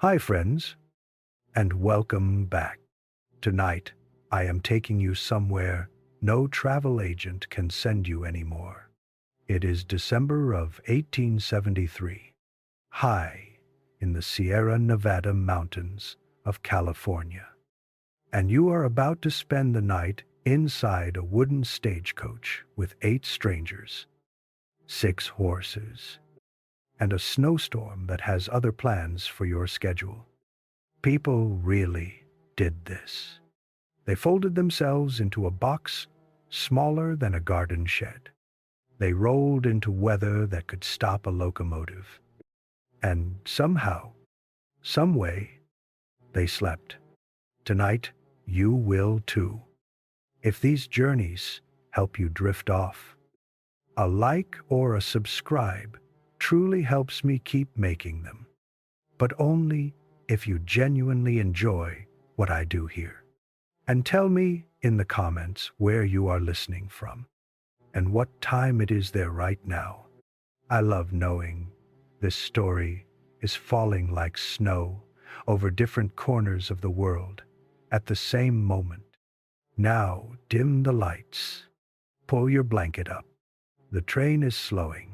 Hi, friends, and welcome back. Tonight, I am taking you somewhere no travel agent can send you anymore. It is December of 1873, high in the Sierra Nevada mountains of California. And you are about to spend the night inside a wooden stagecoach with 8 strangers, 6 horses, and a snowstorm that has other plans for your schedule. People really did this. They folded themselves into a box smaller than a garden shed. They rolled into weather that could stop a locomotive. And somehow, some way, they slept. Tonight, you will too. If these journeys help you drift off, a like or a subscribe truly helps me keep making them. But only if you genuinely enjoy what I do here. And tell me in the comments where you are listening from and what time it is there right now. I love knowing this story is falling like snow over different corners of the world at the same moment. Now dim the lights, pull your blanket up. The train is slowing,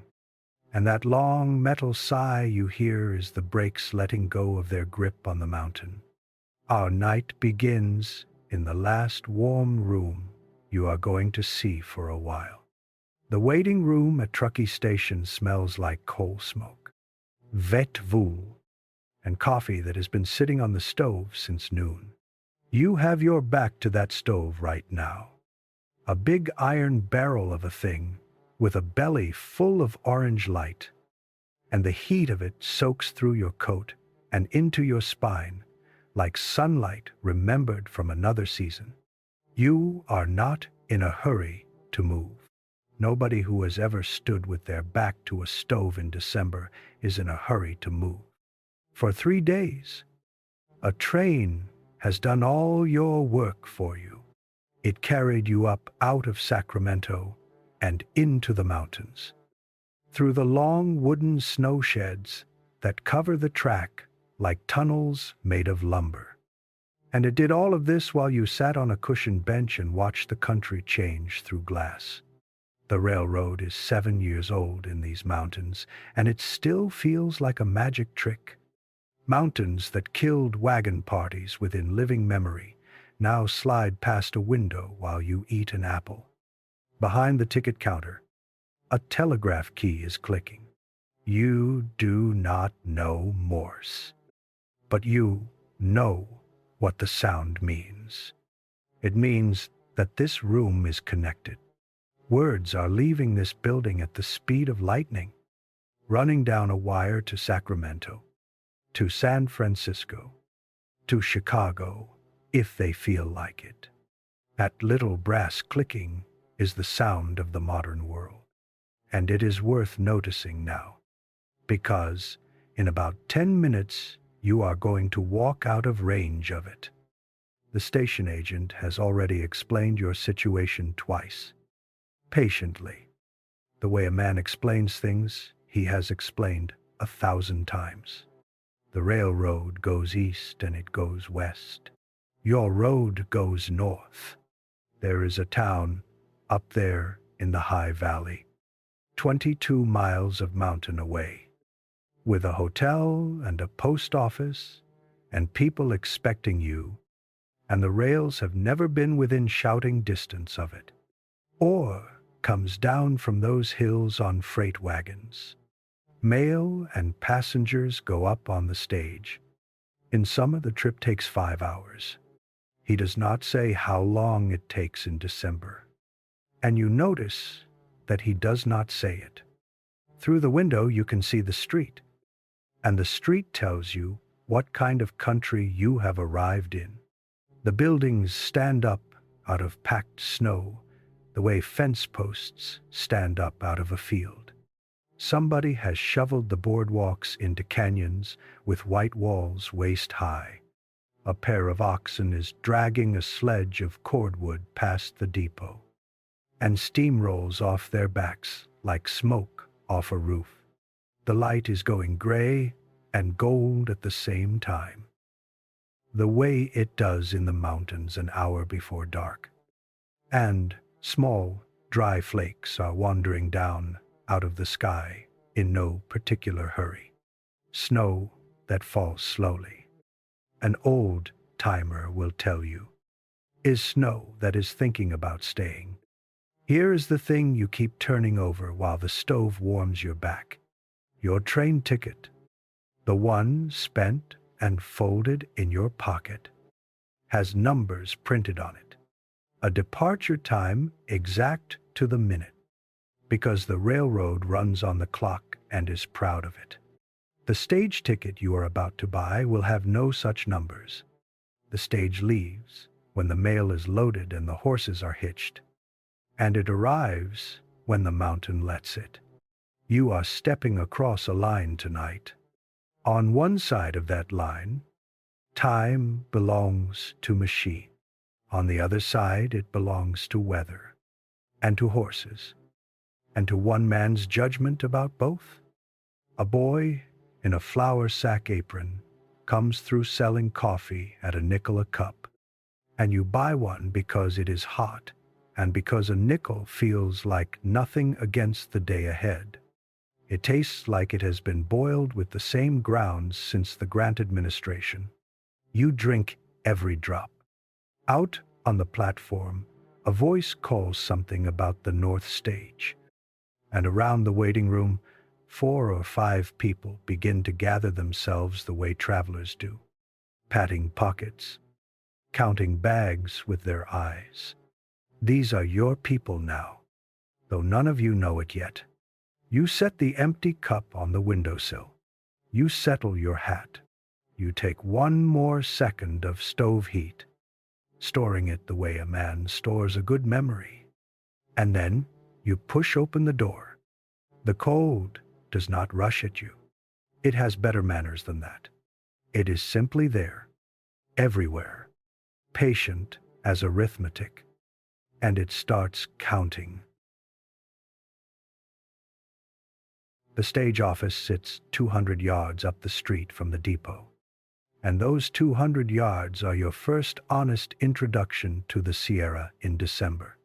and that long metal sigh you hear is the brakes letting go of their grip on the mountain. Our night begins in the last warm room you are going to see for a while. The waiting room at Truckee station smells like coal smoke, vet vool, and coffee that has been sitting on the stove since noon. You have your back to that stove right now. A big iron barrel of a thing with a belly full of orange light, and the heat of it soaks through your coat and into your spine like sunlight remembered from another season. You are not in a hurry to move. Nobody who has ever stood with their back to a stove in December is in a hurry to move. For 3 days, a train has done all your work for you. It carried you up out of Sacramento and into the mountains, through the long wooden snow sheds that cover the track like tunnels made of lumber. And it did all of this while you sat on a cushioned bench and watched the country change through glass. The railroad is 7 years old in these mountains, and it still feels like a magic trick. Mountains that killed wagon parties within living memory now slide past a window while you eat an apple. Behind the ticket counter, a telegraph key is clicking. You do not know Morse, but you know what the sound means. It means that this room is connected. Words are leaving this building at the speed of lightning, running down a wire to Sacramento, to San Francisco, to Chicago, if they feel like it. That little brass clicking is the sound of the modern world, and it is worth noticing now, because in about 10 minutes you are going to walk out of range of it. The station agent has already explained your situation twice, patiently. The way a man explains things, he has explained 1,000 times. The railroad goes east and it goes west. Your road goes north. There is a town up there in the high valley, 22 miles of mountain away, with a hotel and a post office and people expecting you, and the rails have never been within shouting distance of it. Or comes down from those hills on freight wagons. Mail and passengers go up on the stage. In summer, the trip takes 5 hours. He does not say how long it takes in December. And you notice that he does not say it. Through the window, you can see the street, and the street tells you what kind of country you have arrived in. The buildings stand up out of packed snow, the way fence posts stand up out of a field. Somebody has shoveled the boardwalks into canyons with white walls waist high. A pair of oxen is dragging a sledge of cordwood past the depot, and steam rolls off their backs like smoke off a roof. The light is going gray and gold at the same time, the way it does in the mountains an hour before dark. And small, dry flakes are wandering down out of the sky in no particular hurry. Snow that falls slowly. An old timer will tell you, is snow that is thinking about staying. Here is the thing you keep turning over while the stove warms your back. Your train ticket, the one spent and folded in your pocket, has numbers printed on it. A departure time exact to the minute, because the railroad runs on the clock and is proud of it. The stage ticket you are about to buy will have no such numbers. The stage leaves when the mail is loaded and the horses are hitched, and it arrives when the mountain lets it. You are stepping across a line tonight. On one side of that line, time belongs to machine. On the other side, it belongs to weather, and to horses, and to one man's judgment about both. A boy in a flour sack apron comes through selling coffee at a nickel a cup, and you buy one because it is hot, and because a nickel feels like nothing against the day ahead. It tastes like it has been boiled with the same grounds since the Grant administration. You drink every drop. Out on the platform, a voice calls something about the North Stage, and around the waiting room, 4 or 5 people begin to gather themselves the way travelers do, patting pockets, counting bags with their eyes. These are your people now, though none of you know it yet. You set the empty cup on the windowsill. You settle your hat. You take one more second of stove heat, storing it the way a man stores a good memory. And then you push open the door. The cold does not rush at you. It has better manners than that. It is simply there, everywhere, patient as arithmetic, and it starts counting. The stage office sits 200 yards up the street from the depot, and those 200 yards are your first honest introduction to the Sierra in December.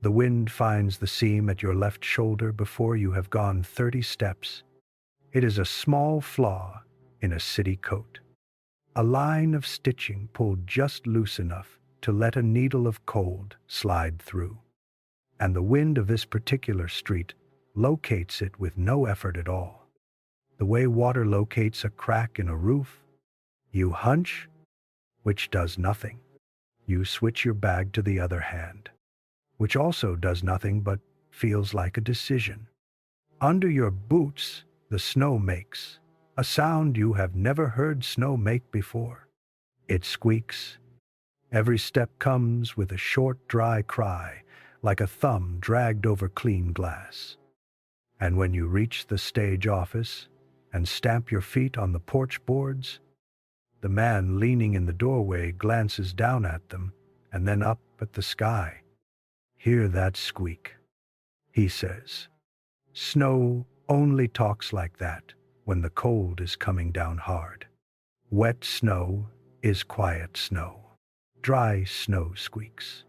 The wind finds the seam at your left shoulder before you have gone 30 steps. It is a small flaw in a city coat, a line of stitching pulled just loose enough to let a needle of cold slide through. And the wind of this particular street locates it with no effort at all. The way water locates a crack in a roof, you hunch, which does nothing. You switch your bag to the other hand, which also does nothing but feels like a decision. Under your boots, the snow makes a sound you have never heard snow make before. It squeaks. Every step comes with a short, dry cry, like a thumb dragged over clean glass. And when you reach the stage office and stamp your feet on the porch boards, the man leaning in the doorway glances down at them and then up at the sky. Hear that squeak, he says. Snow only talks like that when the cold is coming down hard. Wet snow is quiet snow. Dry snow squeaks.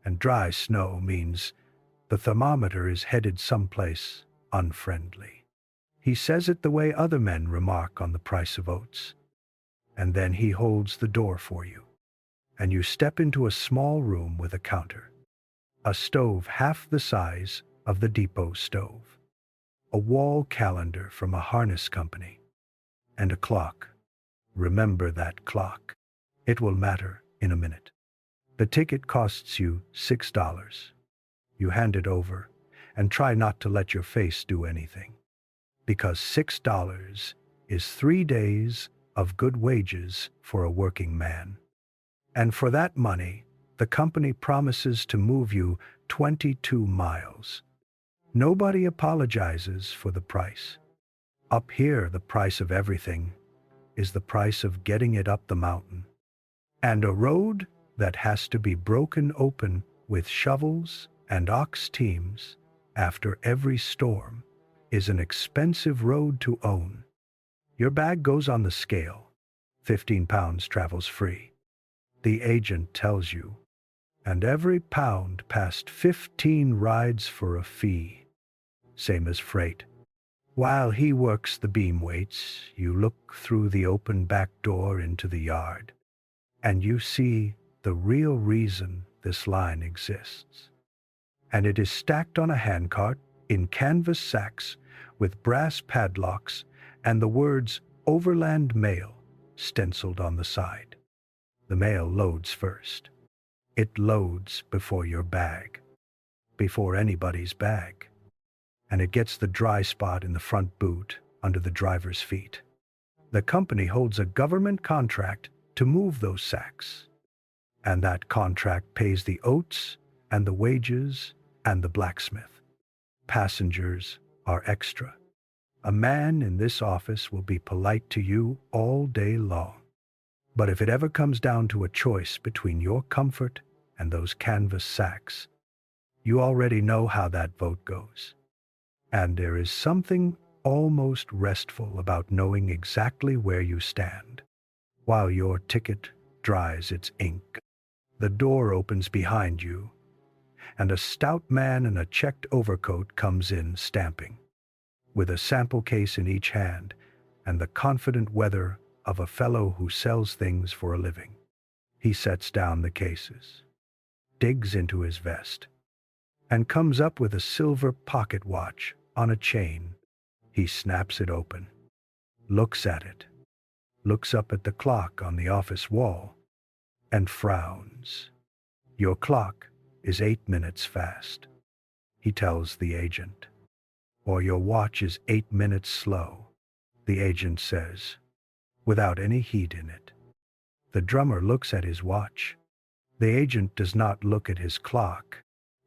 And dry snow means the thermometer is headed someplace unfriendly. He says it the way other men remark on the price of oats. And then he holds the door for you, and you step into a small room with a counter, a stove half the size of the depot stove, a wall calendar from a harness company, and a clock. Remember that clock. It will matter in a minute. The ticket costs you $6. You hand it over and try not to let your face do anything, because $6 is 3 days of good wages for a working man. And for that money, the company promises to move you 22 miles. Nobody apologizes for the price. Up here, the price of everything is the price of getting it up the mountain. And a road that has to be broken open with shovels and ox teams after every storm is an expensive road to own. Your bag goes on the scale. 15 pounds travels free. The agent tells you, and every pound past 15 rides for a fee. Same as freight. While he works the beam weights, you look through the open back door into the yard, and you see the real reason this line exists. And it is stacked on a handcart in canvas sacks with brass padlocks and the words Overland Mail stenciled on the side. The mail loads first. It loads before your bag, before anybody's bag. And it gets the dry spot in the front boot under the driver's feet. The company holds a government contract to move those sacks. And that contract pays the oats and the wages and the blacksmith. Passengers are extra. A man in this office will be polite to you all day long. But if it ever comes down to a choice between your comfort and those canvas sacks, you already know how that vote goes. And there is something almost restful about knowing exactly where you stand. While your ticket dries its ink, the door opens behind you, and a stout man in a checked overcoat comes in stamping, with a sample case in each hand and the confident weather of a fellow who sells things for a living. He sets down the cases, digs into his vest, and comes up with a silver pocket watch on a chain. He snaps it open, looks at it, looks up at the clock on the office wall, and frowns. Your clock is 8 minutes fast, he tells the agent. Or your watch is 8 minutes slow, the agent says, without any heat in it. The drummer looks at his watch. The agent does not look at his clock.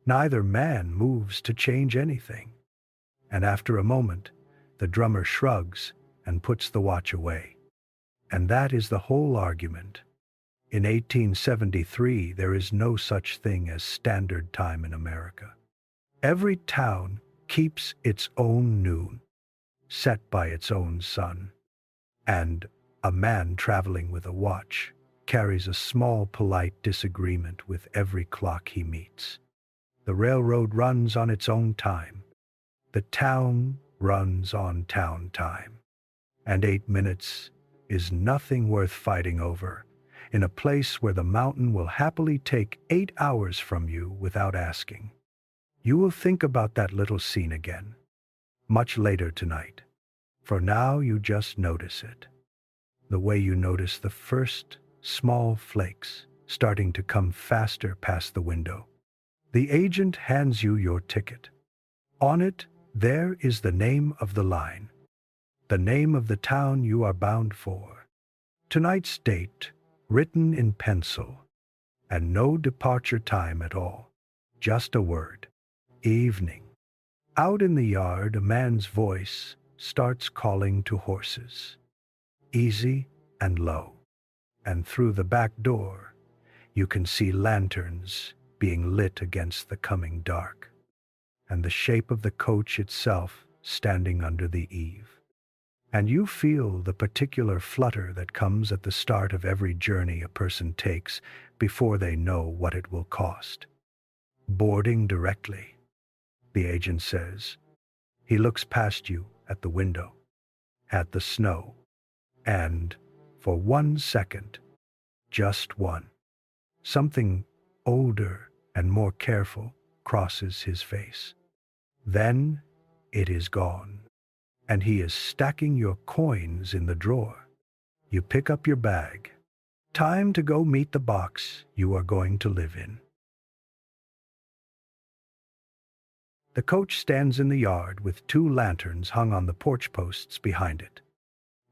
Neither man moves to change anything. And after a moment, the drummer shrugs and puts the watch away. And that is the whole argument. In 1873, there is no such thing as standard time in America. Every town keeps its own noon, set by its own sun. And a man traveling with a watch carries a small polite disagreement with every clock he meets. The railroad runs on its own time. The town runs on town time. And 8 minutes is nothing worth fighting over in a place where the mountain will happily take 8 hours from you without asking. You will think about that little scene again, much later tonight. For now you just notice it. The way you notice the first small flakes starting to come faster past the window. The agent hands you your ticket. On it, there is the name of the line, the name of the town you are bound for. Tonight's date, written in pencil, and no departure time at all, just a word, evening. Out in the yard, a man's voice starts calling to horses, easy and low. And through the back door, you can see lanterns being lit against the coming dark, and the shape of the coach itself standing under the eave. And you feel the particular flutter that comes at the start of every journey a person takes before they know what it will cost. Boarding directly, the agent says. He looks past you at the window, at the snow, and, for 1 second, just one, something older and more careful crosses his face. Then it is gone, and he is stacking your coins in the drawer. You pick up your bag. Time to go meet the box you are going to live in. The coach stands in the yard with 2 lanterns hung on the porch posts behind it.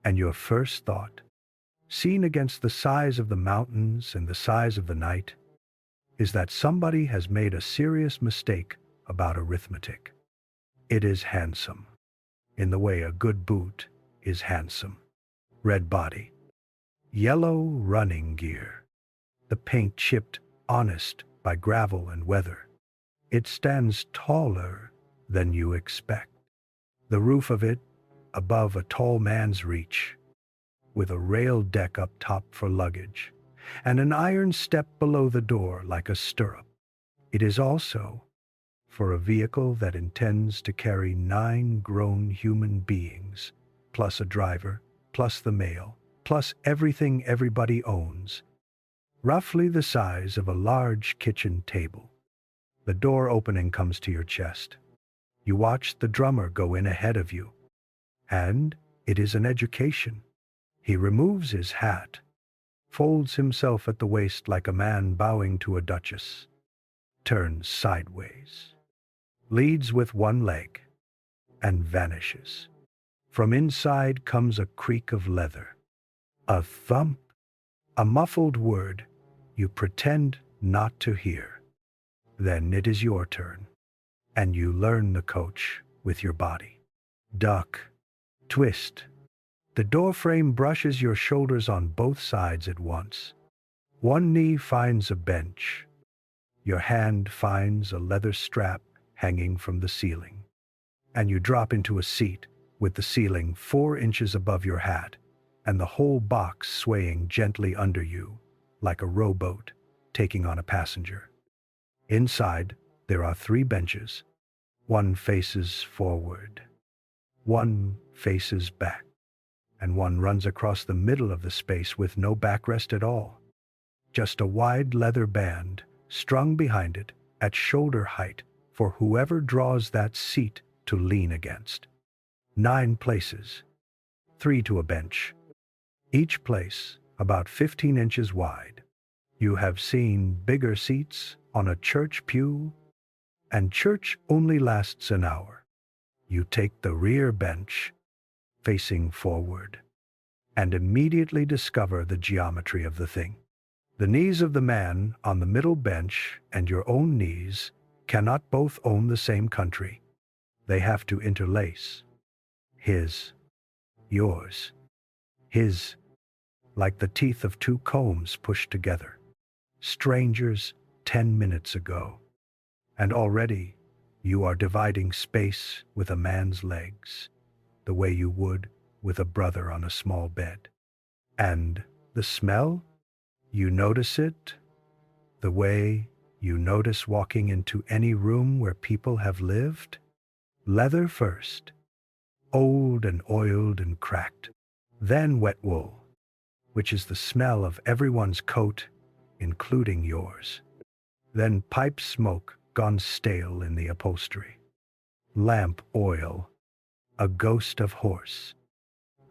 And your first thought, seen against the size of the mountains and the size of the night, is that somebody has made a serious mistake about arithmetic. It is handsome, in the way a good boot is handsome. Red body, yellow running gear, the paint chipped honest by gravel and weather. It stands taller than you expect. The roof of it above a tall man's reach, with a railed deck up top for luggage, and an iron step below the door like a stirrup. It is also for a vehicle that intends to carry 9 grown human beings, plus a driver, plus the mail, plus everything everybody owns, roughly the size of a large kitchen table. The door opening comes to your chest. You watch the drummer go in ahead of you, and it is an education. He removes his hat, folds himself at the waist like a man bowing to a duchess, turns sideways, leads with one leg, and vanishes. From inside comes a creak of leather, a thump, a muffled word you pretend not to hear. Then it is your turn, and you learn the coach with your body. Duck, twist. The doorframe brushes your shoulders on both sides at once. One knee finds a bench. Your hand finds a leather strap hanging from the ceiling, and you drop into a seat with the ceiling 4 inches above your hat and the whole box swaying gently under you like a rowboat taking on a passenger. Inside, there are 3 benches. One faces forward, one faces back, and one runs across the middle of the space with no backrest at all. Just a wide leather band strung behind it at shoulder height for whoever draws that seat to lean against. 9 places, 3 to a bench, each place about 15 inches wide. You have seen bigger seats on a church pew, and church only lasts an hour. You take the rear bench, facing forward, and immediately discover the geometry of the thing. The knees of the man on the middle bench and your own knees cannot both own the same country. They have to interlace. His, yours, his, like the teeth of 2 combs pushed together. Strangers 10 minutes ago. And already you are dividing space with a man's legs, the way you would with a brother on a small bed. And the smell? You notice it the way you notice walking into any room where people have lived? Leather first, old and oiled and cracked, then wet wool, which is the smell of everyone's coat, including yours. Then pipe smoke gone stale in the upholstery. Lamp oil, a ghost of horse,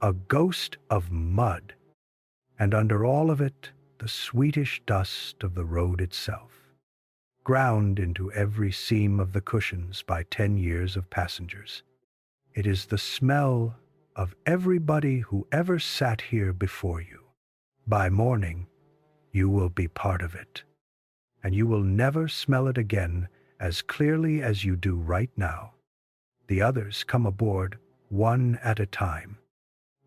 a ghost of mud, and under all of it, the sweetish dust of the road itself, ground into every seam of the cushions by 10 years of passengers. It is the smell of everybody who ever sat here before you. By morning, you will be part of it, and you will never smell it again as clearly as you do right now. The others come aboard one at a time,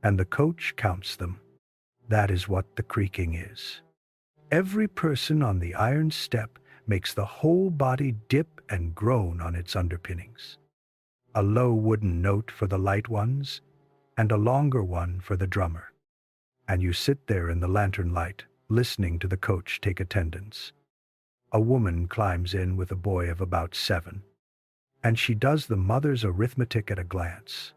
and the coach counts them. That is what the creaking is. Every person on the iron step makes the whole body dip and groan on its underpinnings. A low wooden note for the light ones, and a longer one for the drummer. And you sit there in the lantern light, listening to the coach take attendance. A woman climbs in with a boy of about 7, and she does the mother's arithmetic at a glance,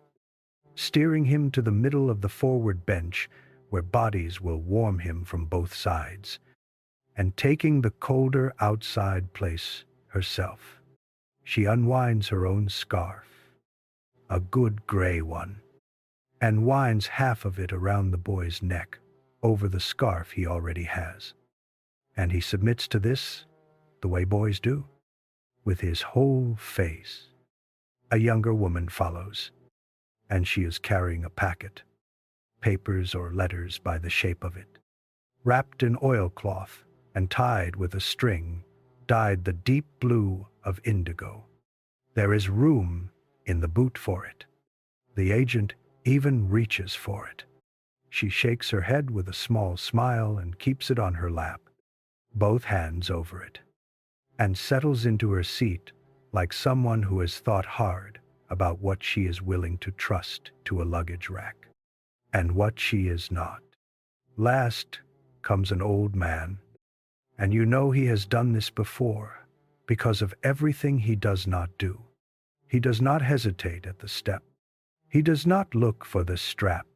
steering him to the middle of the forward bench where bodies will warm him from both sides, and taking the colder outside place herself. She unwinds her own scarf, a good gray one, and winds half of it around the boy's neck, over the scarf he already has. And he submits to this, the way boys do, with his whole face. A younger woman follows, and she is carrying a packet, papers or letters by the shape of it, wrapped in oilcloth and tied with a string dyed the deep blue of indigo. There is room in the boot for it. The agent even reaches for it. She shakes her head with a small smile and keeps it on her lap, both hands over it, and settles into her seat like someone who has thought hard about what she is willing to trust to a luggage rack and what she is not. Last comes an old man, and you know he has done this before because of everything he does not do. He does not hesitate at the step. He does not look for the strap.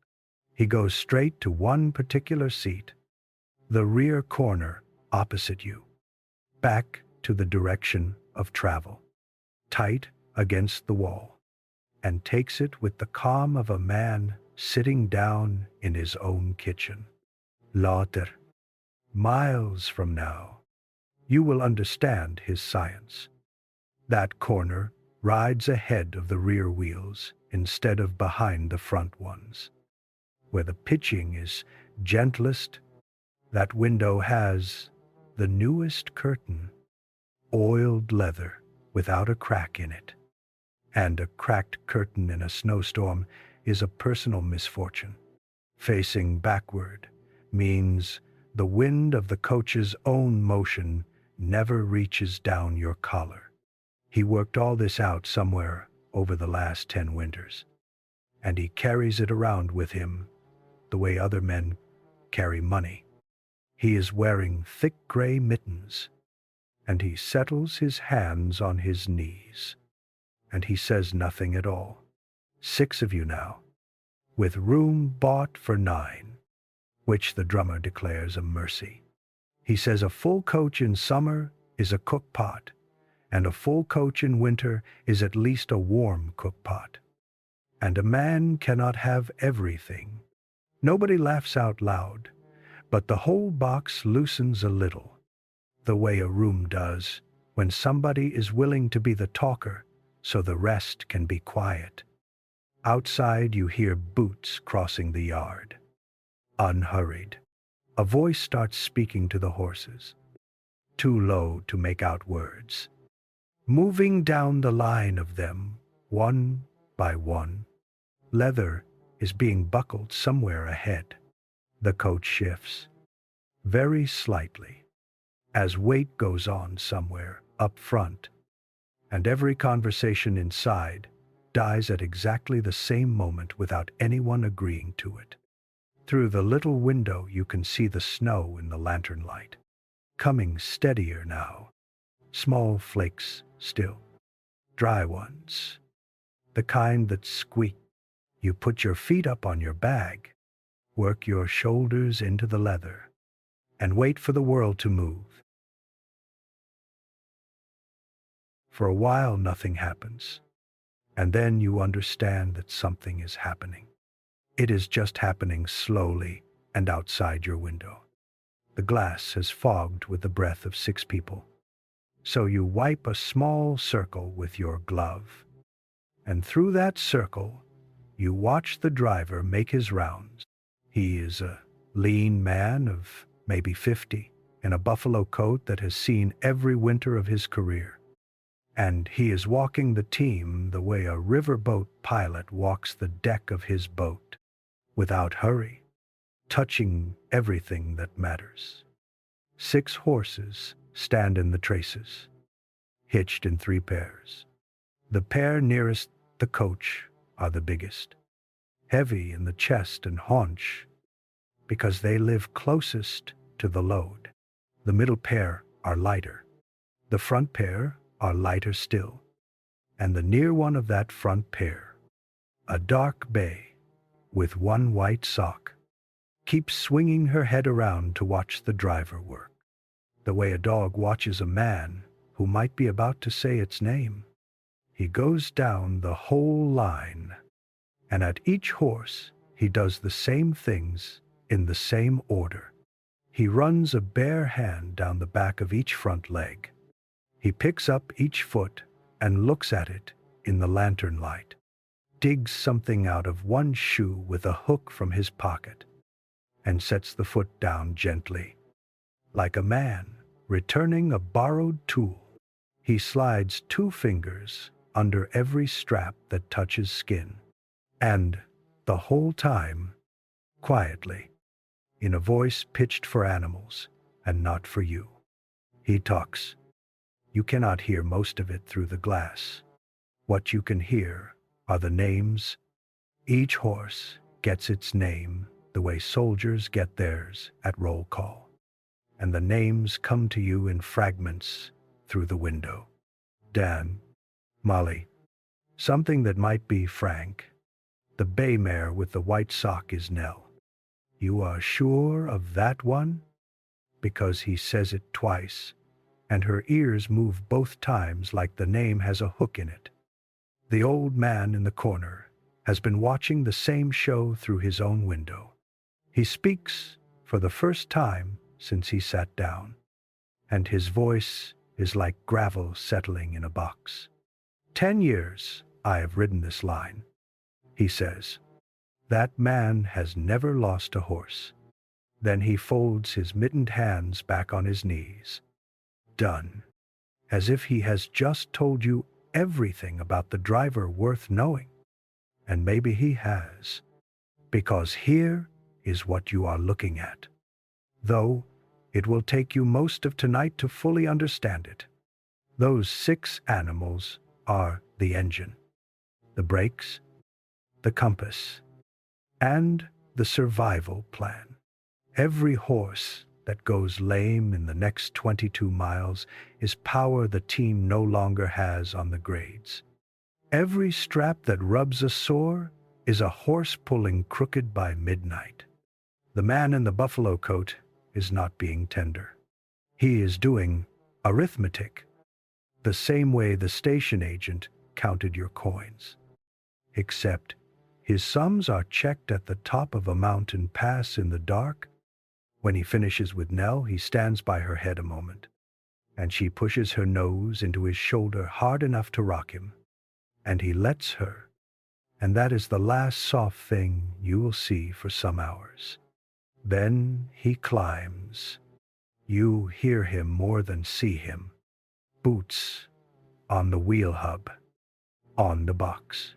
He goes straight to one particular seat, the rear corner opposite you, back to the direction of travel, tight against the wall, and takes it with the calm of a man sitting down in his own kitchen. Later, miles from now, you will understand his science. That corner rides ahead of the rear wheels instead of behind the front ones. Where the pitching is gentlest, that window has the newest curtain, oiled leather without a crack in it. And a cracked curtain in a snowstorm is a personal misfortune. Facing backward means the wind of the coach's own motion never reaches down your collar. He worked all this out somewhere over the last 10 winters, and he carries it around with him the way other men carry money. He is wearing thick gray mittens, and he settles his hands on his knees, and he says nothing at all. 6 of you now, with room bought for 9, which the drummer declares a mercy. He says a full coach in summer is a cook pot, and a full coach in winter is at least a warm cook pot. And a man cannot have everything. Nobody laughs out loud, but the whole box loosens a little, the way a room does when somebody is willing to be the talker so the rest can be quiet. Outside you hear boots crossing the yard. Unhurried, a voice starts speaking to the horses, too low to make out words. Moving down the line of them, one by one, leather is being buckled somewhere ahead. The coach shifts, very slightly, as weight goes on somewhere up front, and every conversation inside dies at exactly the same moment without anyone agreeing to it. Through the little window you can see the snow in the lantern light, coming steadier now. Small flakes still, dry ones, the kind that squeak. You put your feet up on your bag, work your shoulders into the leather, and wait for the world to move. For a while nothing happens, and then you understand that something is happening. It is just happening slowly and outside your window. The glass has fogged with the breath of 6 people. So you wipe a small circle with your glove, and through that circle you watch the driver make his rounds. He is a lean man of maybe 50, in a buffalo coat that has seen every winter of his career. And he is walking the team the way a riverboat pilot walks the deck of his boat, without hurry, touching everything that matters. 6 horses stand in the traces, hitched in 3 pairs. The pair nearest the coach are the biggest, heavy in the chest and haunch, because they live closest to the load. The middle pair are lighter. The front pair are lighter still, and the near one of that front pair, a dark bay with 1 white sock, keeps swinging her head around to watch the driver work, the way a dog watches a man who might be about to say its name. He goes down the whole line, and at each horse he does the same things in the same order. He runs a bare hand down the back of each front leg. He picks up each foot and looks at it in the lantern light, digs something out of one shoe with a hook from his pocket, and sets the foot down gently, like a man returning a borrowed tool. He slides 2 fingers under every strap that touches skin, and the whole time, quietly, in a voice pitched for animals and not for you, he talks. You cannot hear most of it through the glass. What you can hear are the names. Each horse gets its name the way soldiers get theirs at roll call. And the names come to you in fragments through the window. Dan, Molly, something that might be Frank. The bay mare with the white sock is Nell. You are sure of that one? Because he says it twice, and her ears move both times like the name has a hook in it. The old man in the corner has been watching the same show through his own window. He speaks for the first time since he sat down, and his voice is like gravel settling in a box. 10 years I have ridden this line, he says. That man has never lost a horse. Then he folds his mittened hands back on his knees. Done. As if he has just told you everything about the driver worth knowing. And maybe he has. Because here is what you are looking at. Though it will take you most of tonight to fully understand it. Those 6 animals are the engine, the brakes, the compass, and the survival plan. Every horse that goes lame in the next 22 miles is power the team no longer has on the grades. Every strap that rubs a sore is a horse pulling crooked by midnight. The man in the buffalo coat is not being tender. He is doing arithmetic, the same way the station agent counted your coins. Except his sums are checked at the top of a mountain pass in the dark. When he finishes with Nell, he stands by her head a moment, and she pushes her nose into his shoulder hard enough to rock him, and he lets her, and that is the last soft thing you will see for some hours. Then he climbs. You hear him more than see him. Boots on the wheel hub, on the box.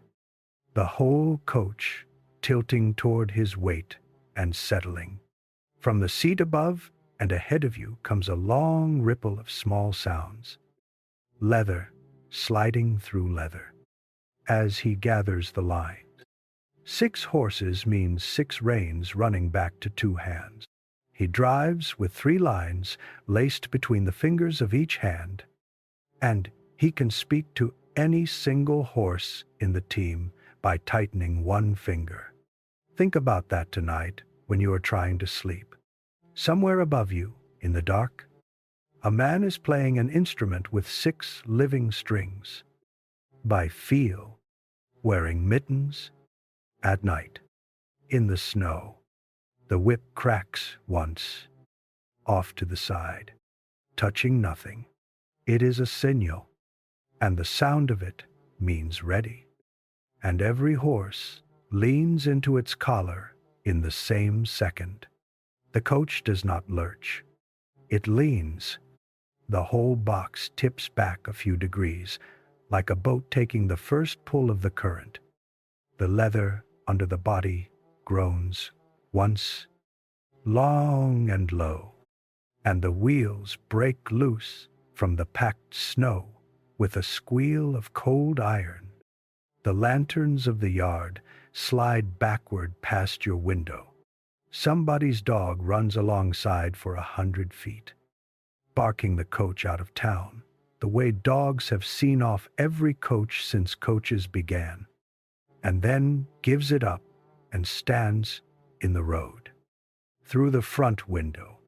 The whole coach tilting toward his weight and settling. From the seat above and ahead of you comes a long ripple of small sounds. Leather sliding through leather. As he gathers the lines. 6 horses means 6 reins running back to 2 hands. He drives with 3 lines laced between the fingers of each hand, and he can speak to any single horse in the team by tightening 1 finger. Think about that tonight when you are trying to sleep. Somewhere above you, in the dark, a man is playing an instrument with 6 living strings. By feel, wearing mittens, at night, in the snow. The whip cracks once, off to the side, touching nothing. It is a signal, and the sound of it means ready. And every horse leans into its collar in the same second. The coach does not lurch. It leans. The whole box tips back a few degrees, like a boat taking the first pull of the current. The leather under the body groans once, long and low, and the wheels break loose from the packed snow with a squeal of cold iron. The lanterns of the yard slide backward past your window. Somebody's dog runs alongside for 100 feet, barking the coach out of town, the way dogs have seen off every coach since coaches began, and then gives it up and stands in the road. Through the front window,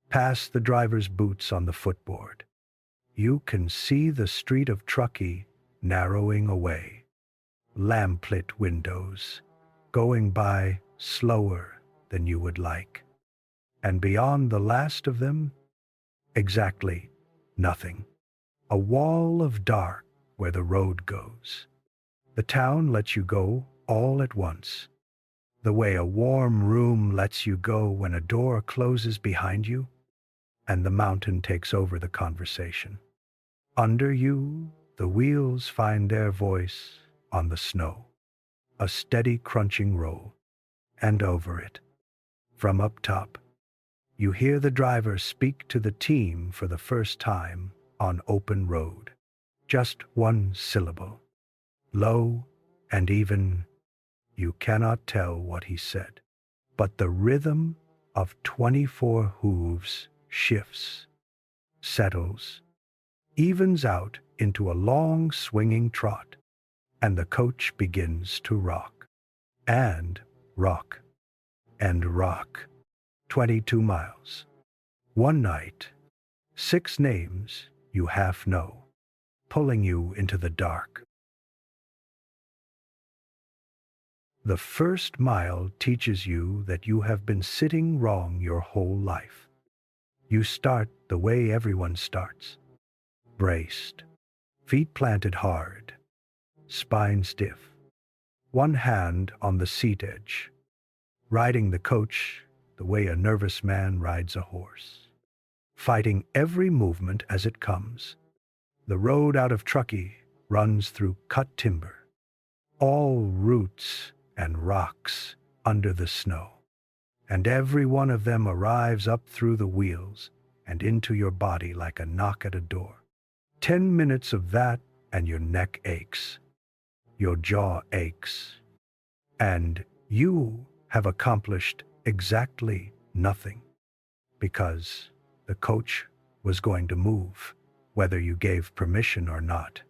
past the driver's boots on the footboard, you can see the street of Truckee narrowing away. Lamplit windows, going by slower than you would like. And beyond the last of them, exactly nothing. A wall of dark where the road goes. The town lets you go all at once, the way a warm room lets you go when a door closes behind you, and the mountain takes over the conversation. Under you, the wheels find their voice on the snow, a steady crunching roll, and over it, from up top, you hear the driver speak to the team for the first time on open road. Just 1 syllable, low and even you cannot tell what he said. But the rhythm of 24 hooves shifts, settles, evens out into a long swinging trot, and the coach begins to rock, and rock, and rock. 22 miles. One night, 6 names you half know, pulling you into the dark. The first mile teaches you that you have been sitting wrong your whole life. You start the way everyone starts, braced, feet planted hard, spine stiff, one hand on the seat edge, riding the coach the way a nervous man rides a horse, fighting every movement as it comes. The road out of Truckee runs through cut timber, all roots and rocks under the snow, and every one of them arrives up through the wheels and into your body like a knock at a door. 10 minutes of that and your neck aches, your jaw aches, and you have accomplished exactly nothing, because the coach was going to move, whether you gave permission or not.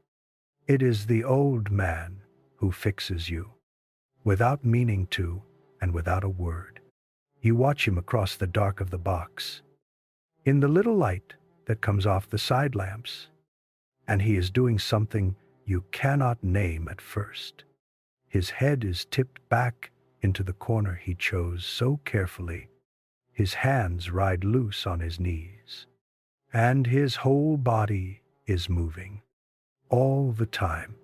It is the old man who fixes you, without meaning to and without a word. You watch him across the dark of the box, in the little light that comes off the side lamps, and he is doing something you cannot name at first. His head is tipped back into the corner he chose so carefully. His hands ride loose on his knees, and his whole body is moving, all the time.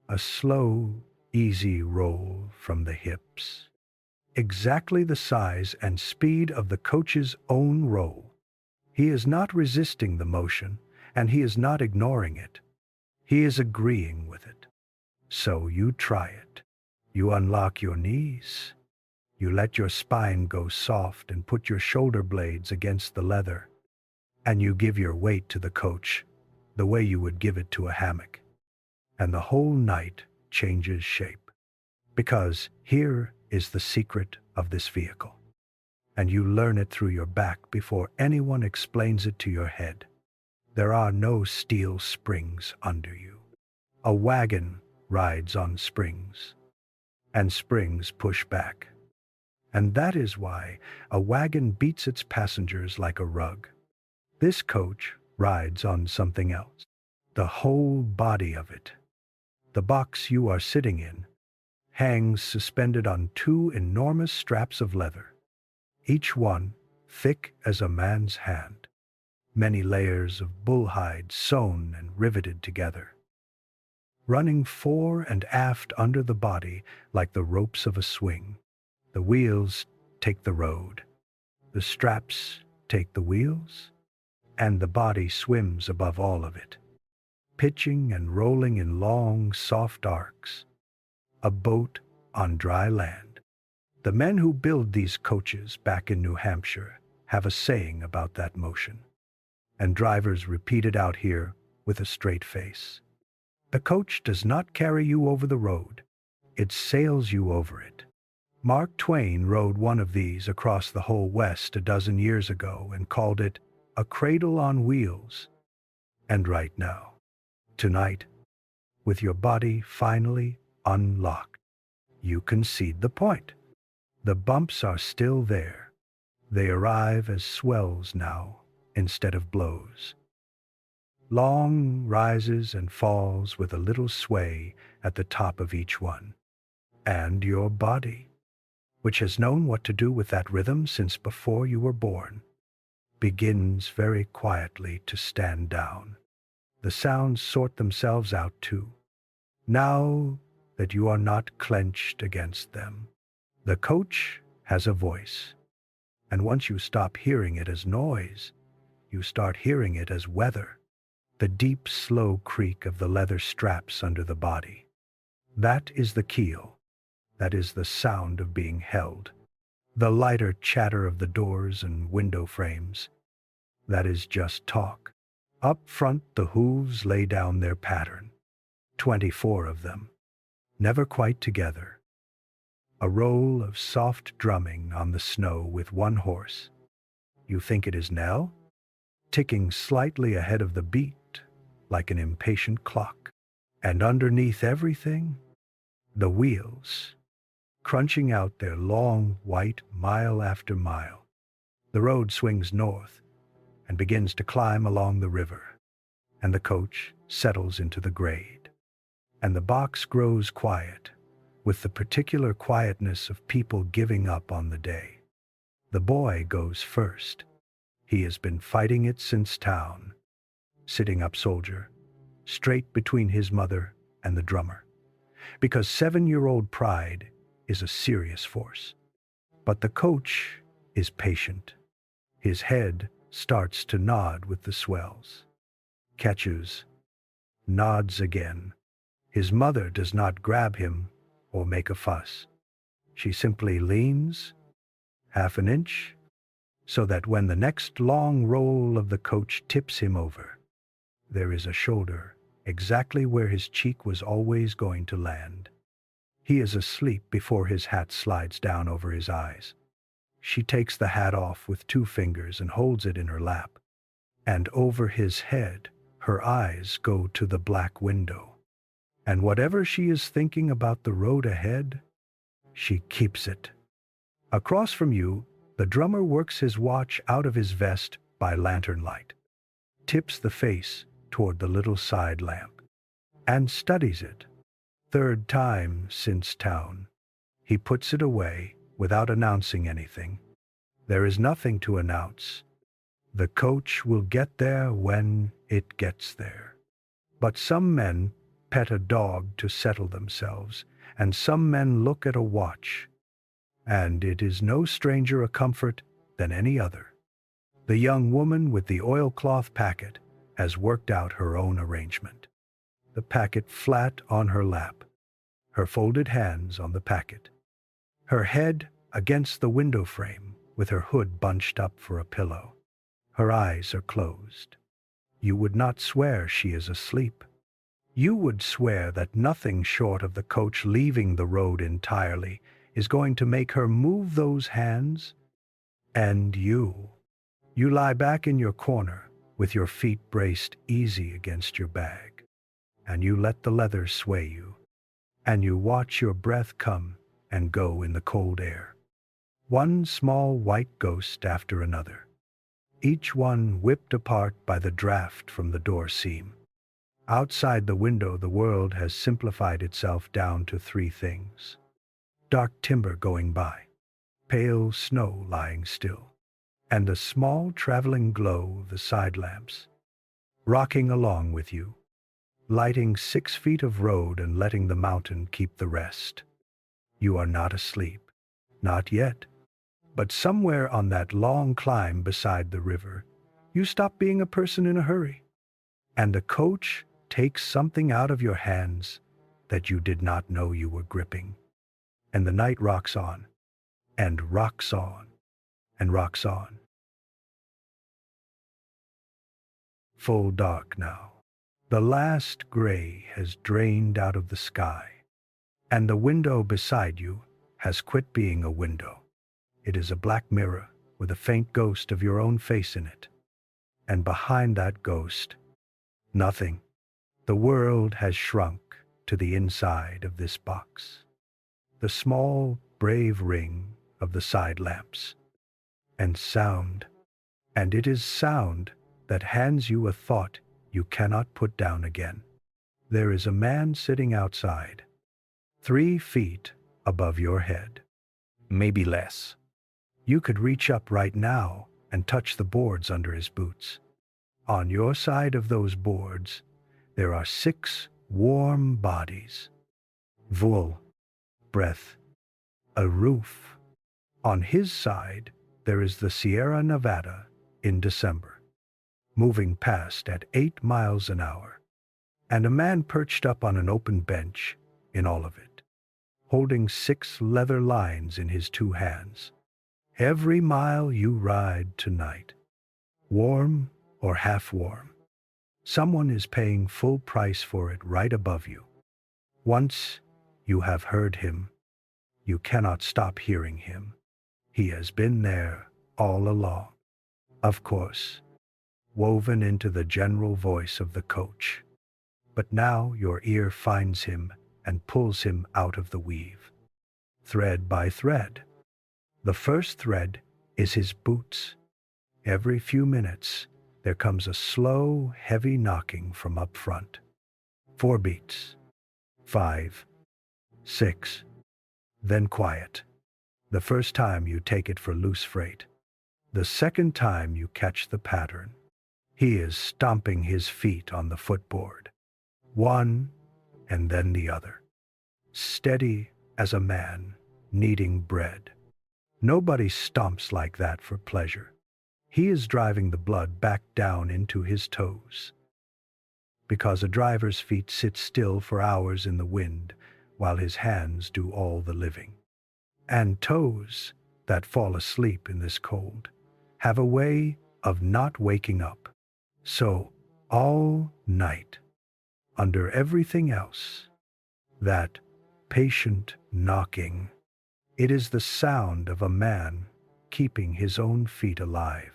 A slow, easy roll from the hips, exactly the size and speed of the coach's own roll. He is not resisting the motion, and he is not ignoring it. He is agreeing with it. So you try it. You unlock your knees. You let your spine go soft and put your shoulder blades against the leather, and you give your weight to the coach the way you would give it to a hammock. And the whole night changes shape, because here is the secret of this vehicle, and you learn it through your back before anyone explains it to your head. There are no steel springs under you. A wagon rides on springs, and springs push back. And that is why a wagon beats its passengers like a rug. This coach rides on something else, the whole body of it. The box you are sitting in hangs suspended on 2 enormous straps of leather, each one thick as a man's hand, many layers of bullhide sewn and riveted together, running fore and aft under the body like the ropes of a swing. The wheels take the road, the straps take the wheels, and the body swims above all of it, pitching and rolling in long, soft arcs, a boat on dry land. The men who build these coaches back in New Hampshire have a saying about that motion, and drivers repeat it out here with a straight face. The coach does not carry you over the road, it sails you over it. Mark Twain rode one of these across the whole West a dozen years ago and called it a cradle on wheels. And right now, tonight, with your body finally unlocked, you concede the point. The bumps are still there. They arrive as swells now instead of blows. Long rises and falls with a little sway at the top of each one. And your body, which has known what to do with that rhythm since before you were born, begins very quietly to stand down. The sounds sort themselves out too, now that you are not clenched against them. The coach has a voice, and once you stop hearing it as noise, you start hearing it as weather, the deep, slow creak of the leather straps under the body. That is the keel. That is the sound of being held. The lighter chatter of the doors and window frames. That is just talk. Up front the hooves lay down their pattern, 24 of them, never quite together. A roll of soft drumming on the snow with one horse. You think it is Nell? Ticking slightly ahead of the beat, like an impatient clock. And underneath everything, the wheels, crunching out their long white mile after mile. The road swings north and begins to climb along the river, and the coach settles into the grade. And the box grows quiet, with the particular quietness of people giving up on the day. The boy goes first. He has been fighting it since town, sitting up soldier, straight between his mother and the drummer, because 7-year-old pride is a serious force. But the coach is patient. His head starts to nod with the swells. Catches, nods again. His mother does not grab him or make a fuss. She simply leans half an inch, so that when the next long roll of the coach tips him over, there is a shoulder exactly where his cheek was always going to land. He is asleep before his hat slides down over his eyes. She takes the hat off with 2 fingers and holds it in her lap. And over his head, her eyes go to the black window. And whatever she is thinking about the road ahead, she keeps it. Across from you, the drummer works his watch out of his vest by lantern light, tips the face toward the little side lamp, and studies it. 3rd time since town. He puts it away without announcing anything. There is nothing to announce. The coach will get there when it gets there. But some men pet a dog to settle themselves, and some men look at a watch, and it is no stranger a comfort than any other. The young woman with the oilcloth packet has worked out her own arrangement. The packet flat on her lap, her folded hands on the packet, her head against the window frame with her hood bunched up for a pillow. Her eyes are closed. You would not swear she is asleep. You would swear that nothing short of the coach leaving the road entirely is going to make her move those hands. And you lie back in your corner with your feet braced easy against your bag, and you let the leather sway you, and you watch your breath come and go in the cold air. One small white ghost after another, each one whipped apart by the draft from the door seam. Outside the window, the world has simplified itself down to 3 things. Dark timber going by, pale snow lying still, and the small traveling glow of the side lamps, rocking along with you, lighting 6 feet of road and letting the mountain keep the rest. You are not asleep, not yet, but somewhere on that long climb beside the river, you stop being a person in a hurry, and the coach takes something out of your hands that you did not know you were gripping. And the night rocks on, and rocks on, and rocks on. Full dark now. The last gray has drained out of the sky, and the window beside you has quit being a window. It is a black mirror with a faint ghost of your own face in it. And behind that ghost, nothing. The world has shrunk to the inside of this box. The small, brave ring of the side lamps. And sound. And it is sound that hands you a thought you cannot put down again. There is a man sitting outside, 3 feet above your head. Maybe less. You could reach up right now and touch the boards under his boots. On your side of those boards, there are 6 warm bodies. Wool, breath, a roof. On his side, there is the Sierra Nevada in December, moving past at 8 miles an hour, and a man perched up on an open bench in all of it, holding 6 leather lines in his 2 hands. Every mile you ride tonight, warm or half warm, someone is paying full price for it right above you. Once You have heard him. You cannot stop hearing him. He has been there all along. Of course, woven into the general voice of the coach. But now your ear finds him and pulls him out of the weave, thread by thread. The first thread is his boots. Every few minutes, there comes a slow, heavy knocking from up front. 4 beats. 5. 6. Then quiet. The first time you take it for loose freight. The second time you catch the pattern. He is stomping his feet on the footboard. One, and then the other. Steady as a man kneading bread. Nobody stomps like that for pleasure. He is driving the blood back down into his toes. Because a driver's feet sit still for hours in the wind while his hands do all the living. And toes that fall asleep in this cold have a way of not waking up. So, all night, under everything else, that patient knocking, it is the sound of a man keeping his own feet alive.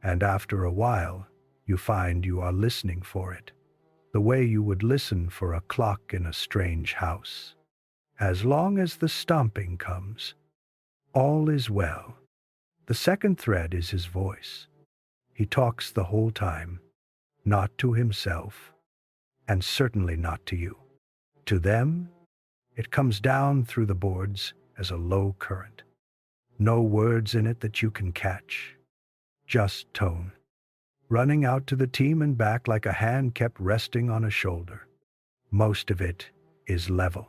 And after a while, you find you are listening for it, the way you would listen for a clock in a strange house. As long as the stomping comes, all is well. The second thread is his voice. He talks the whole time, not to himself, and certainly not to you. To them, it comes down through the boards as a low current. No words in it that you can catch, just tone, running out to the team and back like a hand kept resting on a shoulder. Most of it is level,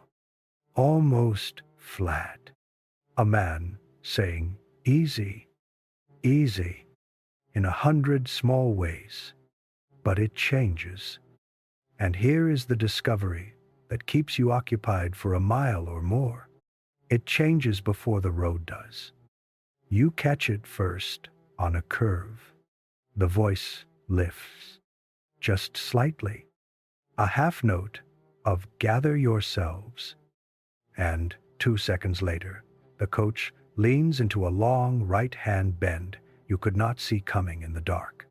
almost flat. A man saying, "Easy, easy," in 100 small ways. But it changes. And here is the discovery that keeps you occupied for a mile or more. It changes before the road does. You catch it first on a curve. The voice lifts, just slightly, a half note of "gather yourselves," and 2 seconds later, the coach leans into a long right-hand bend you could not see coming in the dark.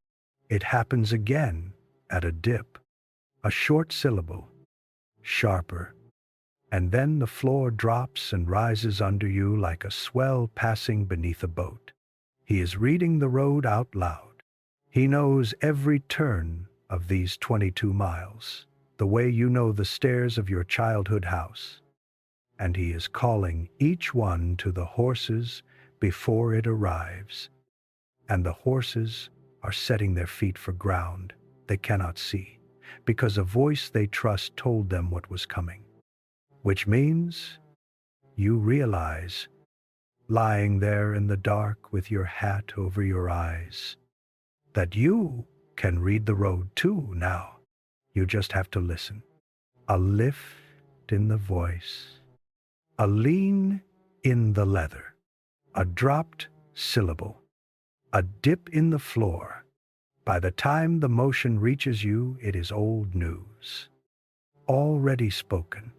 It happens again at a dip, a short syllable, sharper, and then the floor drops and rises under you like a swell passing beneath a boat. He is reading the road out loud. He knows every turn of these 22 miles, the way you know the stairs of your childhood house. And he is calling each one to the horses before it arrives. And the horses are setting their feet for ground they cannot see, because a voice they trust told them what was coming. Which means you realize, lying there in the dark with your hat over your eyes, that you can read the road too now. You just have to listen. A lift in the voice, a lean in the leather, a dropped syllable, a dip in the floor. By the time the motion reaches you, it is old news. Already spoken.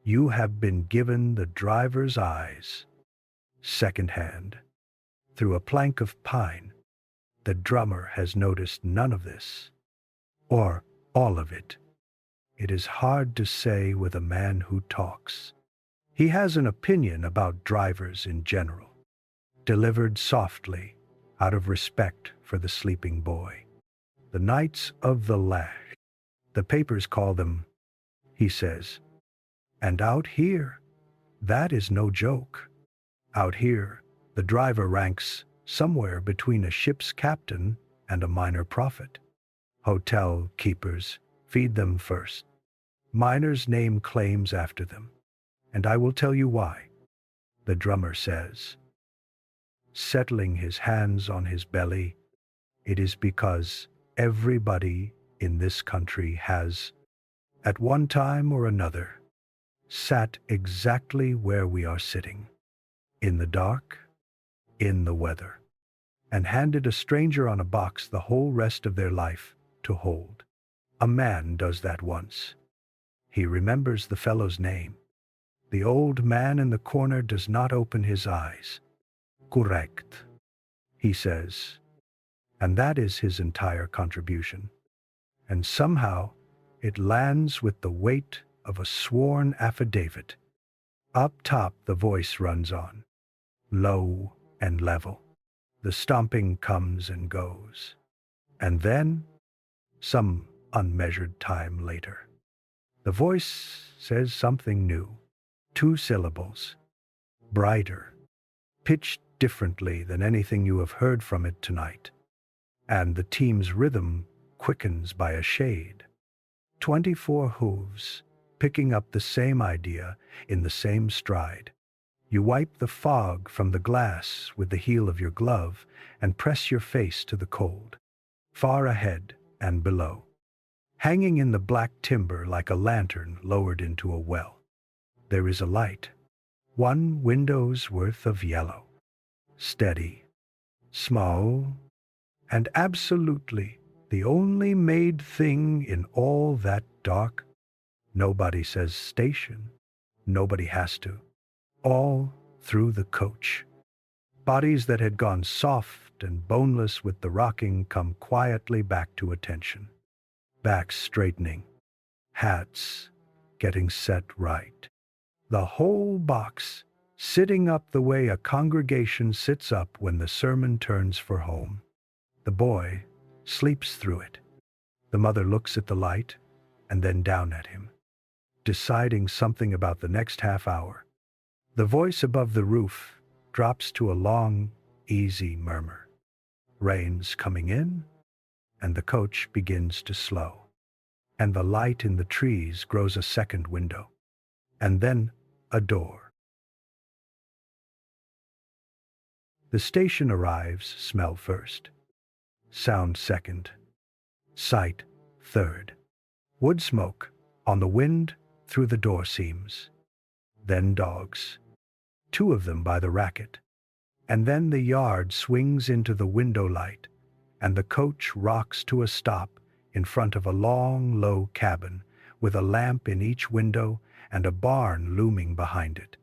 You have been given the driver's eyes, secondhand, through a plank of pine. The drummer has noticed none of this, or all of it. It is hard to say with a man who talks. He has an opinion about drivers in general, delivered softly, out of respect for the sleeping boy. The Knights of the Lash. The papers call them, he says. And out here, that is no joke. Out here, the driver ranks somewhere between a ship's captain and a minor prophet. Hotel keepers feed them first. Miners name claims after them. And I will tell you why. The drummer says, settling his hands on his belly, it is because everybody in this country has, at one time or another, sat exactly where we are sitting, in the dark, in the weather, and handed a stranger on a box the whole rest of their life to hold. A man does that once. He remembers the fellow's name. The old man in the corner does not open his eyes. Correct, he says, and that is his entire contribution. And somehow it lands with the weight of a sworn affidavit. Up top the voice runs on, low and level. The stomping comes and goes. And then, some unmeasured time later, the voice says something new. 2 syllables. Brighter. Pitched differently than anything you have heard from it tonight. And the team's rhythm quickens by a shade. 24 hooves, picking up the same idea in the same stride. You wipe the fog from the glass with the heel of your glove and press your face to the cold. Far ahead and below, hanging in the black timber like a lantern lowered into a well, there is a light. 1 window's worth of yellow. Steady, small, and absolutely the only made thing in all that dark. Nobody says station. Nobody has to. All through the coach. Bodies that had gone soft and boneless with the rocking come quietly back to attention. Backs straightening. Hats getting set right. The whole box sitting up the way a congregation sits up when the sermon turns for home. The boy sleeps through it. The mother looks at the light and then down at him, deciding something about the next half hour. The voice above the roof drops to a long, easy murmur. Rain's coming in, and the coach begins to slow. And the light in the trees grows a second window, and then a door. The station arrives, smell first. Sound second. Sight third. Wood smoke on the wind through the door seams. Then dogs. 2 of them by the racket. And then the yard swings into the window light, and the coach rocks to a stop in front of a long, low cabin with a lamp in each window and a barn looming behind it.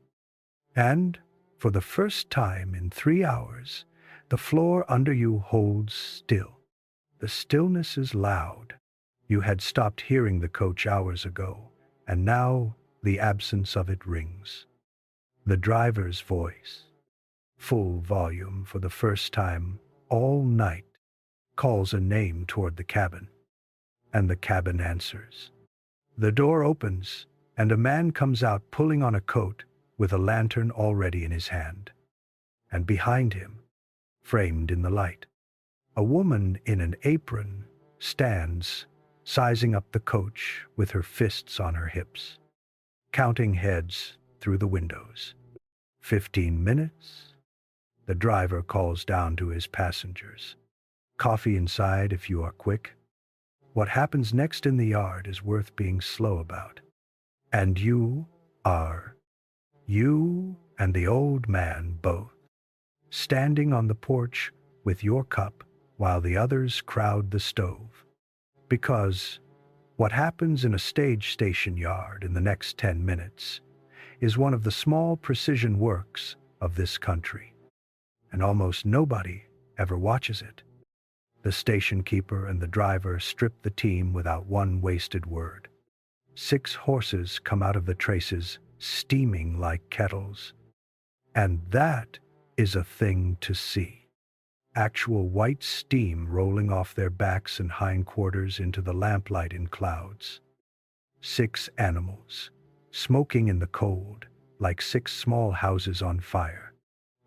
And, for the first time in 3 hours, the floor under you holds still. The stillness is loud. You had stopped hearing the coach hours ago, and now the absence of it rings. The driver's voice, full volume for the first time all night, calls a name toward the cabin, and the cabin answers. The door opens, and a man comes out pulling on a coat with a lantern already in his hand. And behind him, framed in the light, a woman in an apron stands, sizing up the coach with her fists on her hips, counting heads through the windows. 15 minutes. The driver calls down to his passengers. Coffee inside if you are quick. What happens next in the yard is worth being slow about. And you and the old man both, standing on the porch with your cup while the others crowd the stove. Because what happens in a stage station yard in the next 10 minutes is one of the small precision works of this country, and almost nobody ever watches it. The station keeper and the driver strip the team without one wasted word. 6 horses come out of the traces, steaming like kettles. And that is a thing to see. Actual white steam rolling off their backs and hindquarters into the lamplight in clouds. 6 animals, smoking in the cold, like 6 small houses on fire.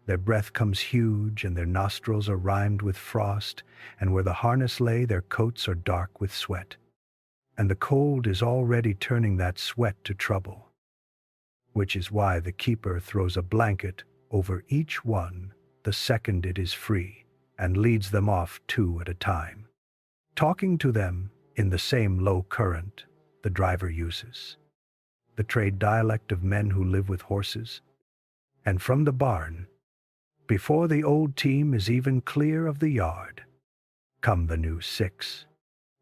Their breath comes huge, and their nostrils are rimed with frost, and where the harness lay, their coats are dark with sweat. And the cold is already turning that sweat to trouble, which is why the keeper throws a blanket over each one the second it is free, and leads them off 2 at a time, talking to them in the same low current the driver uses, the trade dialect of men who live with horses. And from the barn, before the old team is even clear of the yard, come the new 6.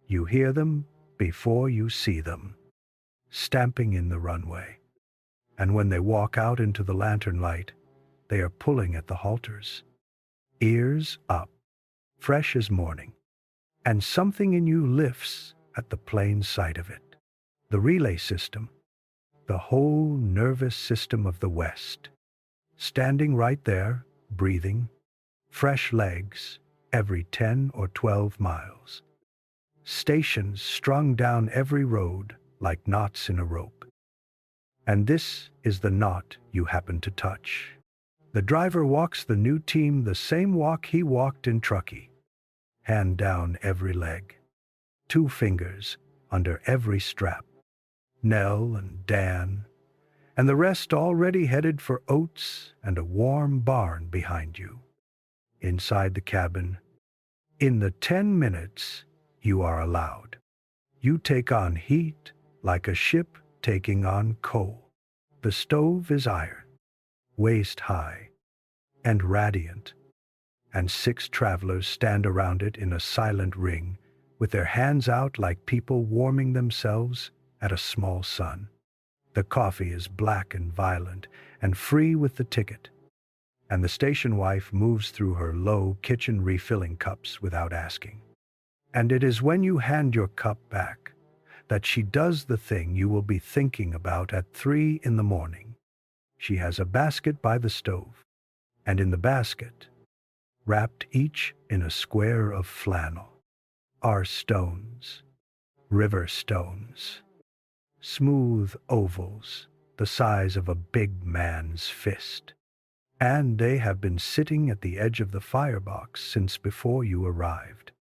You hear them before you see them, stamping in the runway. And when they walk out into the lantern light, they are pulling at the halters, ears up, fresh as morning, and something in you lifts at the plain sight of it. The relay system, the whole nervous system of the West, standing right there, breathing, fresh legs every 10 or 12 miles. Stations strung down every road like knots in a rope. And this is the knot you happen to touch. The driver walks the new team the same walk he walked in Truckee, hand down every leg, 2 fingers under every strap. Nell and Dan, and the rest already headed for oats and a warm barn behind you. Inside the cabin, in the 10 minutes you are allowed, you take on heat like a ship taking on coal. The stove is iron, waist high, and radiant, and 6 travelers stand around it in a silent ring with their hands out like people warming themselves at a small sun. The coffee is black and violent and free with the ticket, and the station wife moves through her low kitchen refilling cups without asking. And it is when you hand your cup back that she does the thing you will be thinking about at 3 in the morning. She has a basket by the stove, and in the basket, wrapped each in a square of flannel, are stones, river stones, smooth ovals the size of a big man's fist. And they have been sitting at the edge of the firebox since before you arrived.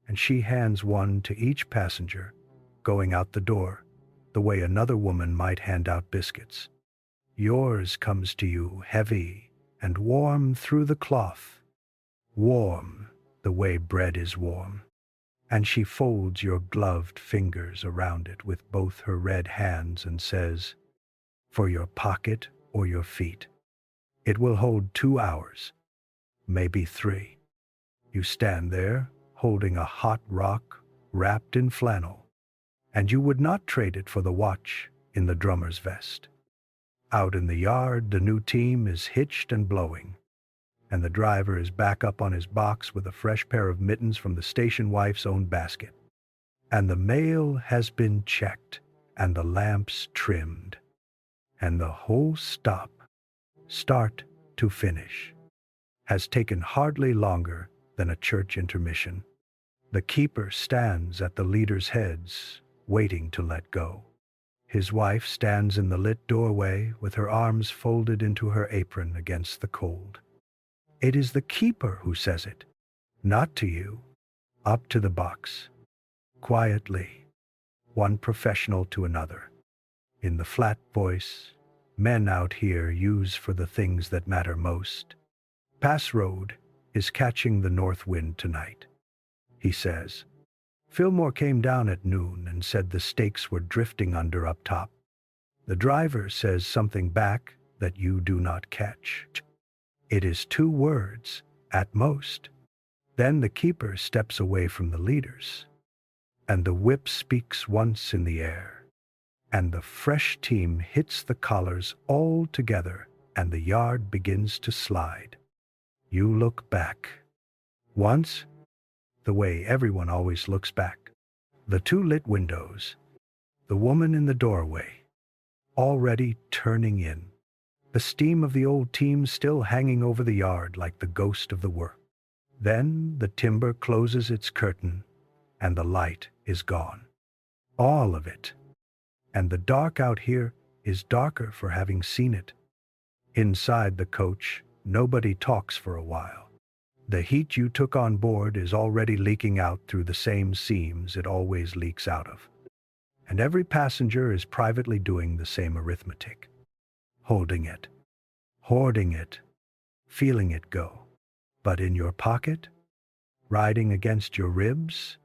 And she hands one to each passenger, going out the door, the way another woman might hand out biscuits. Yours comes to you heavy and warm through the cloth, warm the way bread is warm. And she folds your gloved fingers around it with both her red hands and says, "For your pocket or your feet. It will hold 2 hours, maybe 3. You stand there, holding a hot rock wrapped in flannel, and you would not trade it for the watch in the drummer's vest. Out in the yard, the new team is hitched and blowing, and the driver is back up on his box with a fresh pair of mittens from the station wife's own basket. And the mail has been checked, and the lamps trimmed, and the whole stop, start to finish, has taken hardly longer than a church intermission. The keeper stands at the leaders' heads, waiting to let go. His wife stands in the lit doorway with her arms folded into her apron against the cold. It is the keeper who says it, not to you, up to the box, quietly, one professional to another, in the flat voice men out here use for the things that matter most. Pass Road is catching the north wind tonight, he says. Fillmore came down at noon and said the stakes were drifting under up top. The driver says something back that you do not catch. It is 2 words, at most. Then the keeper steps away from the leaders, and the whip speaks once in the air, and the fresh team hits the collars all together, and the yard begins to slide. You look back. Once, the way everyone always looks back. The 2 lit windows, the woman in the doorway, already turning in. The steam of the old team still hanging over the yard like the ghost of the work. Then the timber closes its curtain, and the light is gone. All of it. And the dark out here is darker for having seen it. Inside the coach, nobody talks for a while. The heat you took on board is already leaking out through the same seams it always leaks out of. And every passenger is privately doing the same arithmetic. Holding it, hoarding it, feeling it go. But in your pocket, riding against your ribs,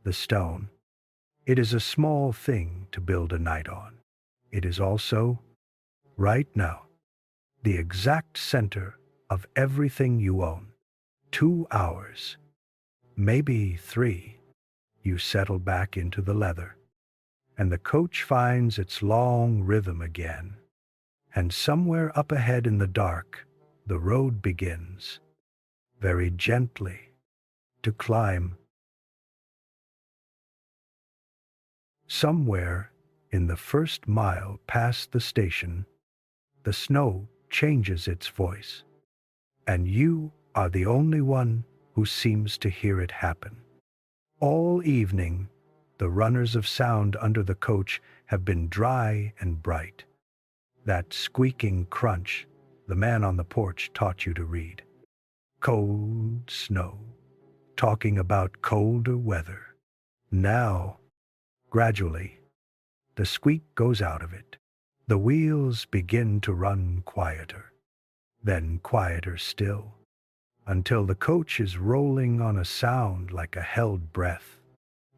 the stone. It is a small thing to build a night on. It is also, right now, the exact center of everything you own. 2 hours, maybe 3, you settle back into the leather, and the coach finds its long rhythm again. and somewhere up ahead in the dark, the road begins, very gently, to climb. Somewhere in the first mile past the station, the snow changes its voice, and you are the only one who seems to hear it happen. All evening, the runners of sound under the coach have been dry and bright. That squeaking crunch the man on the porch taught you to read. Cold snow, talking about colder weather. Now, gradually, the squeak goes out of it. The wheels begin to run quieter, then quieter still, until the coach is rolling on a sound like a held breath.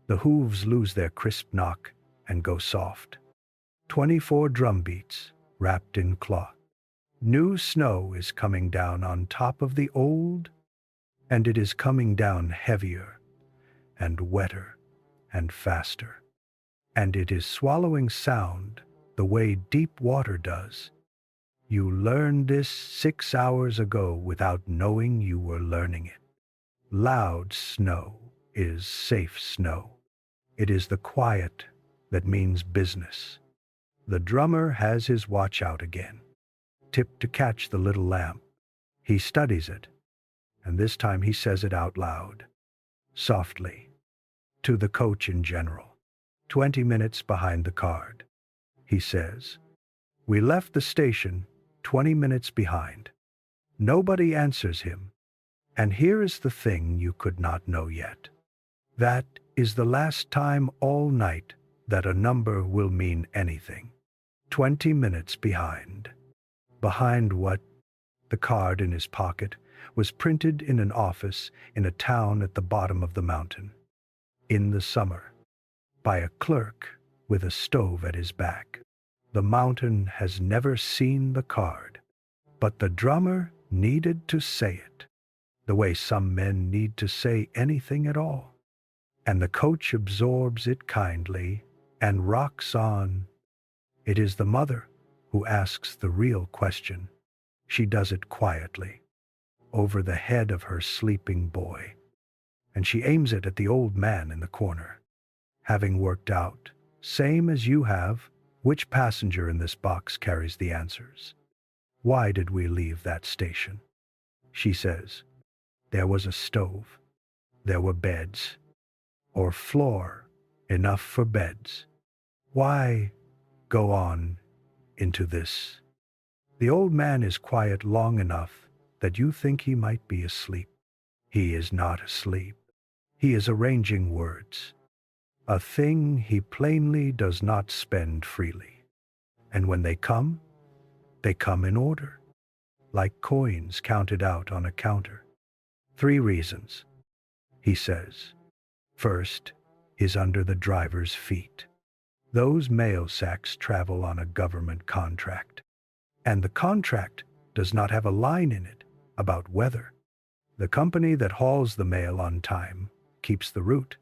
The hooves lose their crisp knock and go soft. 24 drum beats wrapped in cloth. New snow is coming down on top of the old, and it is coming down heavier and wetter and faster. And it is swallowing sound the way deep water does. You learned this 6 hours ago without knowing you were learning it. Loud snow is safe snow. It is the quiet that means business. The drummer has his watch out again, tipped to catch the little lamp. He studies it, and this time he says it out loud, softly, to the coach in general. 20 minutes behind the card. He says, "We left the station 20 minutes behind." Nobody answers him, and here is the thing you could not know yet. That is the last time all night that a number will mean anything. 20 minutes behind. Behind what? The card in his pocket was printed in an office in a town at the bottom of the mountain. In the summer, by a clerk with a stove at his back. The mountain has never seen the card, but the drummer needed to say it, the way some men need to say anything at all. And the coach absorbs it kindly and rocks on. It is the mother who asks the real question. She does it quietly, over the head of her sleeping boy, and she aims it at the old man in the corner. Having worked out, same as you have, which passenger in this box carries the answers. Why did we leave that station? She says, there was a stove, there were beds, or floor enough for beds. Why go on into this? The old man is quiet long enough that you think he might be asleep. He is not asleep. He is arranging words, a thing he plainly does not spend freely. And when they come in order, like coins counted out on a counter. 3 reasons, he says. First is under the driver's feet. Those mail sacks travel on a government contract, and the contract does not have a line in it about weather. The company that hauls the mail on time keeps the route.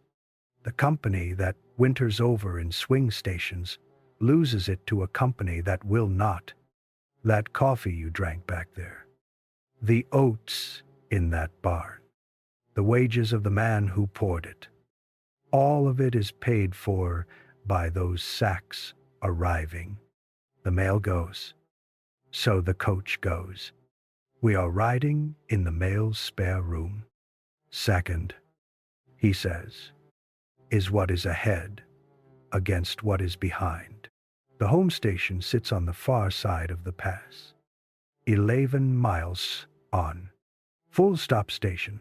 The company that winters over in swing stations loses it to a company that will not. That coffee you drank back there, the oats in that barn, the wages of the man who poured it, all of it is paid for by those sacks arriving. The mail goes, so the coach goes. We are riding in the mail's spare room. Second, he says, is what is ahead against what is behind. The home station sits on the far side of the pass, 11 miles on. Full stop station,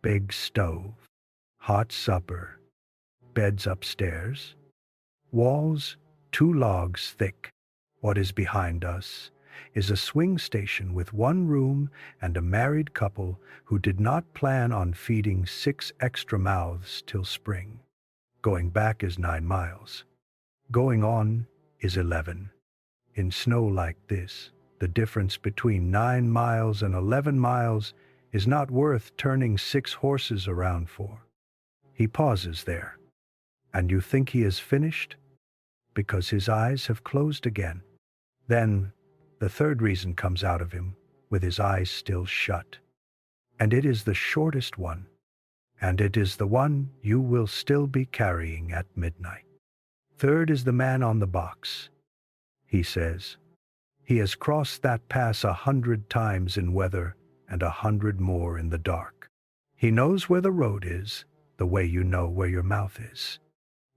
big stove, hot supper, beds upstairs, walls 2 logs thick. What is behind us is a swing station with 1 room and a married couple who did not plan on feeding 6 extra mouths till spring. Going back is 9 miles. Going on is 11. In snow like this, the difference between 9 miles and 11 miles is not worth turning 6 horses around for. He pauses there, and you think he is finished, because his eyes have closed again. Then The third reason comes out of him, with his eyes still shut. And it is the shortest one. And it is the one you will still be carrying at midnight. Third is the man on the box. He says, he has crossed that pass 100 times in weather and 100 more in the dark. He knows where the road is, the way you know where your mouth is.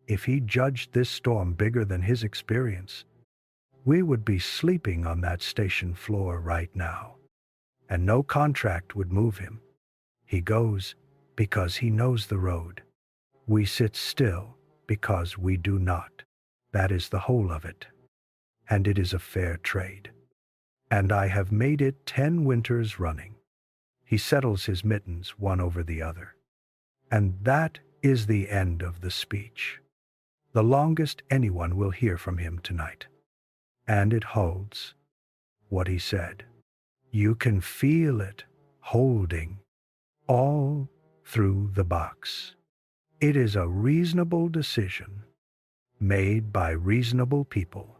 If he judged this storm bigger than his experience, we would be sleeping on that station floor right now. And no contract would move him. He goes because he knows the road. We sit still because we do not. That is the whole of it. And it is a fair trade. And I have made it 10 winters running. He settles his mittens one over the other. And that is the end of the speech. The longest anyone will hear from him tonight. And it holds what he said. You can feel it holding all through the box. It is a reasonable decision made by reasonable people.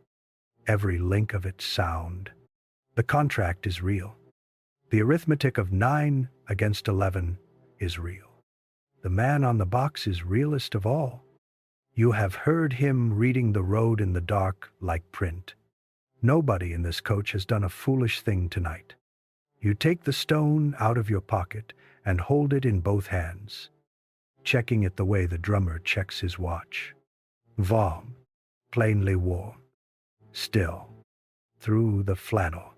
Every link of it sound. The contract is real. The arithmetic of 9 against 11 is real. The man on the box is realest of all. You have heard him reading the road in the dark like print. Nobody in this coach has done a foolish thing tonight. You take the stone out of your pocket and hold it in both hands, checking it the way the drummer checks his watch. Warm, plainly warm, still, through the flannel.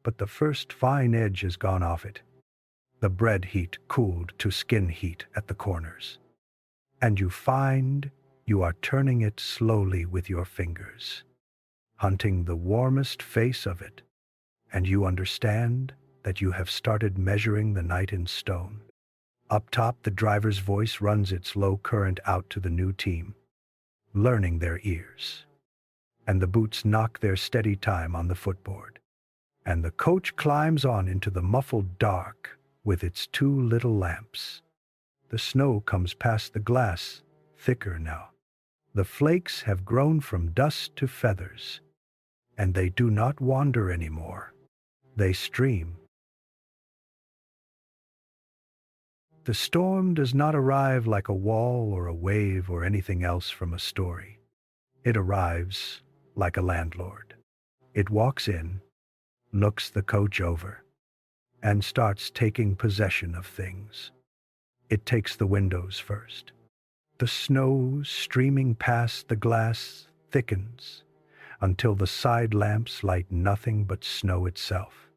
But the first fine edge has gone off it. The bread heat cooled to skin heat at the corners. And you find you are turning it slowly with your fingers, hunting the warmest face of it, and you understand that you have started measuring the night in stone. Up top, the driver's voice runs its low current out to the new team, learning their ears. And the boots knock their steady time on the footboard. And the coach climbs on into the muffled dark with its 2 little lamps. The snow comes past the glass, thicker now. The flakes have grown from dust to feathers, and they do not wander anymore. They stream. The storm does not arrive like a wall or a wave or anything else from a story. It arrives like a landlord. It walks in, looks the coach over, and starts taking possession of things. It takes the windows first. The snow streaming past the glass thickens until the side lamps light nothing but snow itself.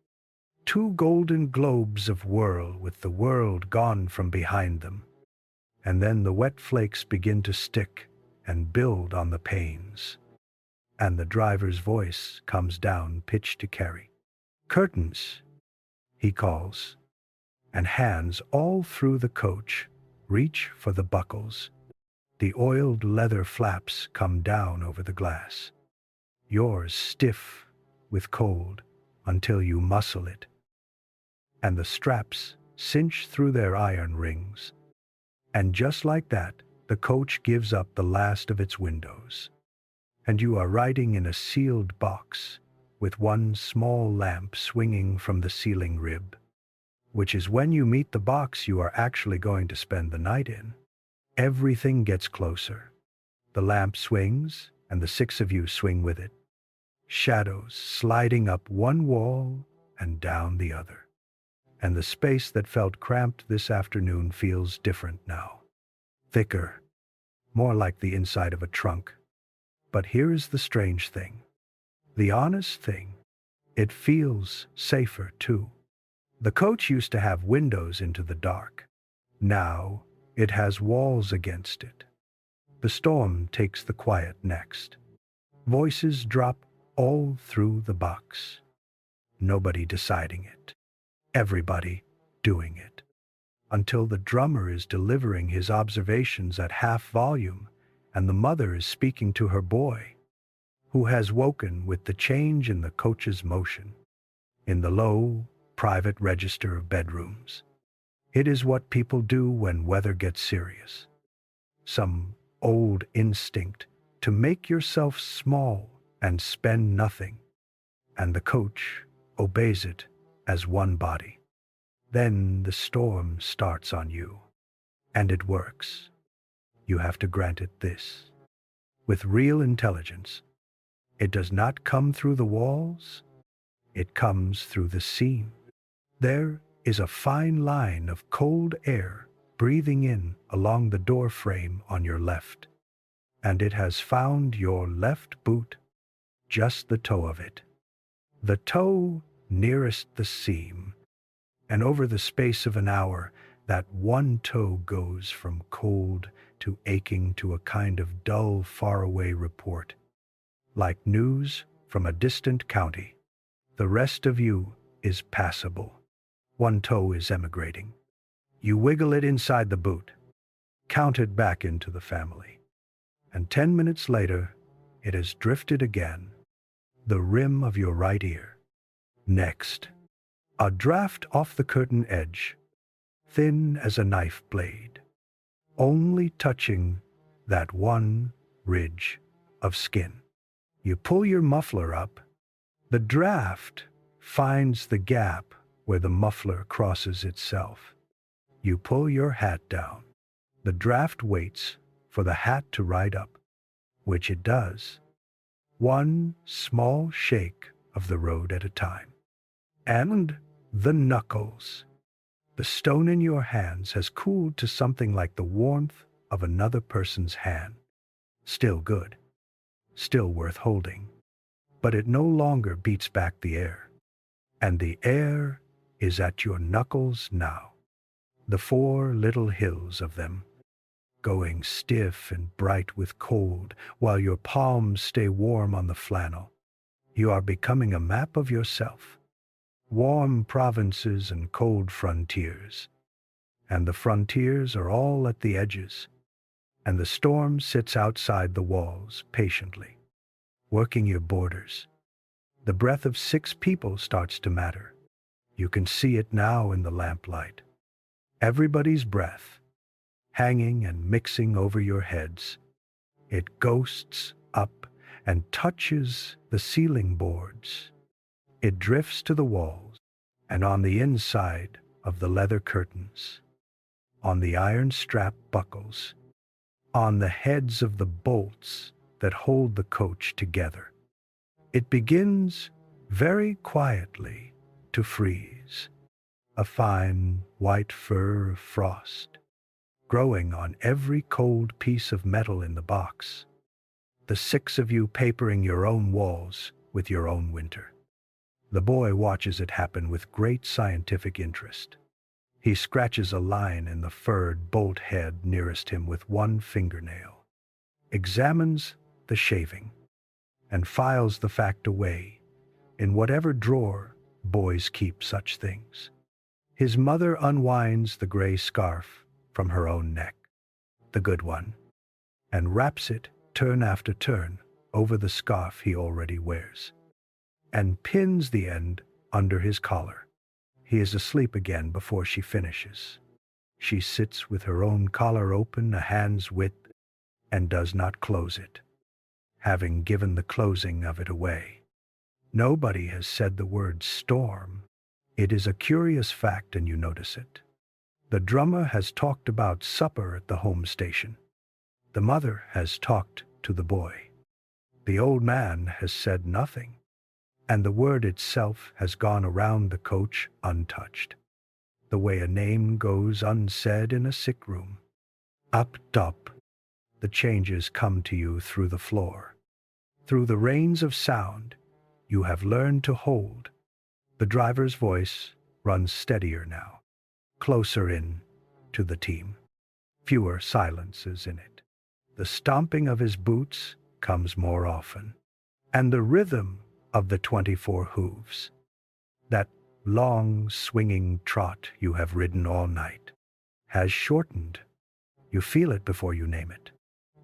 2 golden globes of whirl with the world gone from behind them. And then the wet flakes begin to stick and build on the panes. And the driver's voice comes down pitch to carry. Curtains, he calls, and hands all through the coach reach for the buckles. The oiled leather flaps come down over the glass. Yours stiff with cold until you muscle it. And the straps cinch through their iron rings. And just like that, the coach gives up the last of its windows. And you are riding in a sealed box with 1 small lamp swinging from the ceiling rib, which is when you meet the box you are actually going to spend the night in. Everything gets closer. The lamp swings, and the 6 of you swing with it. Shadows sliding up one wall and down the other. And the space that felt cramped this afternoon feels different now. Thicker, more like the inside of a trunk. But here is the strange thing. The honest thing. It feels safer too. The coach used to have windows into the dark. Now it has walls against it. The storm takes the quiet next. Voices drop all through the box. Nobody deciding it. Everybody doing it. Until the drummer is delivering his observations at half volume and the mother is speaking to her boy, who has woken with the change in the coach's motion, in the low, private register of bedrooms. It is what people do when weather gets serious. Some old instinct to make yourself small and spend nothing. and the coach obeys it as one body. Then the storm starts on you, and it works. You have to grant it this. With real intelligence, it does not come through the walls, it comes through the seam. There is a fine line of cold air breathing in along the door frame on your left, and it has found your left boot, just the toe of it. The toe nearest the seam, and over the space of an hour, that one toe goes from cold to aching to a kind of dull, faraway report, like news from a distant county. The rest of you is passable. One toe is emigrating. You wiggle it inside the boot, count it back into the family, and 10 minutes later, it has drifted again, the rim of your right ear. Next, a draft off the curtain edge, thin as a knife blade, only touching that one ridge of skin. You pull your muffler up. The draft finds the gap where the muffler crosses itself. You pull your hat down. The draft waits for the hat to ride up, which it does, one small shake of the road at a time. And the knuckles. The stone in your hands has cooled to something like the warmth of another person's hand. Still good, still worth holding, but it no longer beats back the air. And the air is at your knuckles now, the 4 little hills of them, going stiff and bright with cold while your palms stay warm on the flannel. You are becoming a map of yourself. Warm provinces and cold frontiers. And the frontiers are all at the edges, and the storm sits outside the walls patiently, working your borders. The breath of 6 people starts to matter. You can see it now in the lamplight. Everybody's breath, hanging and mixing over your heads. It ghosts up and touches the ceiling boards. It drifts to the walls and on the inside of the leather curtains, on the iron strap buckles, on the heads of the bolts that hold the coach together. It begins very quietly to freeze, a fine white fur of frost, growing on every cold piece of metal in the box. The 6 of you papering your own walls with your own winter. The boy watches it happen with great scientific interest. He scratches a line in the furred bolt head nearest him with one fingernail, examines the shaving, and files the fact away in whatever drawer boys keep such things. His mother unwinds the gray scarf from her own neck, the good one, and wraps it turn after turn over the scarf he already wears, and pins the end under his collar. He is asleep again before she finishes. She sits with her own collar open a hand's width and does not close it, having given the closing of it away. Nobody has said the word storm. It is a curious fact, and you notice it. The drummer has talked about supper at the home station. The mother has talked to the boy. The old man has said nothing, and the word itself has gone around the coach untouched, the way a name goes unsaid in a sick room. Up top, the changes come to you through the floor. Through the reins of sound, you have learned to hold. The driver's voice runs steadier now, closer in to the team. Fewer silences in it. The stomping of his boots comes more often, and the rhythm of the 24 hooves, that long swinging trot you have ridden all night, has shortened. You feel it before you name it.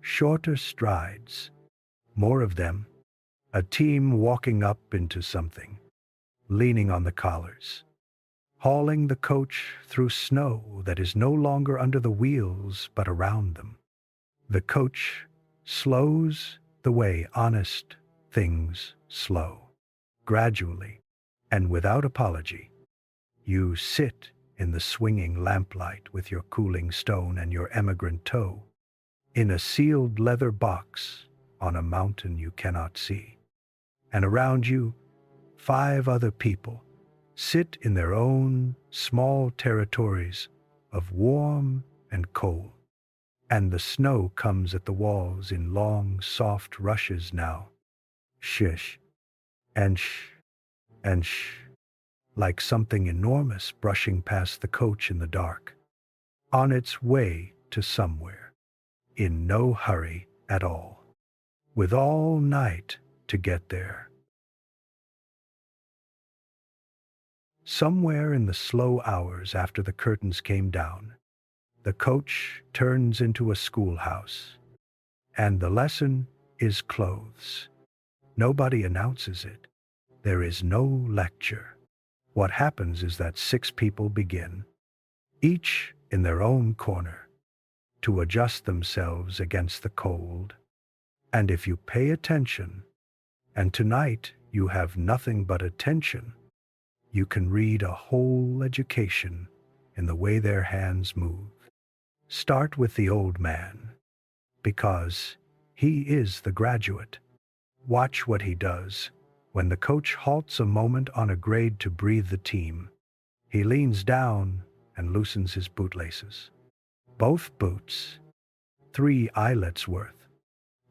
Shorter strides, more of them, a team walking up into something, leaning on the collars, hauling the coach through snow that is no longer under the wheels but around them. The coach slows the way honest things slow. Gradually, and without apology, you sit in the swinging lamplight with your cooling stone and your emigrant toe, in a sealed leather box on a mountain you cannot see. And around you, 5 other people sit in their own small territories of warm and cold. And the snow comes at the walls in long, soft rushes now. Shish, and shh, and shh, like something enormous brushing past the coach in the dark, on its way to somewhere, in no hurry at all, with all night to get there. Somewhere in the slow hours after the curtains came down, the coach turns into a schoolhouse, and the lesson is clothes. Nobody announces it. There is no lecture. What happens is that 6 people begin, each in their own corner, to adjust themselves against the cold. And if you pay attention, and tonight you have nothing but attention, you can read a whole education in the way their hands move. Start with the old man, because he is the graduate. Watch what he does. When the coach halts a moment on a grade to breathe the team, he leans down and loosens his bootlaces. Both boots, 3 eyelets worth.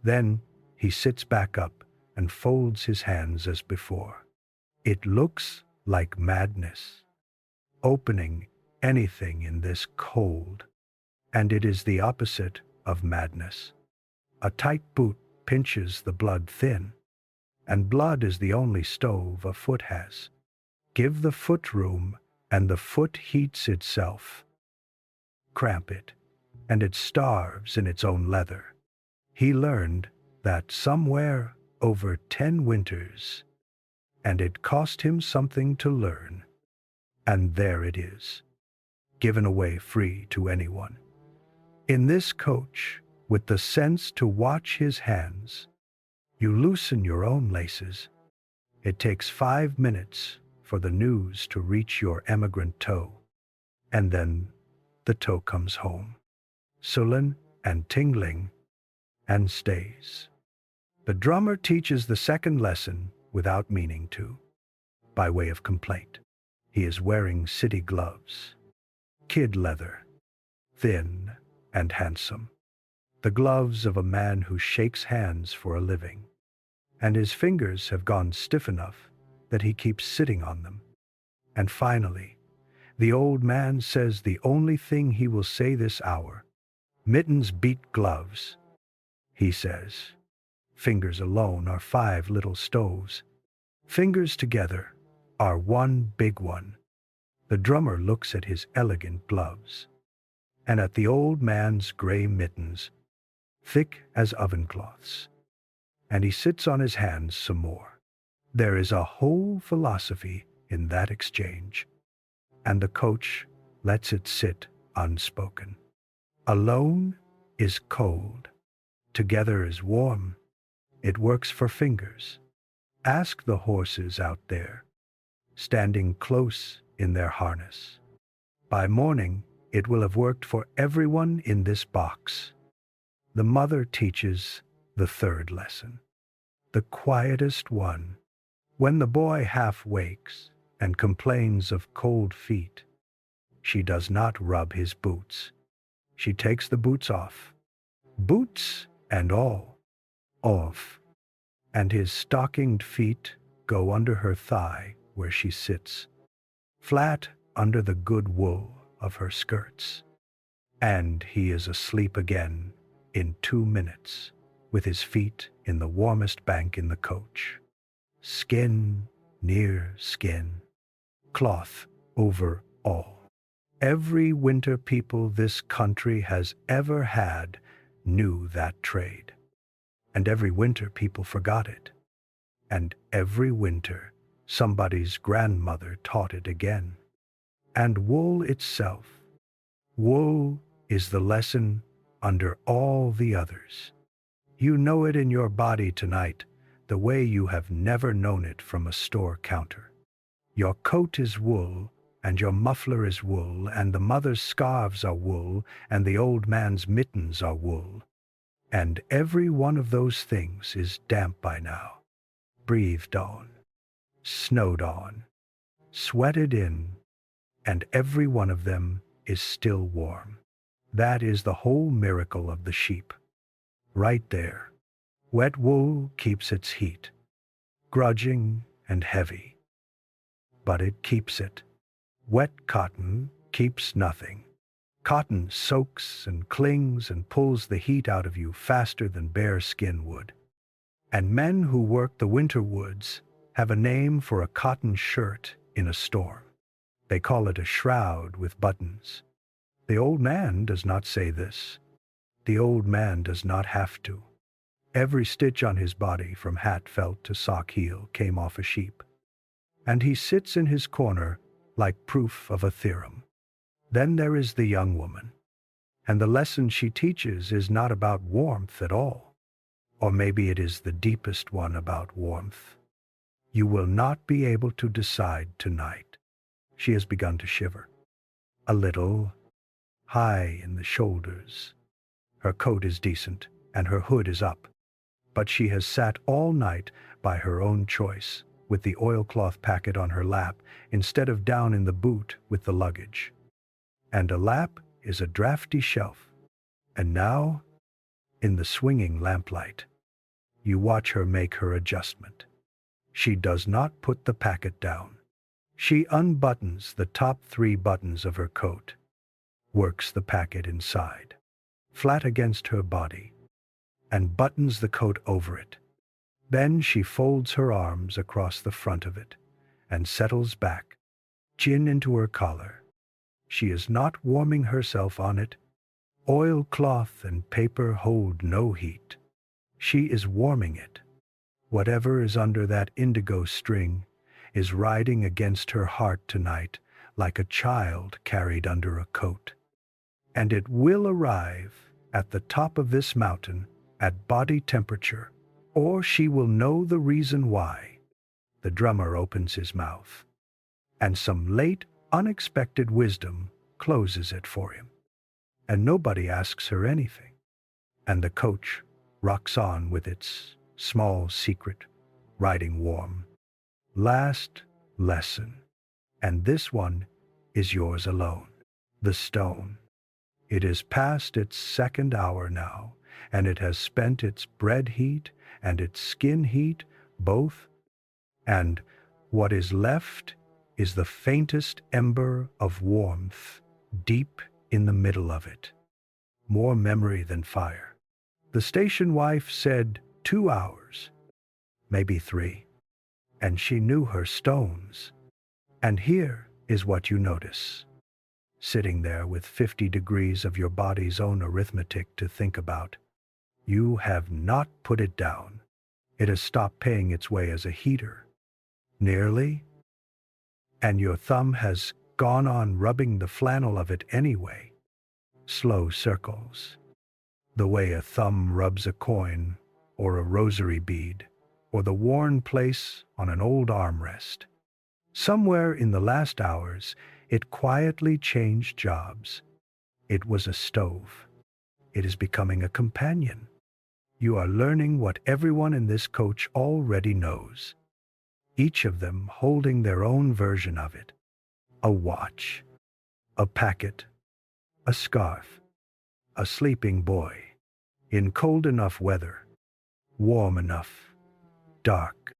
Then he sits back up and folds his hands as before. It looks like madness, opening anything in this cold, and it is the opposite of madness. A tight boot pinches the blood thin, and blood is the only stove a foot has. Give the foot room, and the foot heats itself. Cramp it, and it starves in its own leather. He learned that somewhere over 10 winters, and it cost him something to learn. And there it is, given away free to anyone. In this coach, with the sense to watch his hands, you loosen your own laces. It takes 5 minutes for the news to reach your emigrant toe, and then the toe comes home, sullen and tingling, and stays. The drummer teaches the second lesson without meaning to, by way of complaint. He is wearing city gloves, kid leather, thin and handsome, the gloves of a man who shakes hands for a living, and his fingers have gone stiff enough that he keeps sitting on them. And finally, the old man says the only thing he will say this hour. Mittens beat gloves, he says. Fingers alone are 5 little stoves. Fingers together are one big one. The drummer looks at his elegant gloves, and at the old man's gray mittens, thick as oven cloths, and he sits on his hands some more. There is a whole philosophy in that exchange, and the coach lets it sit unspoken. Alone is cold, together is warm. It works for fingers. Ask the horses out there, standing close in their harness. By morning, it will have worked for everyone in this box. The mother teaches the 3rd lesson, the quietest one. When the boy half wakes and complains of cold feet, she does not rub his boots. She takes the boots off, boots and all, off, and his stockinged feet go under her thigh where she sits, flat under the good wool of her skirts. And he is asleep again in 2 minutes, with his feet in the warmest bank in the coach. Skin near skin, cloth over all. Every winter people this country has ever had knew that trade, and every winter people forgot it, and every winter somebody's grandmother taught it again. And wool itself, wool is the lesson under all the others. You know it in your body tonight, the way you have never known it from a store counter. Your coat is wool, and your muffler is wool, and the mother's scarves are wool, and the old man's mittens are wool. And every one of those things is damp by now, breathed on, snowed on, sweated in, and every one of them is still warm. That is the whole miracle of the sheep. Right there. Wet wool keeps its heat, grudging and heavy. But it keeps it. Wet cotton keeps nothing. Cotton soaks and clings and pulls the heat out of you faster than bare skin would. And men who work the winter woods have a name for a cotton shirt in a storm. They call it a shroud with buttons. The old man does not say this. The old man does not have to. Every stitch on his body, from hat felt to sock heel, came off a sheep. And he sits in his corner like proof of a theorem. Then there is the young woman. And the lesson she teaches is not about warmth at all. Or maybe it is the deepest one about warmth. You will not be able to decide tonight. She has begun to shiver. A little, high in the shoulders. Her coat is decent, and her hood is up. But she has sat all night by her own choice, with the oilcloth packet on her lap, instead of down in the boot with the luggage. And a lap is a drafty shelf. And now, in the swinging lamplight, you watch her make her adjustment. She does not put the packet down. She unbuttons the top 3 buttons of her coat, works the packet inside, flat against her body, and buttons the coat over it. Then she folds her arms across the front of it and settles back, chin into her collar. She is not warming herself on it. Oilcloth and paper hold no heat. She is warming it. Whatever is under that indigo string is riding against her heart tonight like a child carried under a coat. And it will arrive at the top of this mountain at body temperature, or she will know the reason why. The drummer opens his mouth, and some late, unexpected wisdom closes it for him. And nobody asks her anything. And the coach rocks on with its small secret, riding warm. Last lesson. And this one is yours alone. The stone. It is past its 2nd hour now, and it has spent its bread heat and its skin heat both, and what is left is the faintest ember of warmth deep in the middle of it. More memory than fire. The station wife said 2 hours, maybe 3, and she knew her stones. And here is what you notice. Sitting there with 50 degrees of your body's own arithmetic to think about. You have not put it down. It has stopped paying its way as a heater. Nearly. And your thumb has gone on rubbing the flannel of it anyway. Slow circles. The way a thumb rubs a coin, or a rosary bead, or the worn place on an old armrest. Somewhere in the last hours, it quietly changed jobs. It was a stove. It is becoming a companion. You are learning what everyone in this coach already knows, each of them holding their own version of it. A watch, a packet, a scarf, a sleeping boy, in cold enough weather, warm enough, dark.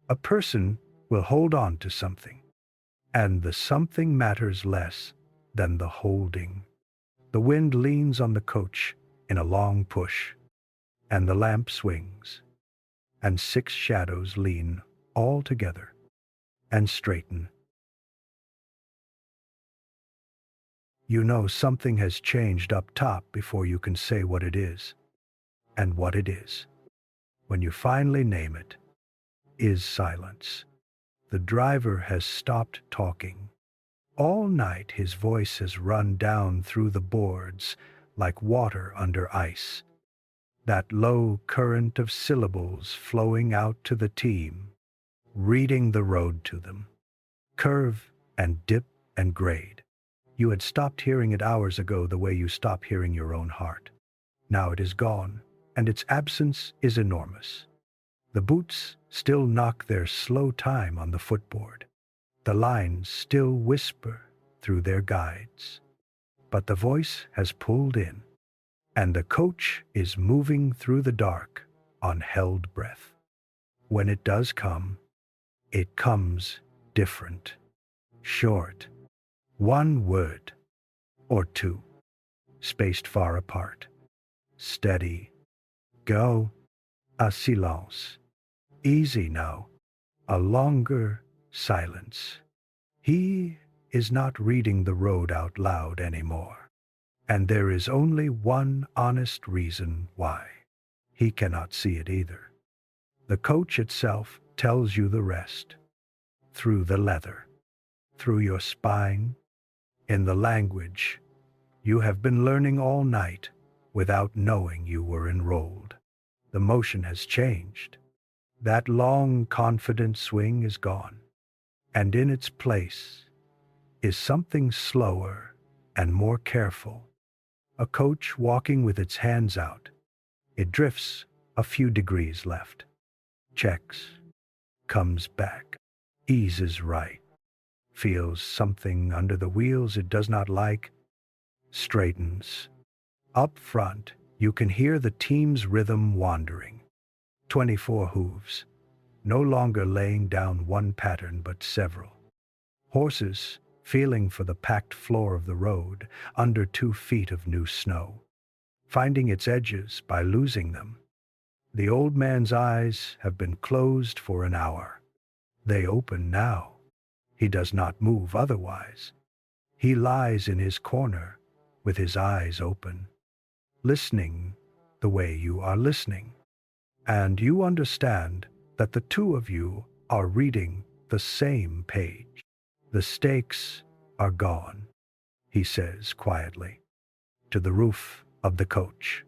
A person will hold on to something, and the something matters less than the holding. The wind leans on the coach in a long push, and the lamp swings, and 6 shadows lean all together and straighten. You know something has changed up top before you can say what it is. And what it is, when you finally name it, is silence. The driver has stopped talking. All night his voice has run down through the boards like water under ice. that low current of syllables flowing out to the team, reading the road to them. Curve and dip and grade. You had stopped hearing it hours ago the way you stop hearing your own heart. Now it is gone, and its absence is enormous. The boots still knock their slow time on the footboard. The lines still whisper through their guides. But the voice has pulled in, and the coach is moving through the dark on held breath. When it does come, it comes different, short, one word or two, spaced far apart. Steady, go, a silence. Easy now, a longer silence. He is not reading the road out loud anymore, and there is only one honest reason why. He cannot see it either. The coach itself tells you the rest. Through the leather, through your spine, in the language you have been learning all night without knowing you were enrolled. The motion has changed. That long, confident swing is gone, and in its place is something slower and more careful. A coach walking with its hands out. It drifts a few degrees left, checks, comes back, eases right, feels something under the wheels it does not like, straightens. Up front, you can hear the team's rhythm wandering. 24 hooves, no longer laying down one pattern but several. Horses feeling for the packed floor of the road under 2 feet of new snow, finding its edges by losing them. The old man's eyes have been closed for an hour. They open now. He does not move otherwise. He lies in his corner with his eyes open, listening the way you are listening. And you understand that the two of you are reading the same page. The stakes are gone, he says quietly, to the roof of the coach,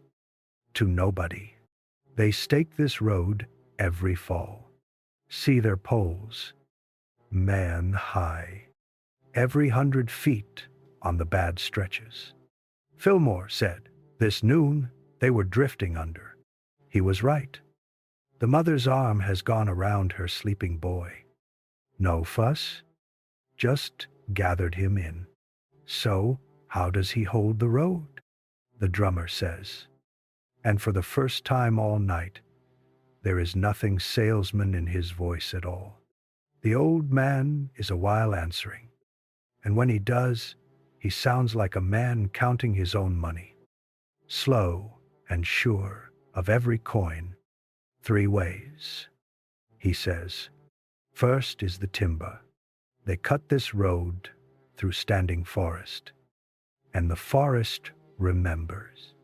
to nobody. They stake this road every fall. See their poles, man high, every 100 feet on the bad stretches. Fillmore said, this noon they were drifting under. He was right. The mother's arm has gone around her sleeping boy. No fuss, just gathered him in. So, how does he hold the road? The drummer says. And for the first time all night, there is nothing salesman in his voice at all. The old man is a while answering, and when he does, he sounds like a man counting his own money. Slow and sure of every coin. 3 ways, he says. First is the timber. They cut this road through standing forest, and the forest remembers.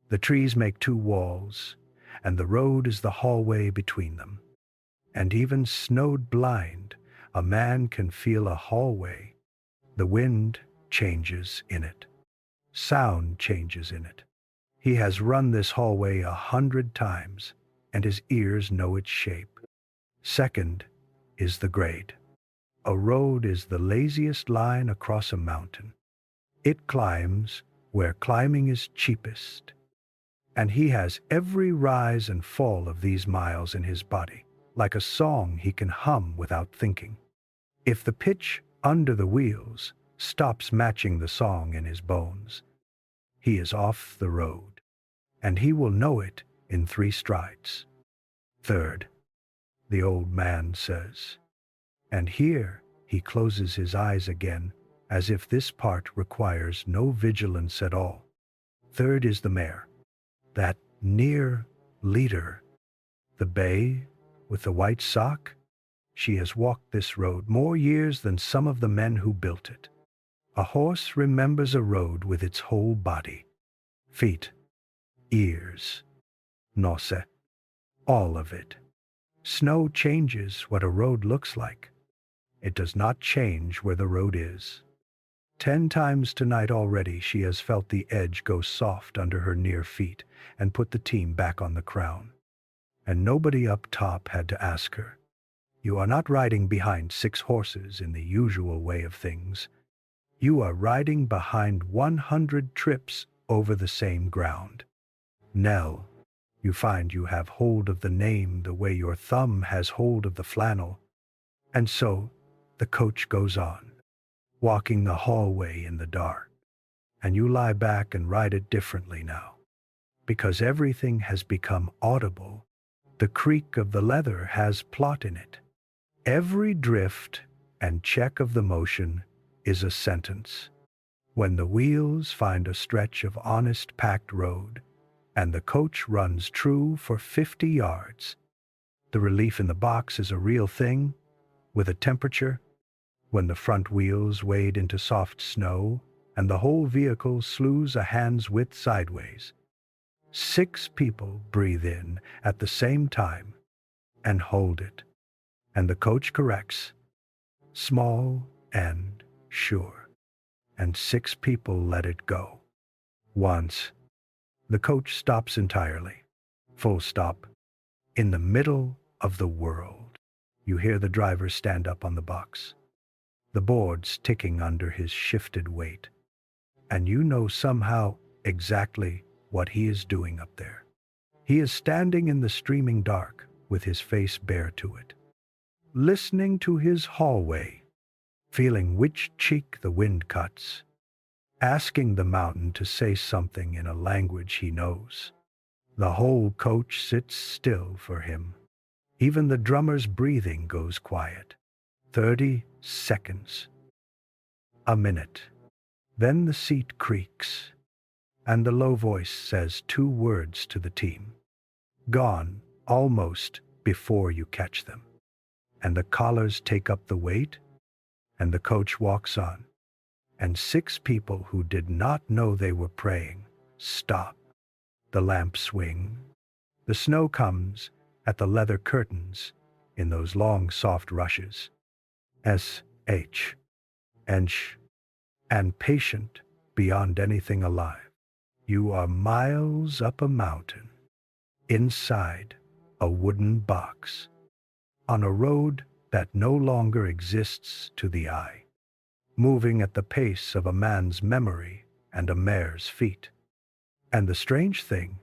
The trees make 2 walls, and the road is the hallway between them. And even snowed blind, a man can feel a hallway. The wind changes in it. Sound changes in it. He has run this hallway 100 times, and his ears know its shape. Second is the grade. A road is the laziest line across a mountain. It climbs where climbing is cheapest, and he has every rise and fall of these miles in his body, like a song he can hum without thinking. If the pitch under the wheels stops matching the song in his bones, he is off the road, and he will know it in 3 strides. Third, the old man says, and here he closes his eyes again, as if this part requires no vigilance at all. Third is the mare, that near leader, the bay with the white sock. She has walked this road more years than some of the men who built it. A horse remembers a road with its whole body, feet, ears, nose, all of it. Snow changes what a road looks like. It does not change where the road is. 10 times tonight already she has felt the edge go soft under her near feet and put the team back on the crown. And nobody up top had to ask her. You are not riding behind 6 horses in the usual way of things. You are riding behind 100 trips over the same ground. Nell, you find you have hold of the name the way your thumb has hold of the flannel. And so, the coach goes on, walking the hallway in the dark. And you lie back and ride it differently now. Because everything has become audible. The creak of the leather has plot in it. Every drift and check of the motion is a sentence. When the wheels find a stretch of honest packed road, and the coach runs true for 50 yards, the relief in the box is a real thing, with a temperature, when the front wheels wade into soft snow, and the whole vehicle slews a hand's width sideways. 6 people breathe in at the same time and hold it. And the coach corrects, small and sure. And 6 people let it go. Once, the coach stops entirely. Full stop. In the middle of the world. You hear the driver stand up on the box. The boards ticking under his shifted weight. And you know somehow exactly what he is doing up there. He is standing in the streaming dark with his face bare to it. Listening to his hallway, feeling which cheek the wind cuts, asking the mountain to say something in a language he knows. The whole coach sits still for him. Even the drummer's breathing goes quiet. 30 seconds. A minute. Then the seat creaks, and the low voice says 2 words to the team. Gone, almost, before you catch them. And the collars take up the weight, and the coach walks on. And 6 people who did not know they were praying stop. The lamps swing. The snow comes at the leather curtains in those long soft rushes. S-H. And patient beyond anything alive. You are miles up a mountain, inside a wooden box, on a road that no longer exists to the eye, moving at the pace of a man's memory and a mare's feet. And the strange thing,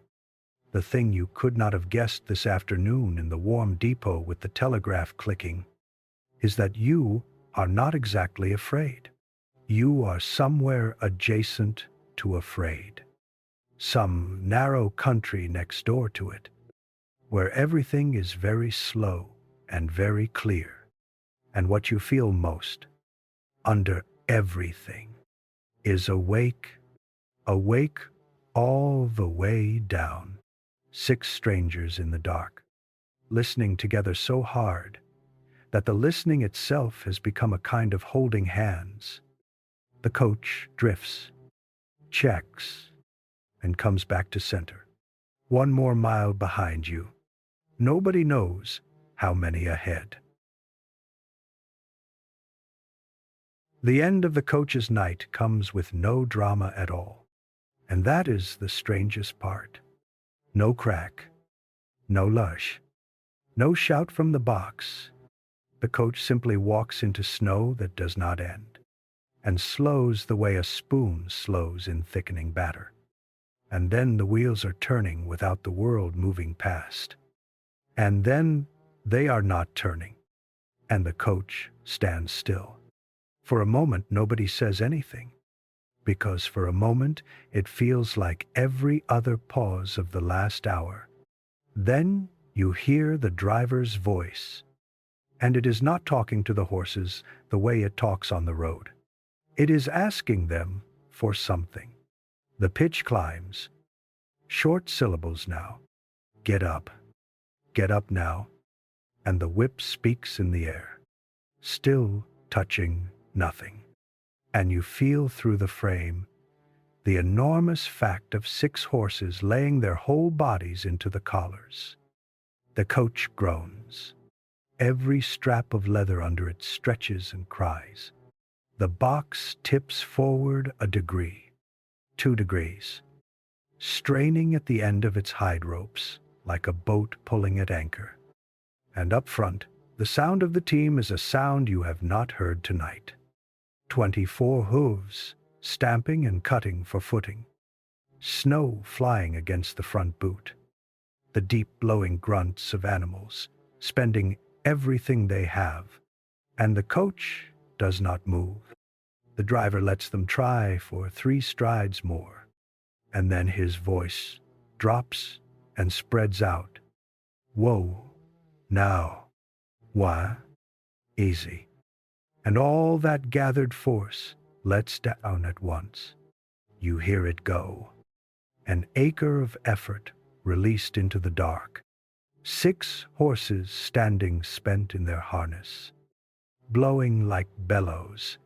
the thing you could not have guessed this afternoon in the warm depot with the telegraph clicking, is that you are not exactly afraid. You are somewhere adjacent to afraid. Some narrow country next door to it, where everything is very slow and very clear. And what you feel most, under everything, is awake all the way down. 6 strangers in the dark, listening together so hard that the listening itself has become a kind of holding hands. The coach drifts, checks, and comes back to center. 1 more mile behind you. Nobody knows how many ahead. The end of the coach's night comes with no drama at all. And that is the strangest part. No crack, no lush, no shout from the box. The coach simply walks into snow that does not end, and slows the way a spoon slows in thickening batter. And then the wheels are turning without the world moving past. And then they are not turning, and the coach stands still. For a moment nobody says anything, because for a moment it feels like every other pause of the last hour. Then you hear the driver's voice, and it is not talking to the horses the way it talks on the road. It is asking them for something. The pitch climbs. Short syllables now. Get up now. And the whip speaks in the air, still touching nothing. And you feel through the frame the enormous fact of 6 horses laying their whole bodies into the collars. The coach groans. Every strap of leather under it stretches and cries. The box tips forward a degree, 2 degrees, straining at the end of its hide ropes like a boat pulling at anchor. And up front, the sound of the team is a sound you have not heard tonight. 24 hooves, stamping and cutting for footing. Snow flying against the front boot. The deep blowing grunts of animals, spending everything they have. And the coach does not move. The driver lets them try for 3 strides more. And then his voice drops and spreads out. Whoa, now, why, easy. And all that gathered force lets down at once. You hear it go. An acre of effort released into the dark. 6 horses standing spent in their harness, blowing like bellows.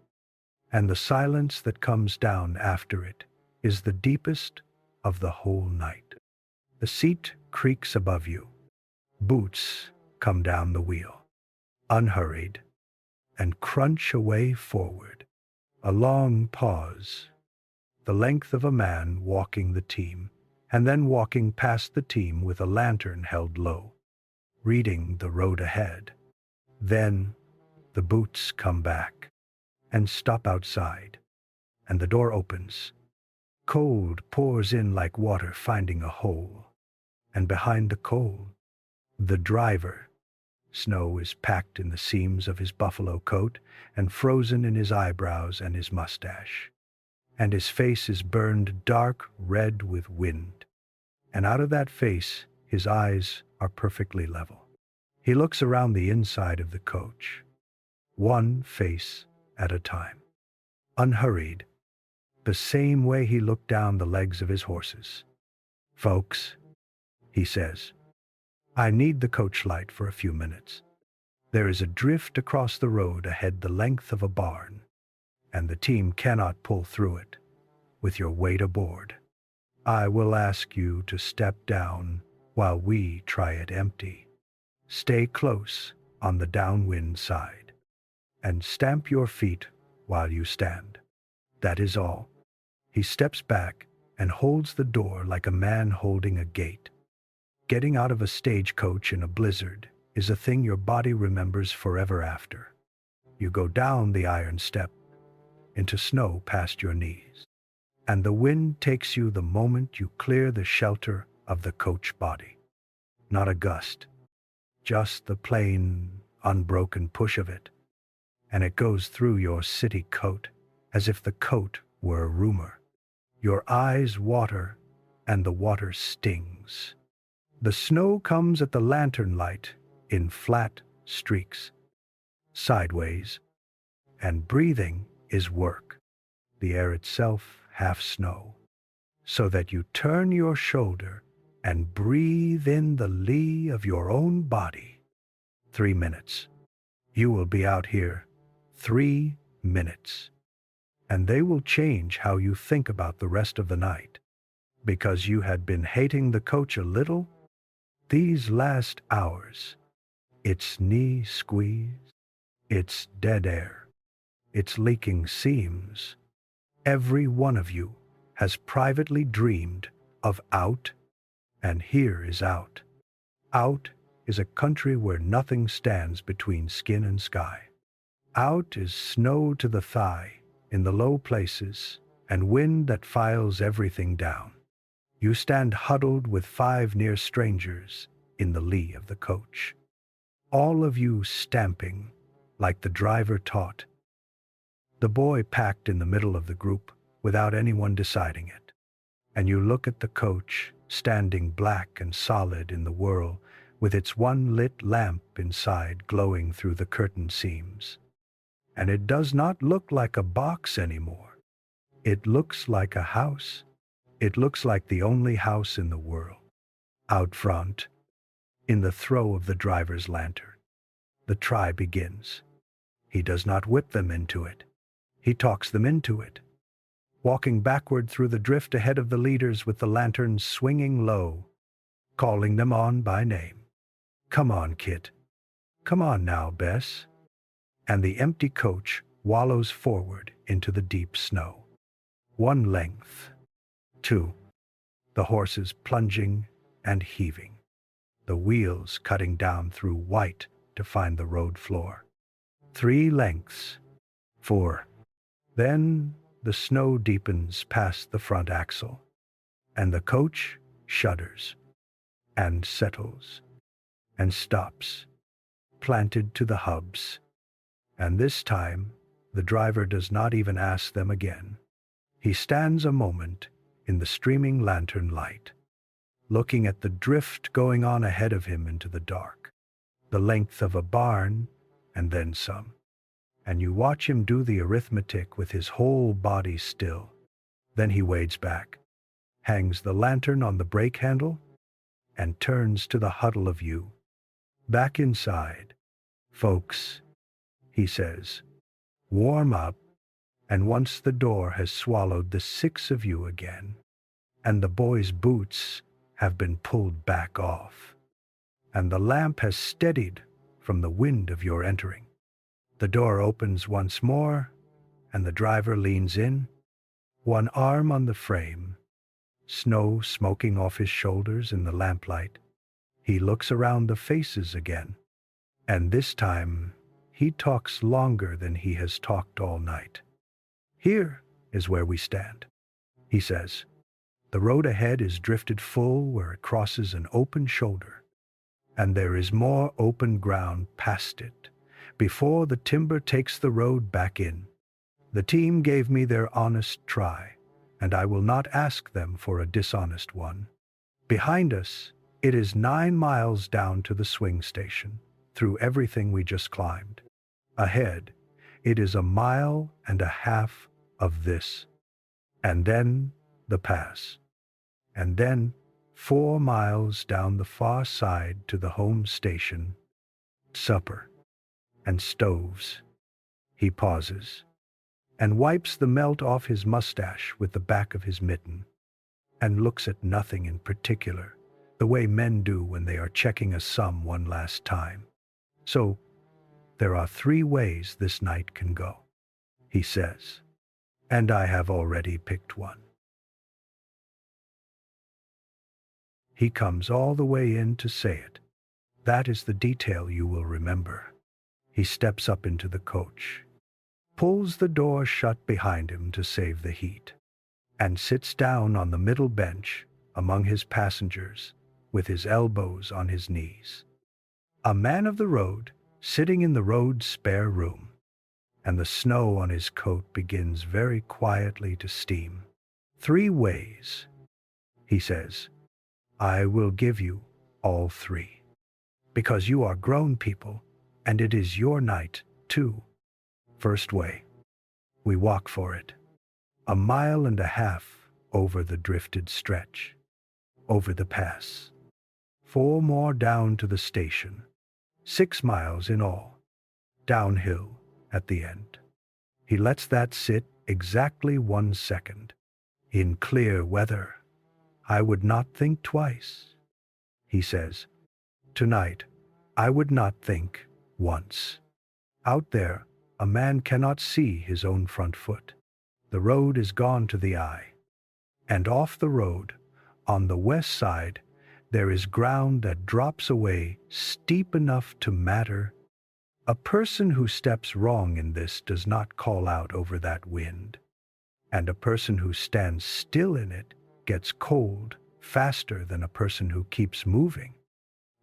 And the silence that comes down after it is the deepest of the whole night. The seat creaks above you. Boots come down the wheel, unhurried, and crunch away forward. A long pause, the length of a man walking the team, and then walking past the team with a lantern held low, reading the road ahead. Then the boots come back and stop outside, and the door opens. Cold pours in like water finding a hole, and behind the cold, the driver. Snow is packed in the seams of his buffalo coat and frozen in his eyebrows and his mustache. And his face is burned dark red with wind. And out of that face, his eyes are perfectly level. He looks around the inside of the coach, one face at a time, unhurried, the same way he looked down the legs of his horses. Folks, he says, I need the coach light for a few minutes. There is a drift across the road ahead the length of a barn, and the team cannot pull through it with your weight aboard. I will ask you to step down while we try it empty. Stay close on the downwind side, and stamp your feet while you stand. That is all. He steps back and holds the door like a man holding a gate. Getting out of a stagecoach in a blizzard is a thing your body remembers forever after. You go down the iron step into snow past your knees, and the wind takes you the moment you clear the shelter of the coach body. Not a gust, just the plain, unbroken push of it, and it goes through your city coat as if the coat were a rumor. Your eyes water, and the water stings. The snow comes at the lantern light in flat streaks, sideways, and breathing is work, the air itself half snow, so that you turn your shoulder and breathe in the lee of your own body. 3 minutes. You will be out here 3 minutes, and they will change how you think about the rest of the night, because you had been hating the coach a little. These last hours, it's knee squeeze, it's dead air, it's leaking seams. Every one of you has privately dreamed of out, and here is out. Out is a country where nothing stands between skin and sky. Out is snow to the thigh in the low places and wind that files everything down. You stand huddled with 5 near strangers in the lee of the coach, all of you stamping like the driver taught. The boy packed in the middle of the group without anyone deciding it. And you look at the coach standing black and solid in the whirl with its one lit lamp inside glowing through the curtain seams. And it does not look like a box anymore. It looks like a house. It looks like the only house in the world. Out front, in the throw of the driver's lantern, the try begins. He does not whip them into it. He talks them into it, walking backward through the drift ahead of the leaders with the lantern swinging low, calling them on by name. Come on, Kit. Come on now, Bess. And the empty coach wallows forward into the deep snow. 1 length. 2. The horses plunging and heaving, the wheels cutting down through white to find the road floor. 3 lengths. 4. Then the snow deepens past the front axle, and the coach shudders and settles and stops, planted to the hubs. And this time, the driver does not even ask them again. He stands a moment in the streaming lantern light, looking at the drift going on ahead of him into the dark, the length of a barn and then some. And you watch him do the arithmetic with his whole body still. Then he wades back, hangs the lantern on the brake handle, and turns to the huddle of you. Back inside. Folks, he says, warm up, and once the door has swallowed the 6 of you again, and the boys' boots have been pulled back off, and the lamp has steadied from the wind of your entering, the door opens once more, and the driver leans in, one arm on the frame, snow smoking off his shoulders in the lamplight. He looks around the faces again, and this time he talks longer than he has talked all night. Here is where we stand, he says. The road ahead is drifted full where it crosses an open shoulder, and there is more open ground past it before the timber takes the road back in. The team gave me their honest try, and I will not ask them for a dishonest one. Behind us, it is 9 miles down to the swing station, through everything we just climbed. Ahead, it is 1.5 miles of this, and then the pass, and then 4 miles down the far side to the home station, supper, and stoves. He pauses, and wipes the melt off his mustache with the back of his mitten, and looks at nothing in particular, the way men do when they are checking a sum one last time. So, there are 3 ways this night can go, he says, and I have already picked one. He comes all the way in to say it. That is the detail you will remember. He steps up into the coach, pulls the door shut behind him to save the heat, and sits down on the middle bench among his passengers with his elbows on his knees. A man of the road, sitting in the road's spare room, and the snow on his coat begins very quietly to steam. 3 ways, he says. I will give you all 3, because you are grown people, and it is your night, too. First way. We walk for it. 1.5 miles over the drifted stretch, over the pass. 4 more down to the station. 6 miles in all. Downhill at the end. He lets that sit exactly 1 second. In clear weather, I would not think twice, he says. Tonight, I would not think once. Out there, a man cannot see his own front foot. The road is gone to the eye. And off the road, on the west side, there is ground that drops away steep enough to matter. A person who steps wrong in this does not call out over that wind, and a person who stands still in it gets cold faster than a person who keeps moving,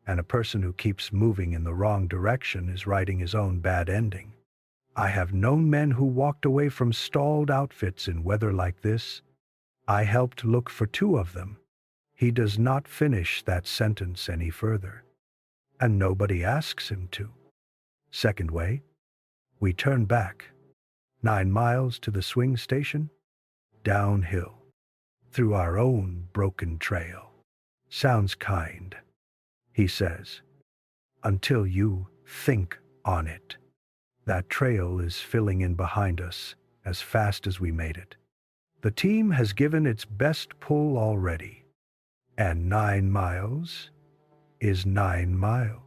and a person who keeps moving in the wrong direction is writing his own bad ending. I have known men who walked away from stalled outfits in weather like this. I helped look for 2 of them. He does not finish that sentence any further, and nobody asks him to. Second way, we turn back, 9 miles to the swing station, downhill, through our own broken trail. Sounds kind, he says, until you think on it. That trail is filling in behind us as fast as we made it. The team has given its best pull already, and 9 miles is 9 miles.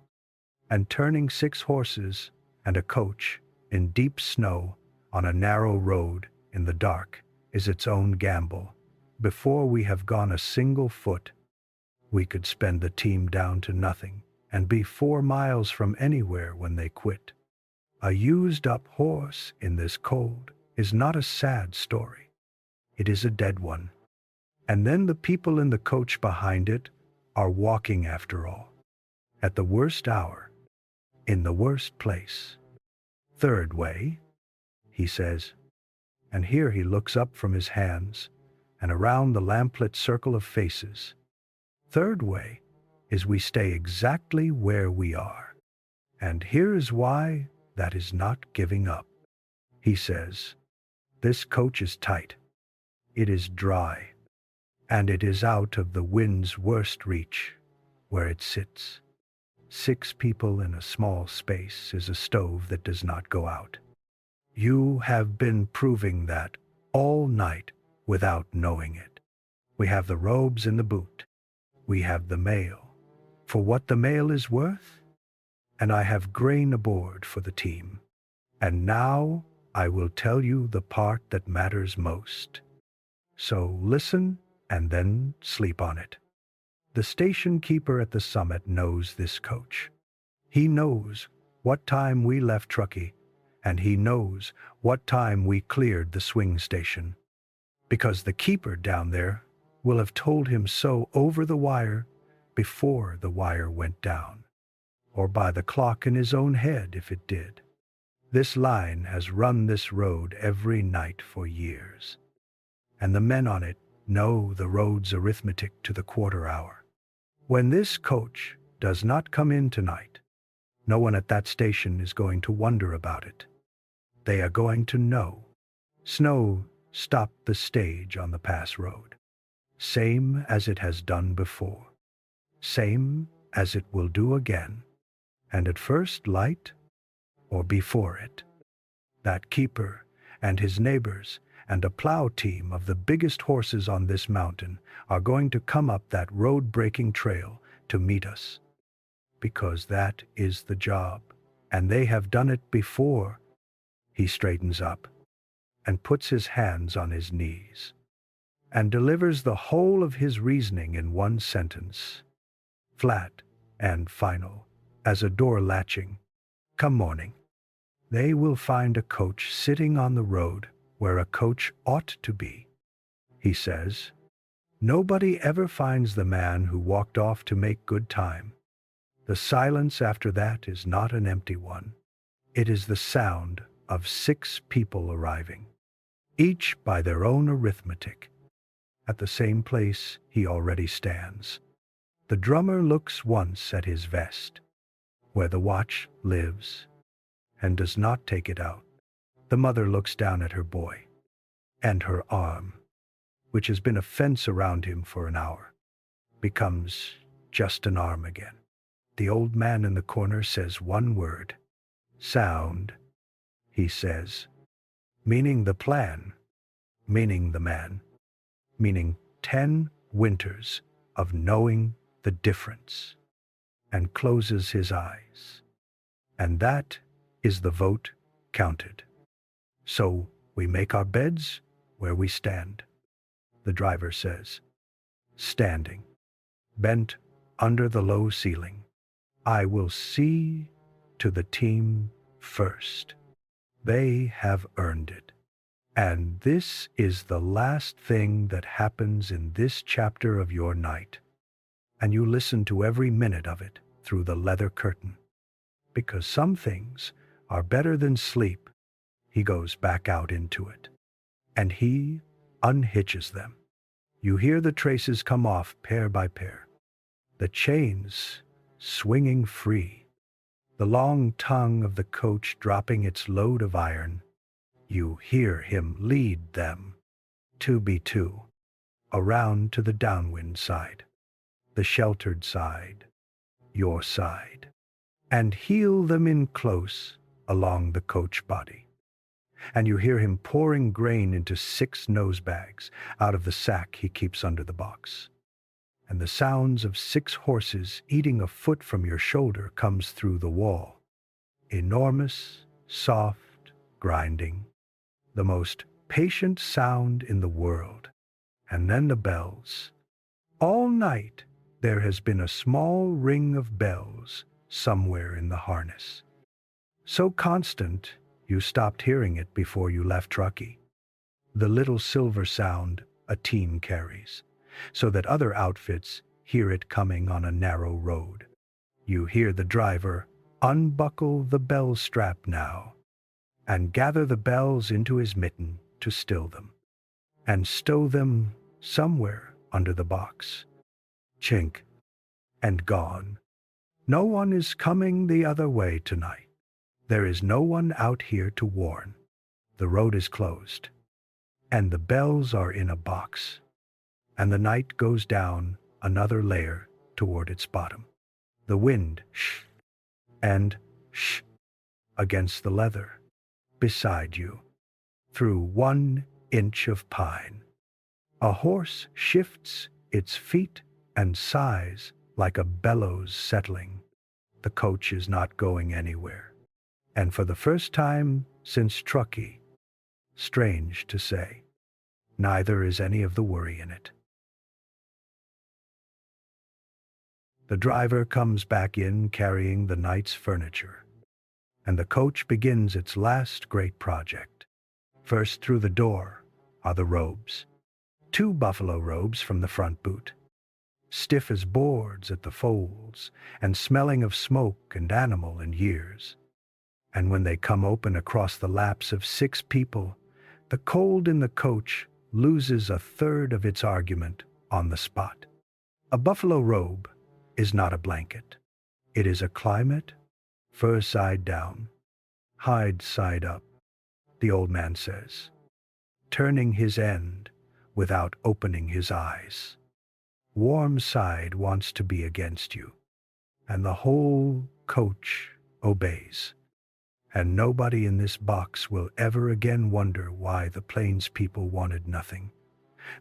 And turning 6 horses and a coach in deep snow on a narrow road in the dark is its own gamble. Before we have gone a single foot, we could spend the team down to nothing and be 4 miles from anywhere when they quit. A used-up horse in this cold is not a sad story. It is a dead one. And then the people in the coach behind it are walking after all. At the worst hour, in the worst place. Third way, he says, and here he looks up from his hands and around the lamplit circle of faces. Third way is we stay exactly where we are. And here is why that is not giving up. He says, this coach is tight. It is dry. And it is out of the wind's worst reach, where it sits. 6 people in a small space is a stove that does not go out. You have been proving that all night without knowing it. We have the robes in the boot. We have the mail, for what the mail is worth, and I have grain aboard for the team. And now I will tell you the part that matters most. So listen and then sleep on it. The station keeper at the summit knows this coach. He knows what time we left Truckee, and he knows what time we cleared the swing station. Because the keeper down there will have told him so over the wire before the wire went down, or by the clock in his own head if it did. This line has run this road every night for years, and the men on it know the road's arithmetic to the quarter hour. When this coach does not come in tonight, no one at that station is going to wonder about it. They are going to know. Snow stopped the stage on the pass road, same as it has done before, same as it will do again, and at first light or before it. That keeper and his neighbors and a plow team of the biggest horses on this mountain are going to come up that road-breaking trail to meet us. Because that is the job, and they have done it before. He straightens up and puts his hands on his knees and delivers the whole of his reasoning in one sentence, flat and final as a door latching. Come morning, they will find a coach sitting on the road where a coach ought to be. He says, nobody ever finds the man who walked off to make good time. The silence after that is not an empty one. It is the sound of 6 people arriving, each by their own arithmetic, at the same place he already stands. The drummer looks once at his vest, where the watch lives, and does not take it out. The mother looks down at her boy, and her arm, which has been a fence around him for an hour, becomes just an arm again. The old man in the corner says one word, sound, he says, meaning the plan, meaning the man, meaning 10 winters of knowing the difference, and closes his eyes. And that is the vote counted. So we make our beds where we stand, the driver says, standing, bent under the low ceiling. I will see to the team first. They have earned it. And this is the last thing that happens in this chapter of your night. And you listen to every minute of it through the leather curtain. Because some things are better than sleep. He goes back out into it, and he unhitches them. You hear the traces come off pair by pair, the chains swinging free, the long tongue of the coach dropping its load of iron. You hear him lead them, 2x2, around to the downwind side, the sheltered side, your side, and heel them in close along the coach body. And you hear him pouring grain into 6 nose bags out of the sack he keeps under the box. And the sounds of 6 horses eating a foot from your shoulder comes through the wall. Enormous, soft, grinding, the most patient sound in the world. And then the bells. All night there has been a small ring of bells somewhere in the harness. So constant, you stopped hearing it before you left Truckee. The little silver sound a team carries, so that other outfits hear it coming on a narrow road. You hear the driver unbuckle the bell strap now, and gather the bells into his mitten to still them, and stow them somewhere under the box. Chink, and gone. No one is coming the other way tonight. There is no one out here to warn. The road is closed, and the bells are in a box, and the night goes down another layer toward its bottom. The wind and against the leather beside you, through 1 inch of pine. A horse shifts its feet and sighs like a bellows settling. The coach is not going anywhere. And for the first time since Truckee, strange to say, neither is any of the worry in it. The driver comes back in carrying the night's furniture, and the coach begins its last great project. First through the door are the robes. 2 buffalo robes from the front boot, stiff as boards at the folds and smelling of smoke and animal and years. And when they come open across the laps of 6 people, the cold in the coach loses a third of its argument on the spot. A buffalo robe is not a blanket. It is a climate, fur side down, hide side up, the old man says, turning his end without opening his eyes. Warm side wants to be against you, and the whole coach obeys. And nobody in this box will ever again wonder why the Plains people wanted nothing.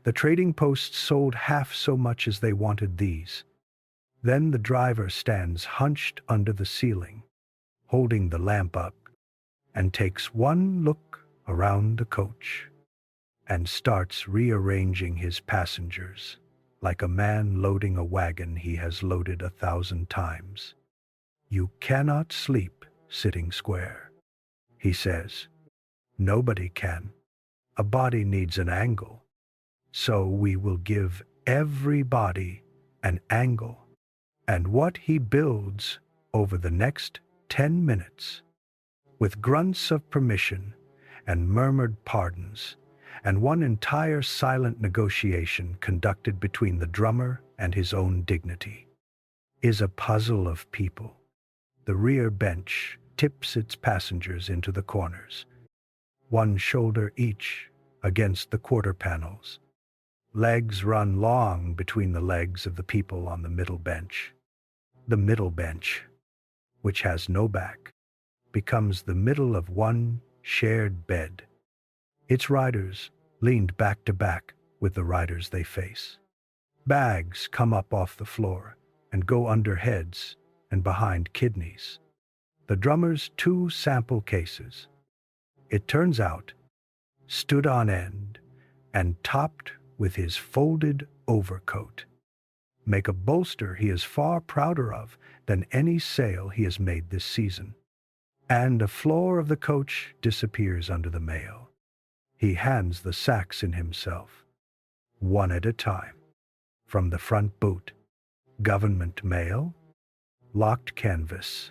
The trading posts sold half so much as they wanted these. Then the driver stands hunched under the ceiling, holding the lamp up, and takes one look around the coach, and starts rearranging his passengers like a man loading a wagon he has loaded 1,000 times. You cannot sleep sitting square, he says. Nobody can. A body needs an angle. So we will give every body an angle. And what he builds over the next 10 minutes, with grunts of permission and murmured pardons, and one entire silent negotiation conducted between the drummer and his own dignity, is a puzzle of people. The rear bench tips its passengers into the corners, 1 shoulder each against the quarter panels. Legs run long between the legs of the people on the middle bench. The middle bench, which has no back, becomes the middle of one shared bed. Its riders leaned back to back with the riders they face. Bags come up off the floor and go under heads and behind kidneys. The drummer's 2 sample cases, it turns out, stood on end and topped with his folded overcoat, make a bolster he is far prouder of than any sale he has made this season. And the floor of the coach disappears under the mail. He hands the sacks in himself, one at a time. From the front boot, government mail, locked canvas,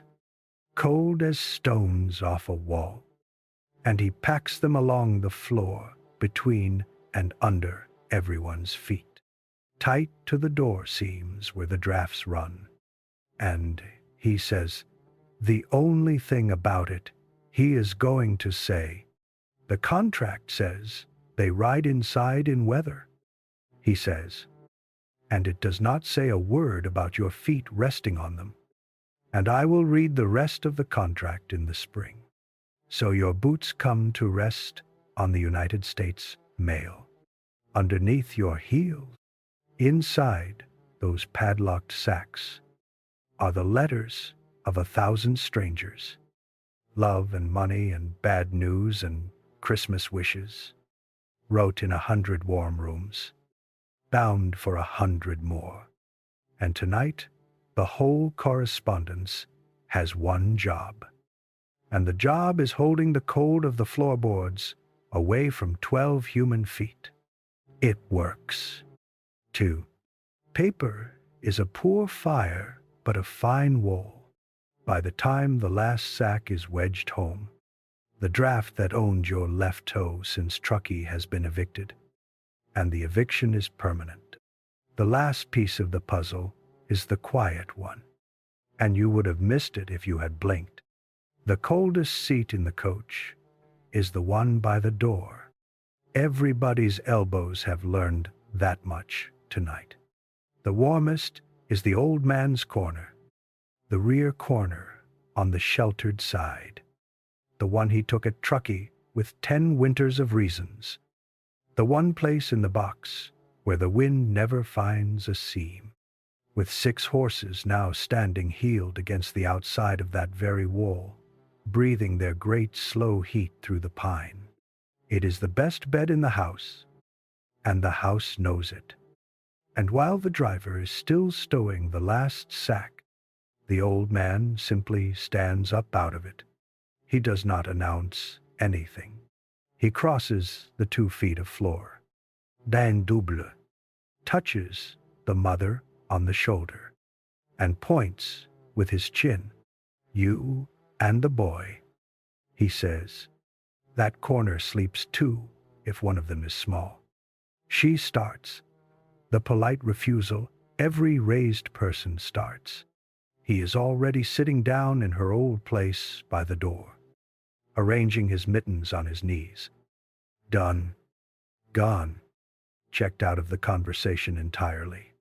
cold as stones off a wall. And he packs them along the floor, between and under everyone's feet, tight to the door seams where the drafts run. And he says, the only thing about it, he is going to say, the contract says they ride inside in weather, he says, and it does not say a word about your feet resting on them. And I will read the rest of the contract in the spring. So your boots come to rest on the United States mail. Underneath your heels, inside those padlocked sacks, are the letters of 1,000 strangers. Love and money and bad news and Christmas wishes, wrote in 100 warm rooms, bound for 100 more. And tonight, the whole correspondence has one job. And the job is holding the cold of the floorboards away from 12 human feet. It works. 2. Paper is a poor fire, but a fine wool. By the time the last sack is wedged home, the draft that owned your left toe since Truckee has been evicted, and the eviction is permanent. The last piece of the puzzle is the quiet one, and you would have missed it if you had blinked. The coldest seat in the coach is the one by the door. Everybody's elbows have learned that much tonight. The warmest is the old man's corner, the rear corner on the sheltered side, the one he took at Truckee with 10 winters of reasons, the one place in the box where the wind never finds a seam, with 6 horses now standing heeled against the outside of that very wall, breathing their great slow heat through the pine. It is the best bed in the house, and the house knows it. And while the driver is still stowing the last sack, the old man simply stands up out of it. He does not announce anything. He crosses the 2 feet of floor, d'un double, touches the mother on the shoulder, and points with his chin. You and the boy, he says. That corner sleeps 2 if one of them is small. She starts. The polite refusal every raised person starts. He is already sitting down in her old place by the door, arranging his mittens on his knees. Done. Gone. Checked out of the conversation entirely.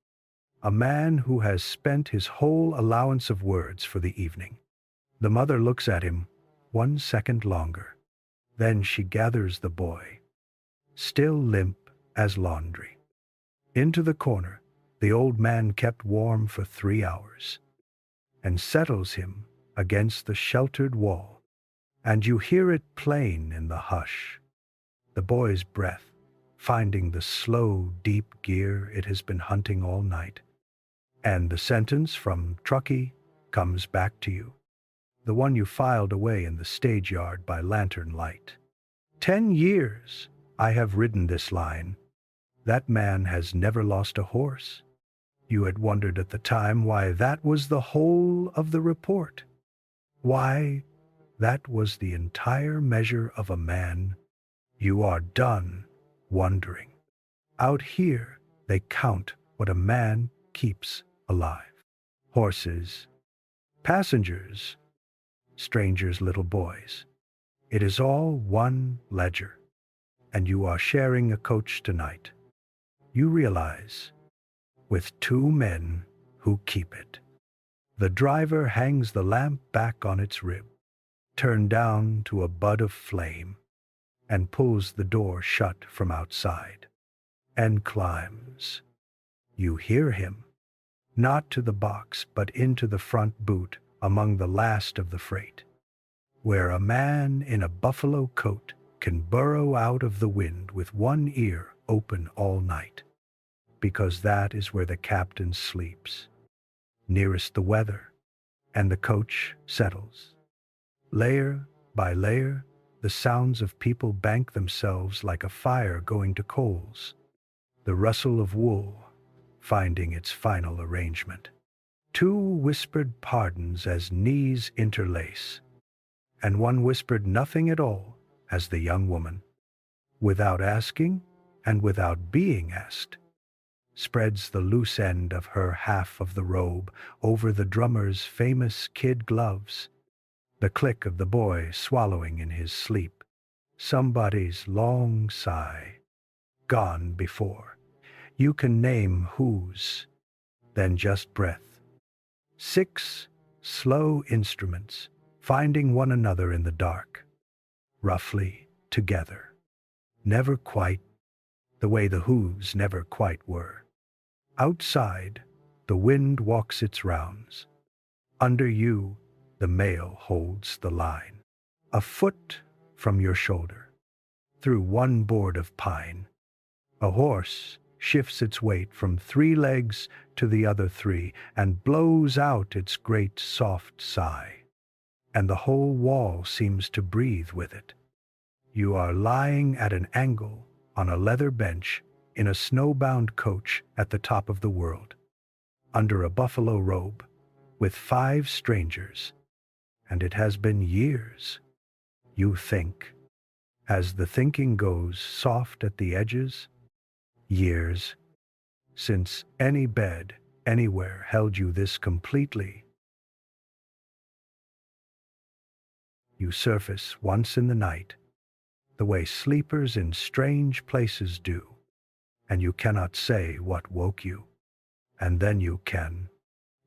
A man who has spent his whole allowance of words for the evening. The mother looks at him 1 second longer. Then she gathers the boy, still limp as laundry, into the corner the old man kept warm for 3 hours, and settles him against the sheltered wall, and you hear it plain in the hush, the boy's breath finding the slow, deep gear it has been hunting all night. And the sentence from Truckee comes back to you, the one you filed away in the stage yard by lantern light. 10 years I have ridden this line. That man has never lost a horse. You had wondered at the time why that was the whole of the report. Why, that was the entire measure of a man. You are done wondering. Out here, they count what a man keeps alive. Horses, passengers, strangers, little boys. It is all one ledger, and you are sharing a coach tonight. You realize, with 2 men who keep it. The driver hangs the lamp back on its rib, turned down to a bud of flame, and pulls the door shut from outside, and climbs. You hear him, not to the box but into the front boot among the last of the freight, where a man in a buffalo coat can burrow out of the wind with 1 ear open all night, because that is where the captain sleeps, nearest the weather, and the coach settles. Layer by layer, the sounds of people bank themselves like a fire going to coals, the rustle of wool finding its final arrangement. 2 whispered pardons as knees interlace, and 1 whispered nothing at all as the young woman, without asking and without being asked, spreads the loose end of her half of the robe over the drummer's famous kid gloves, the click of the boy swallowing in his sleep, somebody's long sigh, gone before you can name whose, then just breath. 6 slow instruments finding one another in the dark, roughly together, never quite the way the who's never quite were. Outside, the wind walks its rounds. Under you, the mail holds the line, a foot from your shoulder. through one board of pine. A horse shifts its weight from 3 legs to the other 3 and blows out its great soft sigh. And the whole wall seems to breathe with it. You are lying at an angle on a leather bench in a snowbound coach at the top of the world, under a buffalo robe, with 5 strangers, and it has been years. You think, as the thinking goes soft at the edges, years, since any bed anywhere held you this completely. You surface once in the night, the way sleepers in strange places do, and you cannot say what woke you. And then you can.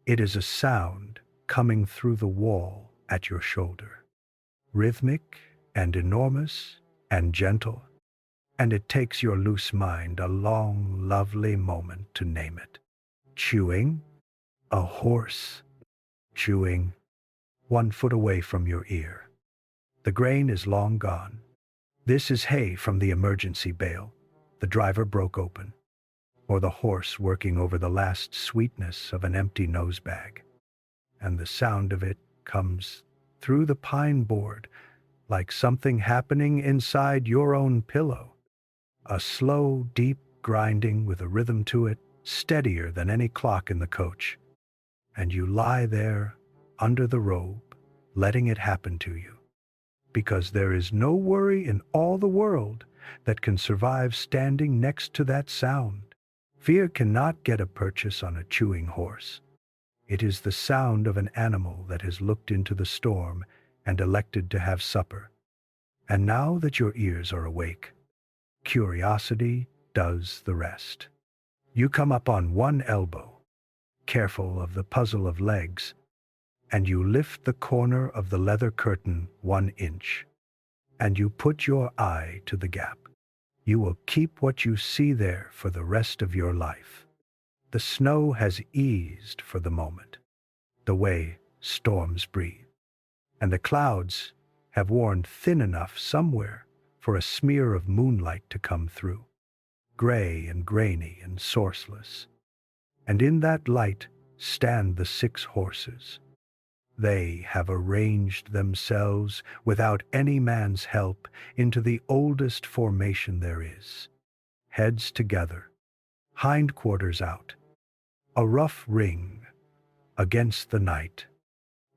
It is a sound coming through the wall at your shoulder, rhythmic and enormous and gentle, and it takes your loose mind a long, lovely moment to name it. Chewing? A horse. Chewing, 1 foot away from your ear. The grain is long gone. This is hay from the emergency bale the driver broke open, or the horse working over the last sweetness of an empty nosebag. And the sound of it comes through the pine board like something happening inside your own pillow. A slow, deep grinding with a rhythm to it, steadier than any clock in the coach. And you lie there under the robe, letting it happen to you. Because there is no worry in all the world that can survive standing next to that sound. Fear cannot get a purchase on a chewing horse. It is the sound of an animal that has looked into the storm and elected to have supper. And now that your ears are awake, curiosity does the rest. You come up on one elbow, careful of the puzzle of legs, and you lift the corner of the leather curtain 1 inch, and you put your eye to the gap. You will keep what you see there for the rest of your life. The snow has eased for the moment, the way storms breathe, and the clouds have worn thin enough somewhere for a smear of moonlight to come through, gray and grainy and sourceless. And in that light stand the 6 horses. They have arranged themselves without any man's help into the oldest formation there is. Heads together, hindquarters out, a rough ring against the night,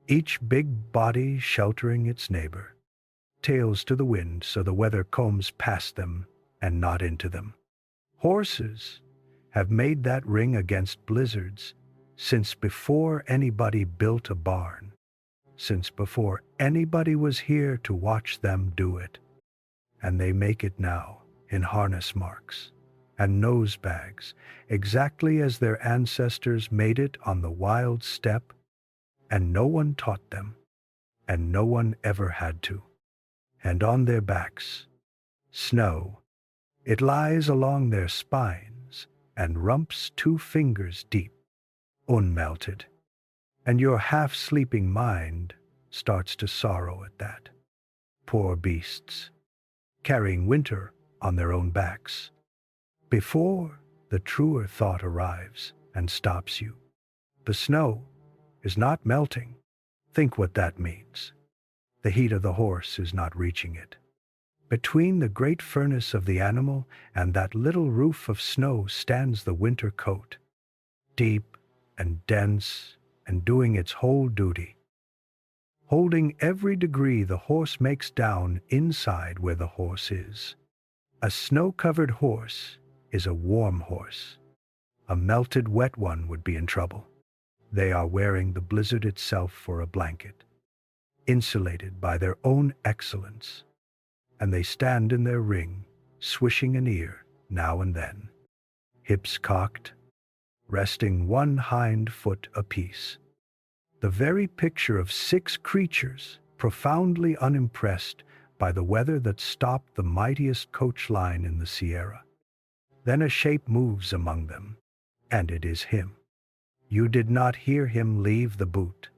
each big body sheltering its neighbor, tails to the wind so the weather combs past them and not into them. Horses have made that ring against blizzards since before anybody built a barn, since before anybody was here to watch them do it. And they make it now in harness marks and nose bags, exactly as their ancestors made it on the wild steppe, and no one taught them, and no one ever had to. And on their backs, snow, it lies along their spines and rumps 2 fingers deep, unmelted, and your half-sleeping mind starts to sorrow at that. Poor beasts, carrying winter on their own backs, before the truer thought arrives and stops you. The snow is not melting. Think what that means. The heat of the horse is not reaching it. Between the great furnace of the animal and that little roof of snow stands the winter coat, deep and dense and doing its whole duty, holding every degree the horse makes down inside where the horse is. A snow-covered horse is a warm horse. A melted wet one would be in trouble. They are wearing the blizzard itself for a blanket, insulated by their own excellence, and they stand in their ring, swishing an ear now and then, hips cocked, resting 1 hind foot apiece. The very picture of 6 creatures profoundly unimpressed by the weather that stopped the mightiest coach line in the Sierra. Then a shape moves among them, and it is him. You did not hear him leave the boot,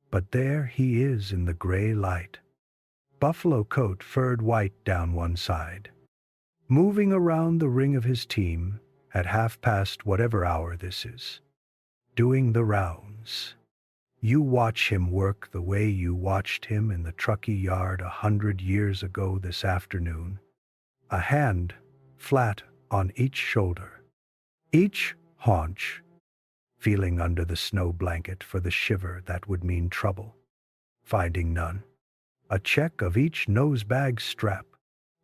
but there he is in the gray light. Buffalo coat furred white down one side, moving around the ring of his team at half past whatever hour this is, doing the rounds. You watch him work the way you watched him in the Truckee yard 100 years ago this afternoon, a hand flat on each shoulder, each haunch, feeling under the snow blanket for the shiver that would mean trouble, finding none, a check of each nosebag strap,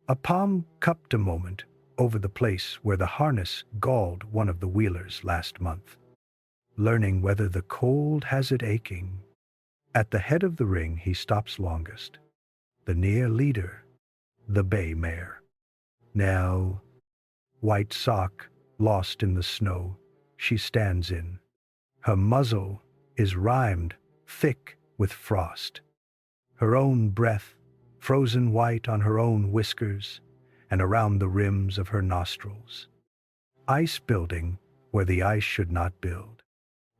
a palm cupped a moment over the place where the harness galled one of the wheelers last month, learning whether the cold has it aching. At the head of the ring he stops longest, the near leader, the bay mare. Now, white sock lost in the snow, she stands in. Her muzzle is rimed thick with frost. Her own breath frozen white on her own whiskers and around the rims of her nostrils. Ice building where the ice should not build,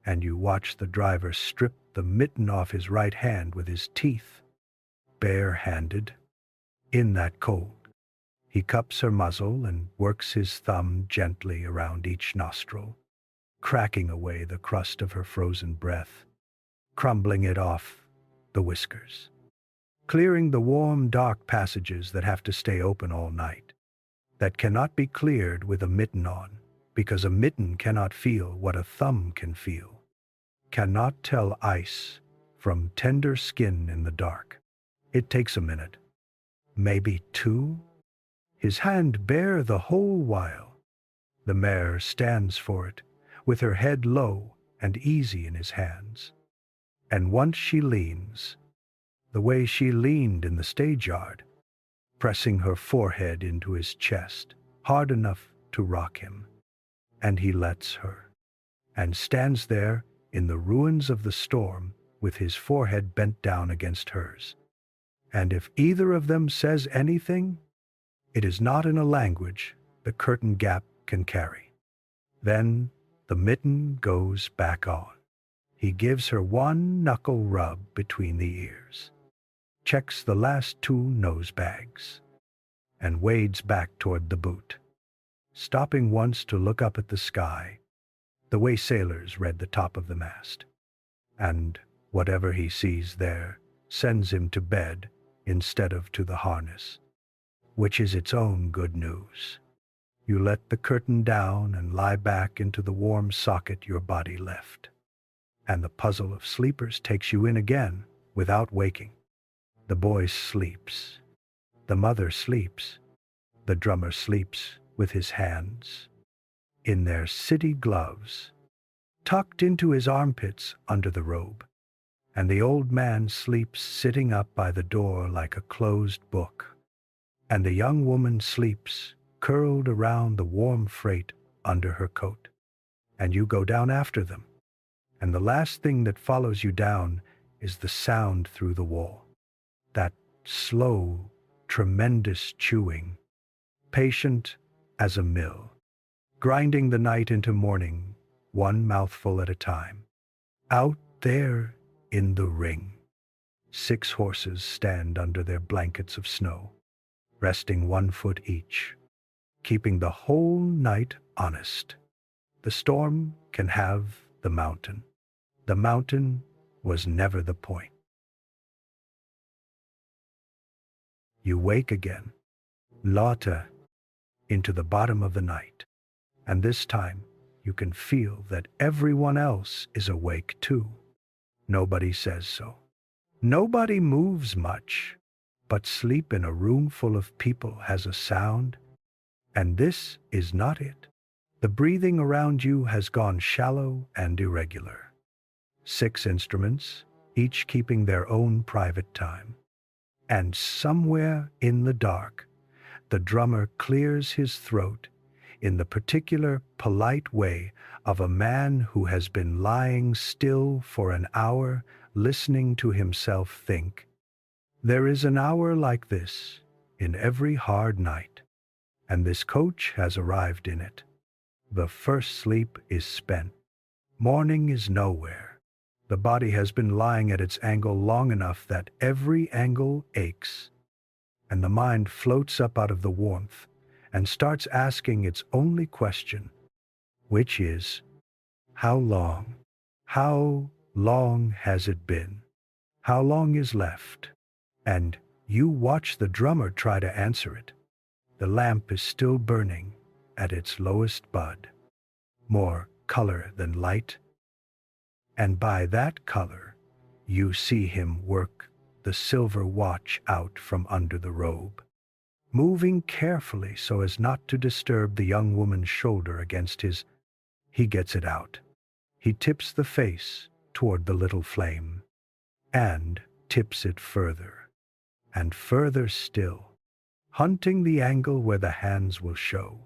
and you watch the driver strip the mitten off his right hand with his teeth, bare-handed, in that cold. He cups her muzzle and works his thumb gently around each nostril, cracking away the crust of her frozen breath, crumbling it off the whiskers, clearing the warm, dark passages that have to stay open all night, that cannot be cleared with a mitten on, because a mitten cannot feel what a thumb can feel, cannot tell ice from tender skin in the dark. It takes a minute, maybe two, his hand bare the whole while. The mare stands for it, with her head low and easy in his hands. And once she leans, the way she leaned in the stage yard, pressing her forehead into his chest, hard enough to rock him. And he lets her, and stands there in the ruins of the storm with his forehead bent down against hers. And if either of them says anything, it is not in a language the curtain gap can carry. Then the mitten goes back on. He gives her one knuckle rub between the ears, checks the last two nose bags, and wades back toward the boot, stopping once to look up at the sky, the way sailors read the top of the mast. And whatever he sees there sends him to bed instead of to the harness, which is its own good news. You let the curtain down and lie back into the warm socket your body left, and the puzzle of sleepers takes you in again without waking. The boy sleeps, the mother sleeps, the drummer sleeps with his hands in their city gloves, tucked into his armpits under the robe, and the old man sleeps sitting up by the door like a closed book, and the young woman sleeps curled around the warm freight under her coat, and you go down after them, and the last thing that follows you down is the sound through the wall, that slow, tremendous chewing, patient as a mill, grinding the night into morning, one mouthful at a time. Out there in the ring, 6 horses stand under their blankets of snow, resting 1 foot each, keeping the whole night honest. The storm can have the mountain. The mountain was never the point. You wake again, lauter, into the bottom of the night, and this time you can feel that everyone else is awake too. Nobody says so. Nobody moves much, but sleep in a room full of people has a sound, and this is not it. The breathing around you has gone shallow and irregular. 6 instruments, each keeping their own private time. And somewhere in the dark, the drummer clears his throat in the particular polite way of a man who has been lying still for an hour listening to himself think. There is an hour like this in every hard night, and this coach has arrived in it. The first sleep is spent. Morning is nowhere. The body has been lying at its angle long enough that every angle aches, and the mind floats up out of the warmth and starts asking its only question, which is, how long? How long has it been? How long is left? And you watch the drummer try to answer it. The lamp is still burning at its lowest bud, more color than light. And by that color, you see him work the silver watch out from under the robe, moving carefully so as not to disturb the young woman's shoulder against his. He gets it out. He tips the face toward the little flame, and tips it further, and further still, hunting the angle where the hands will show.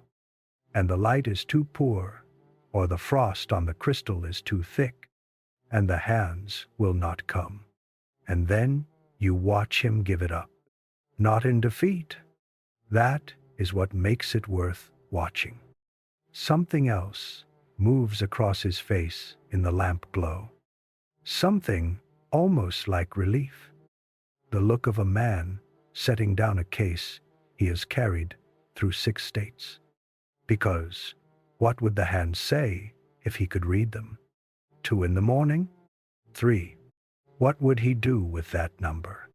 And the light is too poor, or the frost on the crystal is too thick, and the hands will not come. And then you watch him give it up, not in defeat. That is what makes it worth watching. Something else moves across his face in the lamp glow. Something almost like relief. The look of a man setting down a case he has carried through 6 states. Because what would the hands say if he could read them? 2 in the morning? 3. What would he do with that number?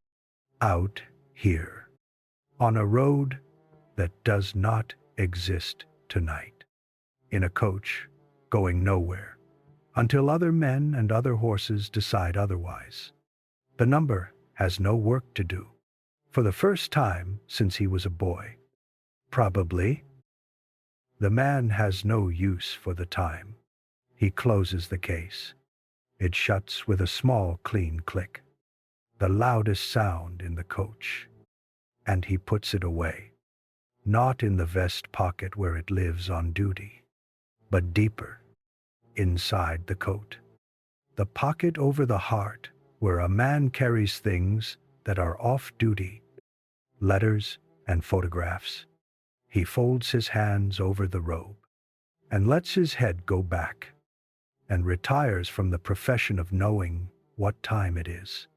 Out here, on a road that does not exist tonight, in a coach going nowhere, until other men and other horses decide otherwise. The number has no work to do, for the first time since he was a boy. Probably. The man has no use for the time. He closes the case. It shuts with a small, clean click, the loudest sound in the coach, and he puts it away, not in the vest pocket where it lives on duty, but deeper, inside the coat, the pocket over the heart where a man carries things that are off duty, letters and photographs. He folds his hands over the robe and lets his head go back and retires from the profession of knowing what time it is.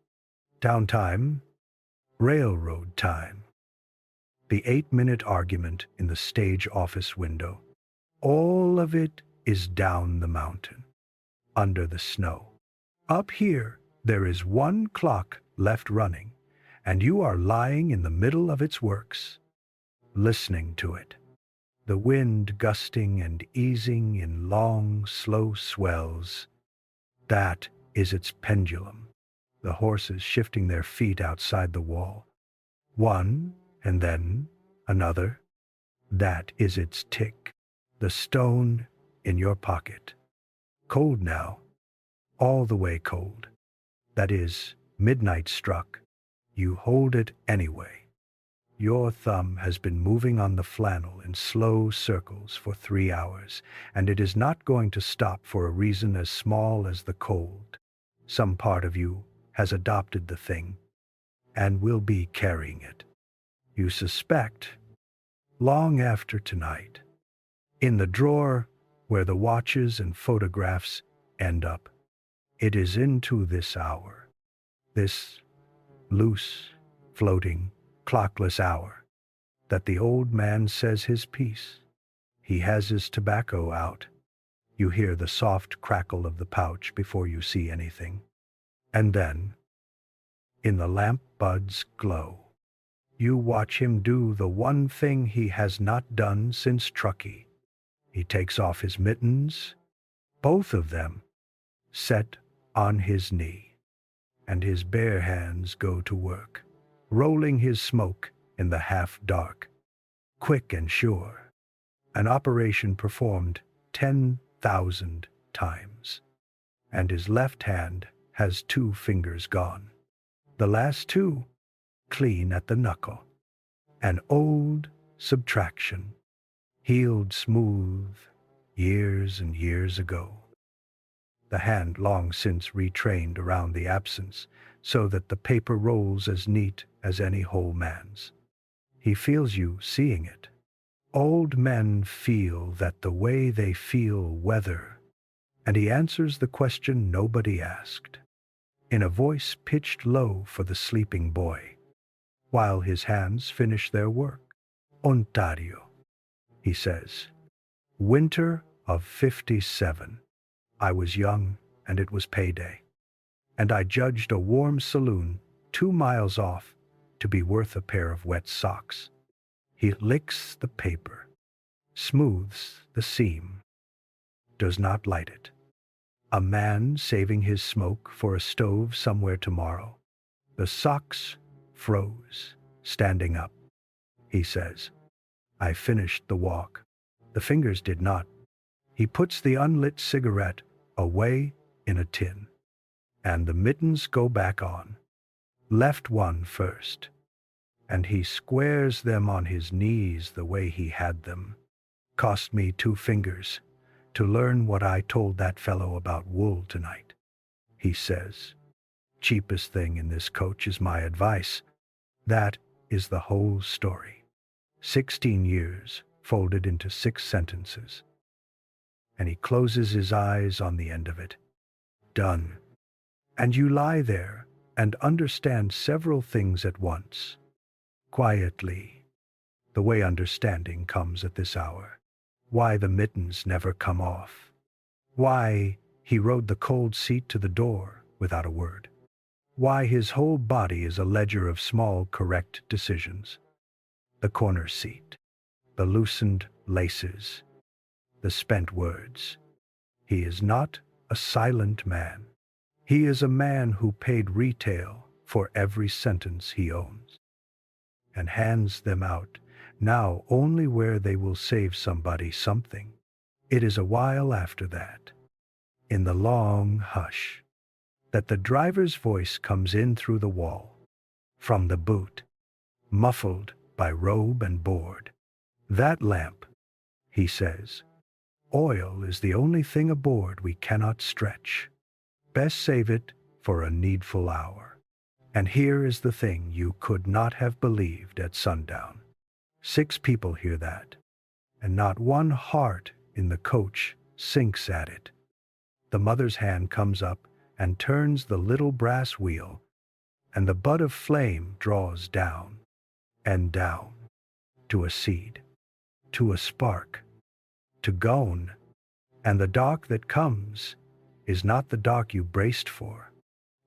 Downtime, railroad time. The 8-minute argument in the stage office window. All of it is down the mountain, under the snow. Up here, there is 1 clock left running, and you are lying in the middle of its works, listening to it. The wind gusting and easing in long, slow swells. That is its pendulum. The horses shifting their feet outside the wall. One, and then another. That is its tick. The stone in your pocket. Cold now. All the way cold. That is, midnight struck. You hold it anyway. Your thumb has been moving on the flannel in slow circles for 3 hours, and it is not going to stop for a reason as small as the cold. Some part of you has adopted the thing, and will be carrying it. You suspect, long after tonight, in the drawer where the watches and photographs end up. It is into this hour, this loose, floating, clockless hour, that the old man says his piece. He has his tobacco out. You hear the soft crackle of the pouch before you see anything. And then, in the lamp bud's glow, you watch him do the one thing he has not done since Truckee. He takes off his mittens, both of them, set on his knee, and his bare hands go to work, rolling his smoke in the half-dark, quick and sure, an operation performed 10,000 times, and his left hand has 2 fingers gone, the last 2 clean at the knuckle, an old subtraction, healed smooth years and years ago. The hand long since retrained around the absence, so that the paper rolls as neat as any whole man's. He feels you seeing it. Old men feel that the way they feel weather, and he answers the question nobody asked, in a voice pitched low for the sleeping boy, while his hands finish their work. Ontario. he says. Winter of 57. I was young, and it was payday. And I judged a warm saloon 2 miles off to be worth a pair of wet socks. He licks the paper, smooths the seam, does not light it. A man saving his smoke for a stove somewhere tomorrow. The socks froze, standing up. He says, I finished the walk. The fingers did not. He puts the unlit cigarette away in a tin, and the mittens go back on. Left one first, and he squares them on his knees the way he had them. Cost me 2 fingers to learn what I told that fellow about wool tonight. He says, cheapest thing in this coach is my advice. That is the whole story. 16 years folded into 6 sentences. And he closes his eyes on the end of it. Done. And you lie there and understand several things at once. Quietly, the way understanding comes at this hour. Why the mittens never come off. Why he rode the cold seat to the door without a word. Why his whole body is a ledger of small correct decisions. The corner seat, the loosened laces, the spent words. He is not a silent man. He is a man who paid retail for every sentence he owns, and hands them out now only where they will save somebody something. It is a while after that, in the long hush, that the driver's voice comes in through the wall, from the boot, muffled by robe and board. That lamp, he says, oil is the only thing aboard we cannot stretch. Best save it for a needful hour. And here is the thing you could not have believed at sundown. 6 people hear that, and not one heart in the coach sinks at it. The mother's hand comes up and turns the little brass wheel, and the bud of flame draws down and down to a seed, to a spark, to gone, and the dark that comes is not the dark you braced for.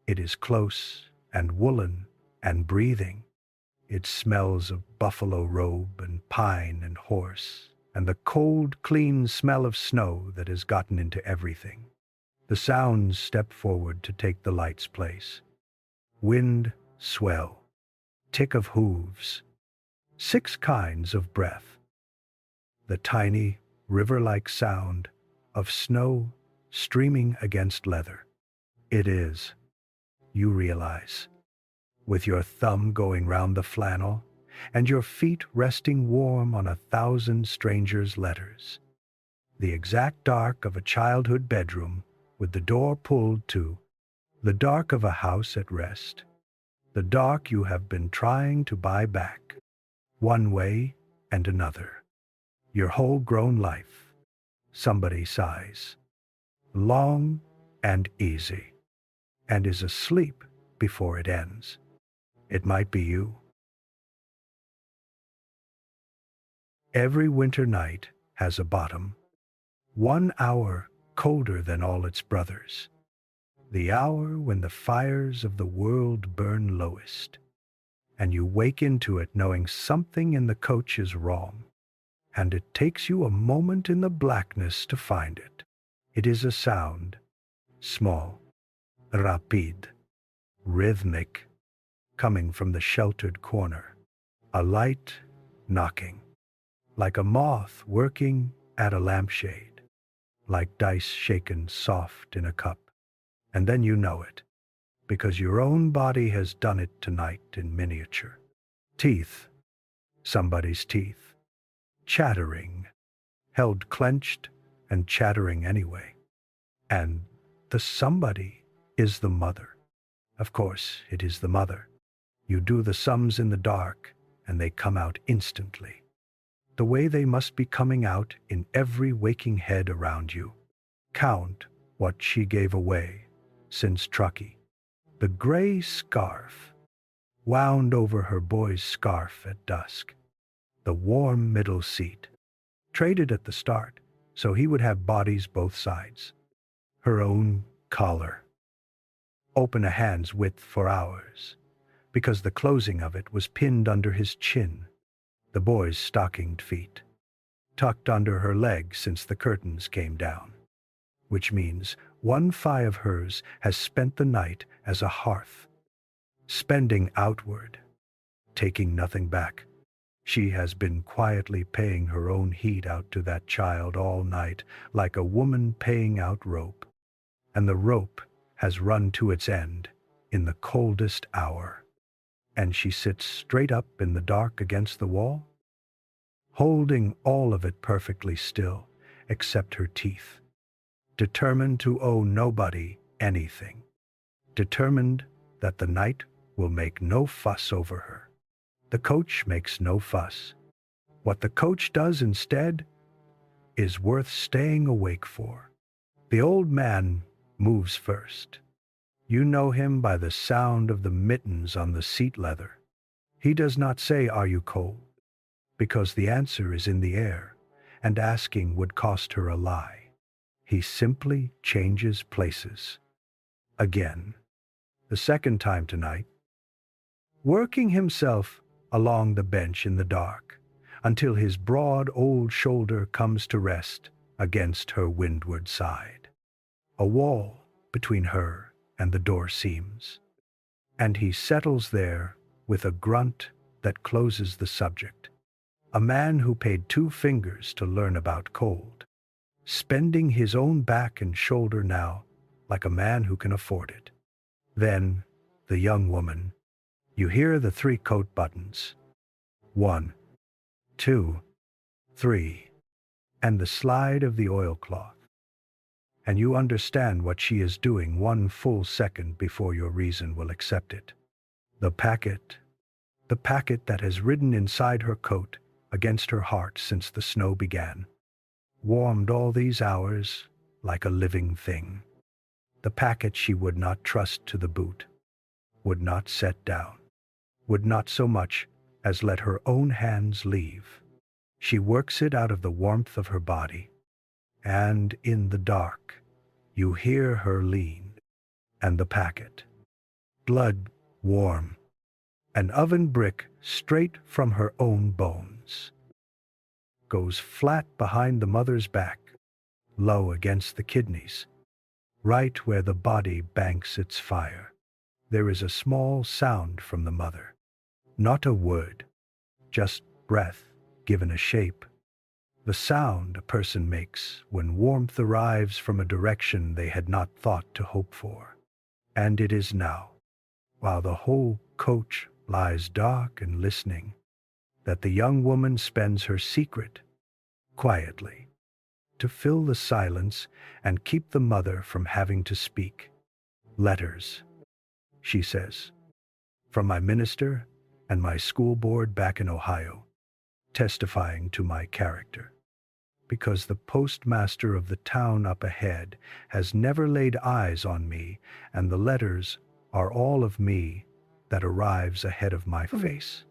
It is close and woolen and breathing. It smells of buffalo robe and pine and horse, and the cold, clean smell of snow that has gotten into everything. The sounds step forward to take the light's place. Wind, swell, tick of hooves, 6 kinds of breath. The tiny, river-like sound of snow streaming against leather. It is, you realize, with your thumb going round the flannel, and your feet resting warm on 1,000 strangers' letters. The exact dark of a childhood bedroom with the door pulled to, the dark of a house at rest, the dark you have been trying to buy back, one way and another, your whole grown life. Somebody sighs, long and easy, and is asleep before it ends. It might be you. Every winter night has a bottom, 1 hour colder than all its brothers, the hour when the fires of the world burn lowest, and you wake into it knowing something in the coach is wrong, and it takes you a moment in the blackness to find it. It is a sound, small, rapide, rhythmic, coming from the sheltered corner, a light knocking, like a moth working at a lampshade, like dice shaken soft in a cup. And then you know it, because your own body has done it tonight in miniature. Teeth, somebody's teeth, chattering, held clenched and chattering anyway. And the somebody is the mother. Of course, it is the mother. You do the sums in the dark, and they come out instantly, the way they must be coming out in every waking head around you. Count what she gave away since Truckee. The gray scarf wound over her boy's scarf at dusk, the warm middle seat, Traded at the start, so he would have bodies both sides. Her own collar. Open a hand's width for hours, because the closing of it was pinned under his chin, the boy's stockinged feet, tucked under her legs since the curtains came down, which means one thigh of hers has spent the night as a hearth, spending outward, taking nothing back. She has been quietly paying her own heat out to that child all night, like a woman paying out rope. And the rope has run to its end in the coldest hour. And she sits straight up in the dark against the wall, holding all of it perfectly still, except her teeth, determined to owe nobody anything, determined that the night will make no fuss over her. The coach makes no fuss. What the coach does instead is worth staying awake for. The old man moves first. You know him by the sound of the mittens on the seat leather. He does not say, "Are you cold?" because the answer is in the air, and asking would cost her a lie. He simply changes places. Again, the second time tonight, working himself along the bench in the dark, until his broad old shoulder comes to rest against her windward side. A wall between her and the door seems, and he settles there with a grunt that closes the subject. A man who paid 2 fingers to learn about cold, spending his own back and shoulder now like a man who can afford it. Then, the young woman, you hear the 3 coat buttons. 1, 2, 3, and the slide of the oilcloth. And you understand what she is doing 1 full second before your reason will accept it. The packet that has ridden inside her coat against her heart since the snow began, warmed all these hours like a living thing. The packet she would not trust to the boot, would not set down, would not so much as let her own hands leave. She works it out of the warmth of her body, and in the dark you hear her lean, and the packet, blood warm, an oven brick straight from her own bones, goes flat behind the mother's back, low against the kidneys, right where the body banks its fire. There is a small sound from the mother, not a word, just breath given a shape. The sound a person makes when warmth arrives from a direction they had not thought to hope for. And it is now, while the whole coach lies dark and listening, that the young woman spends her secret, quietly, to fill the silence and keep the mother from having to speak. Letters, she says, from my minister and my school board back in Ohio, testifying to my character, because the postmaster of the town up ahead has never laid eyes on me, and the letters are all of me that arrives ahead of my face.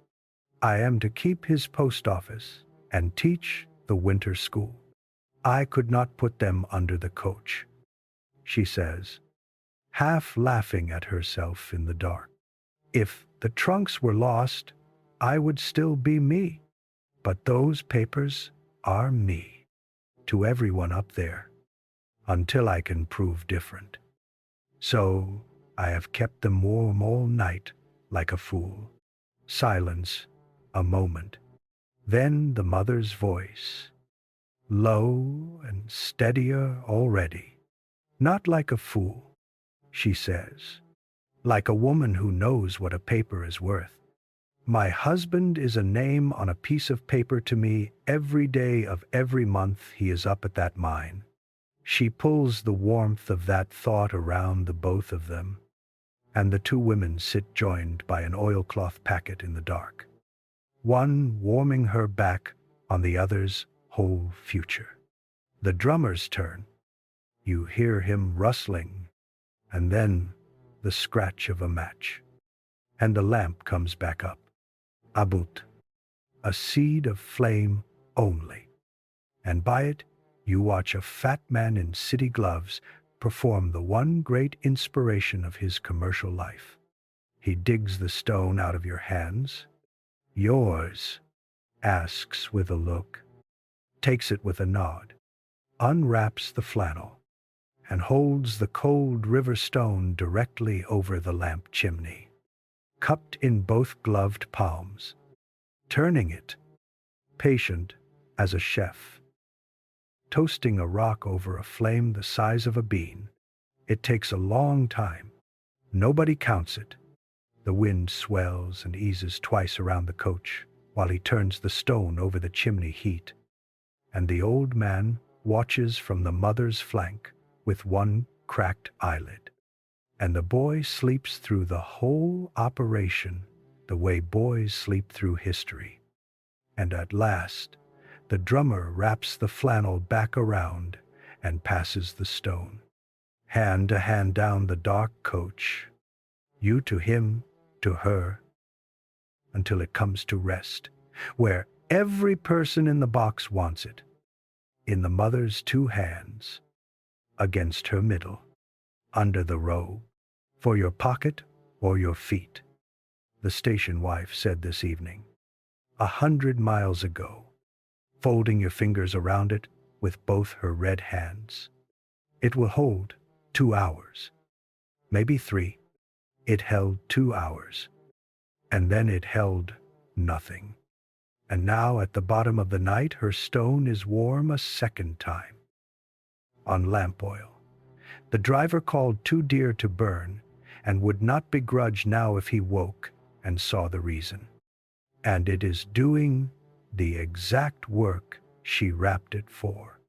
I am to keep his post office and teach the winter school. I could not put them under the coach, she says, half laughing at herself in the dark. If the trunks were lost, I would still be me. But those papers are me, to everyone up there, until I can prove different. So I have kept them warm all night like a fool. Silence, a moment. Then the mother's voice, low and steadier already. Not like a fool, she says, like a woman who knows what a paper is worth. My husband is a name on a piece of paper to me every day of every month he is up at that mine. She pulls the warmth of that thought around the both of them, and the 2 women sit joined by an oilcloth packet in the dark, one warming her back on the other's whole future. The drummer's turn. You hear him rustling, and then the scratch of a match, and the lamp comes back up. Abut, a seed of flame only. and by it you watch a fat man in city gloves perform the one great inspiration of his commercial life. He digs the stone out of your hands. Yours, asks with a look, takes it with a nod, unwraps the flannel, and holds the cold river stone directly over the lamp chimney, cupped in both gloved palms, turning it, patient as a chef, toasting a rock over a flame the size of a bean. It takes a long time. Nobody counts it. The wind swells and eases twice around the coach while he turns the stone over the chimney heat, and the old man watches from the mother's flank with one cracked eyelid. And the boy sleeps through the whole operation the way boys sleep through history. And at last, the drummer wraps the flannel back around and passes the stone, hand to hand down the dark coach, you to him, to her, until it comes to rest, where every person in the box wants it, in the mother's two hands, against her middle, under the robe, for your pocket or your feet. The station wife said this evening, 100 miles ago, folding your fingers around it with both her red hands. It will hold 2 hours, maybe 3. It held 2 hours, and then it held nothing. And now at the bottom of the night her stone is warm a second time. On lamp oil. The driver called too dear to burn, and would not begrudge now if he woke and saw the reason. And it is doing the exact work she wrapped it for,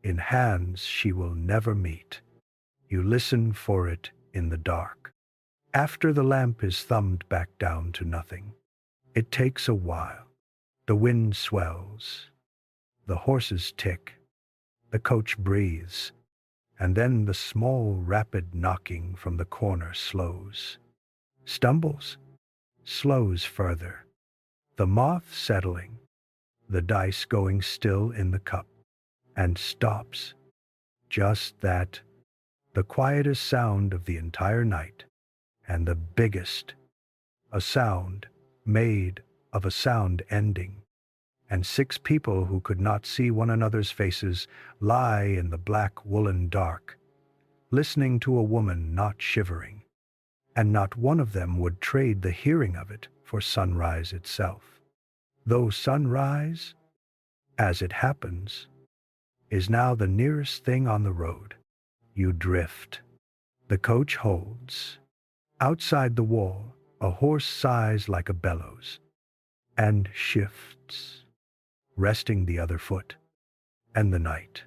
in hands she will never meet. You listen for it in the dark. After the lamp is thumbed back down to nothing, it takes a while. The wind swells, the horses tick, the coach breathes, and then the small rapid knocking from the corner slows, stumbles, slows further, the moth settling, the dice going still in the cup, and stops. Just that, the quietest sound of the entire night, and the biggest, a sound made of a sound ending, and 6 people who could not see one another's faces lie in the black woolen dark, listening to a woman not shivering, and not one of them would trade the hearing of it for sunrise itself. Though sunrise, as it happens, is now the nearest thing on the road. You drift. The coach holds. Outside the wall, a horse sighs like a bellows, and shifts, resting the other foot, and the night,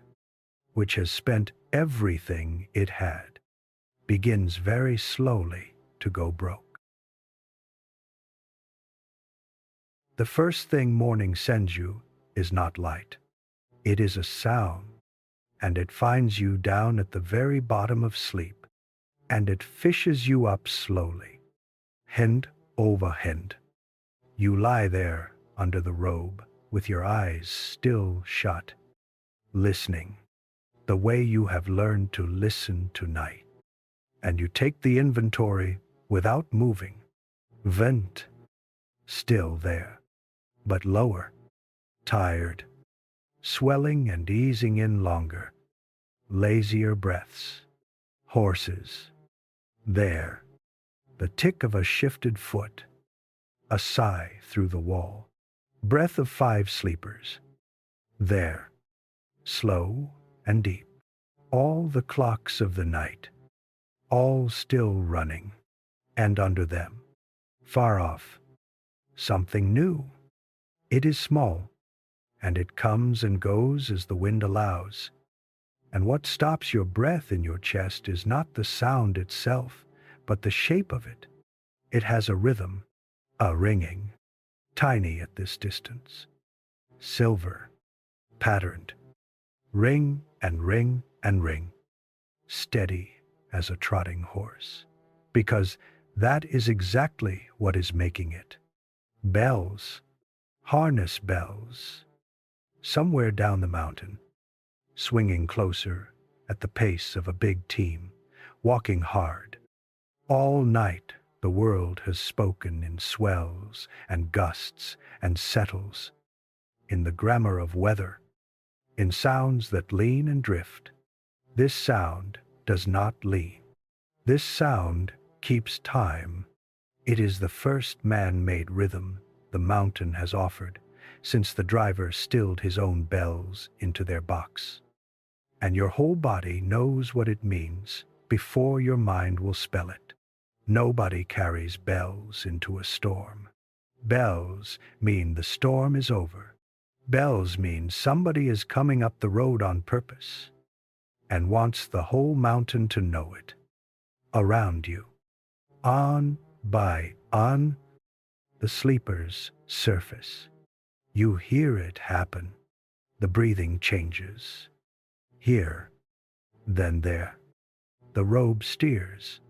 which has spent everything it had, begins very slowly to go broke. The first thing morning sends you is not light. It is a sound, and it finds you down at the very bottom of sleep, and it fishes you up slowly, hand over hand. You lie there under the robe, with your eyes still shut, listening, the way you have learned to listen tonight. And you take the inventory without moving. Vent, still there, but lower, tired, swelling and easing in longer, lazier breaths. Horses, there, the tick of a shifted foot, a sigh through the wall, breath of 5 sleepers. There, slow and deep, all the clocks of the night, all still running, and under them, far off, something new. It is small, and it comes and goes as the wind allows. And what stops your breath in your chest is not the sound itself, but the shape of it. It has a rhythm, a ringing, tiny at this distance, silver, patterned, ring and ring and ring, steady as a trotting horse, because that is exactly what is making it. Bells, harness bells, somewhere down the mountain, swinging closer at the pace of a big team, walking hard. All night the world has spoken in swells and gusts and settles, in the grammar of weather, in sounds that lean and drift. This sound does not lean. This sound keeps time. It is the first man-made rhythm the mountain has offered since the driver stilled his own bells into their box. And your whole body knows what it means before your mind will spell it. Nobody carries bells into a storm. Bells mean the storm is over. Bells mean somebody is coming up the road on purpose and wants the whole mountain to know it. Around you, on the sleeper's surface, you hear it happen. The breathing changes. Here, then there. The robe steers,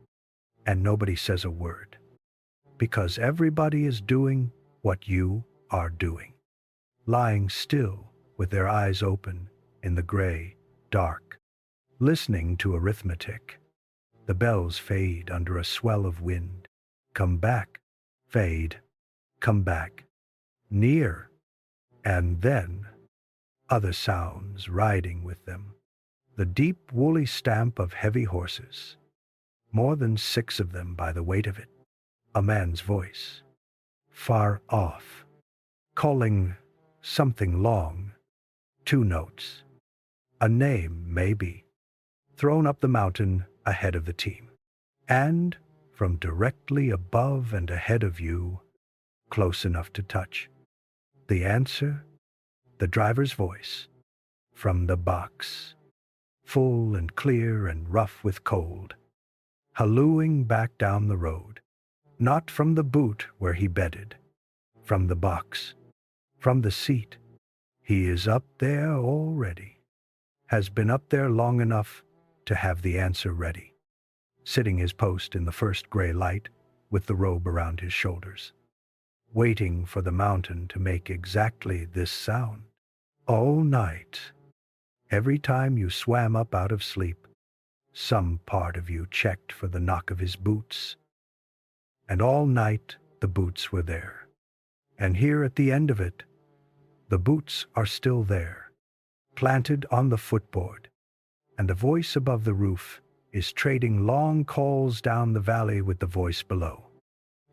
and nobody says a word, because everybody is doing what you are doing, lying still with their eyes open in the gray, dark, listening to arithmetic. The bells fade under a swell of wind. Come back, fade, come back, near, and then other sounds riding with them. The deep woolly stamp of heavy horses, more than 6 of them by the weight of it. A man's voice, far off, calling something long, 2 notes. A name, maybe, thrown up the mountain ahead of the team. And from directly above and ahead of you, close enough to touch, the answer, the driver's voice, from the box, full and clear and rough with cold, hallooing back down the road, not from the boot where he bedded, from the box, from the seat. He is up there already, has been up there long enough to have the answer ready, sitting his post in the first gray light with the robe around his shoulders, waiting for the mountain to make exactly this sound. All night, every time you swam up out of sleep, some part of you checked for the knock of his boots. And all night the boots were there. And here at the end of it, the boots are still there, planted on the footboard, and the voice above the roof is trading long calls down the valley with the voice below,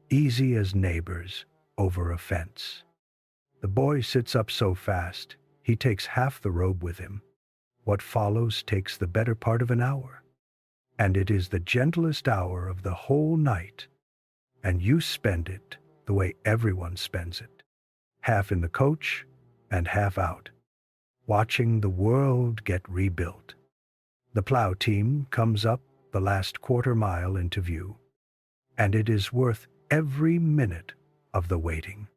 easy as neighbors over a fence. The boy sits up so fast, he takes half the robe with him. What follows takes the better part of an hour, and it is the gentlest hour of the whole night, and you spend it the way everyone spends it, half in the coach and half out, watching the world get rebuilt. The plow team comes up the last quarter mile into view, and it is worth every minute of the waiting.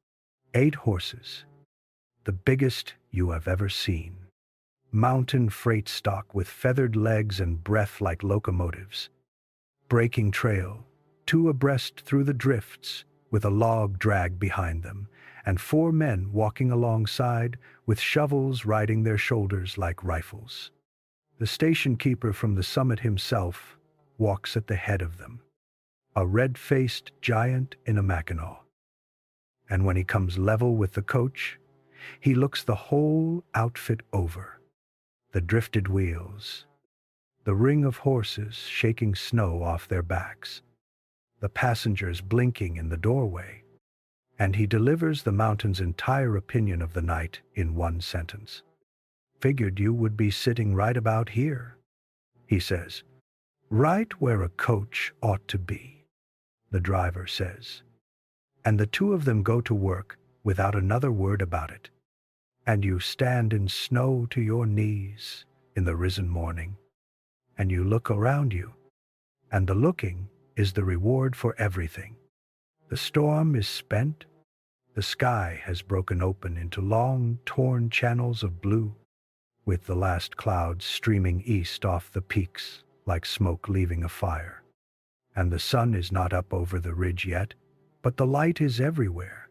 8 horses, the biggest you have ever seen. Mountain freight stock with feathered legs and breath like locomotives. Breaking trail, 2 abreast through the drifts, with a log drag behind them, and 4 men walking alongside with shovels riding their shoulders like rifles. The station keeper from the summit himself walks at the head of them, a red-faced giant in a mackinaw. And when he comes level with the coach, he looks the whole outfit over. The drifted wheels, the ring of horses shaking snow off their backs, the passengers blinking in the doorway, and he delivers the mountain's entire opinion of the night in 1 sentence. Figured you would be sitting right about here, he says. Right where a coach ought to be, the driver says. And the 2 of them go to work without another word about it. And you stand in snow to your knees in the risen morning, and you look around you, and the looking is the reward for everything. The storm is spent, the sky has broken open into long, torn channels of blue, with the last clouds streaming east off the peaks like smoke leaving a fire. And the sun is not up over the ridge yet, but the light is everywhere.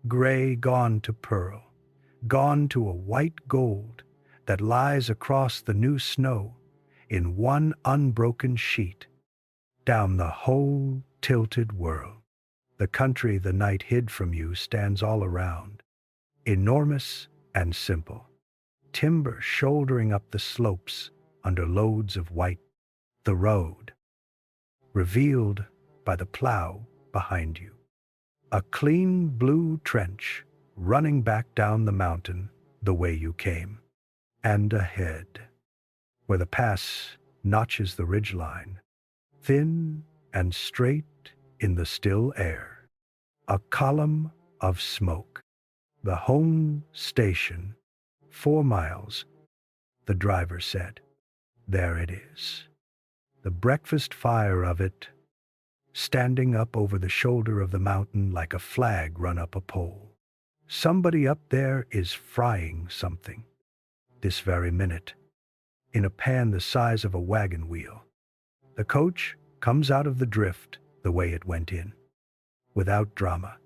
Gray gone to pearl, gone to a white gold that lies across the new snow in one unbroken sheet, down the whole tilted world. The country the night hid from you stands all around, enormous and simple, timber shouldering up the slopes under loads of white, the road, revealed by the plow behind you. A clean blue trench running back down the mountain the way you came. And ahead, where the pass notches the ridgeline, thin and straight in the still air, a column of smoke. The home station, 4 miles, the driver said. There it is. The breakfast fire of it, standing up over the shoulder of the mountain like a flag run up a pole. Somebody up there is frying something, this very minute, in a pan the size of a wagon wheel. The coach comes out of the drift the way it went in, without drama.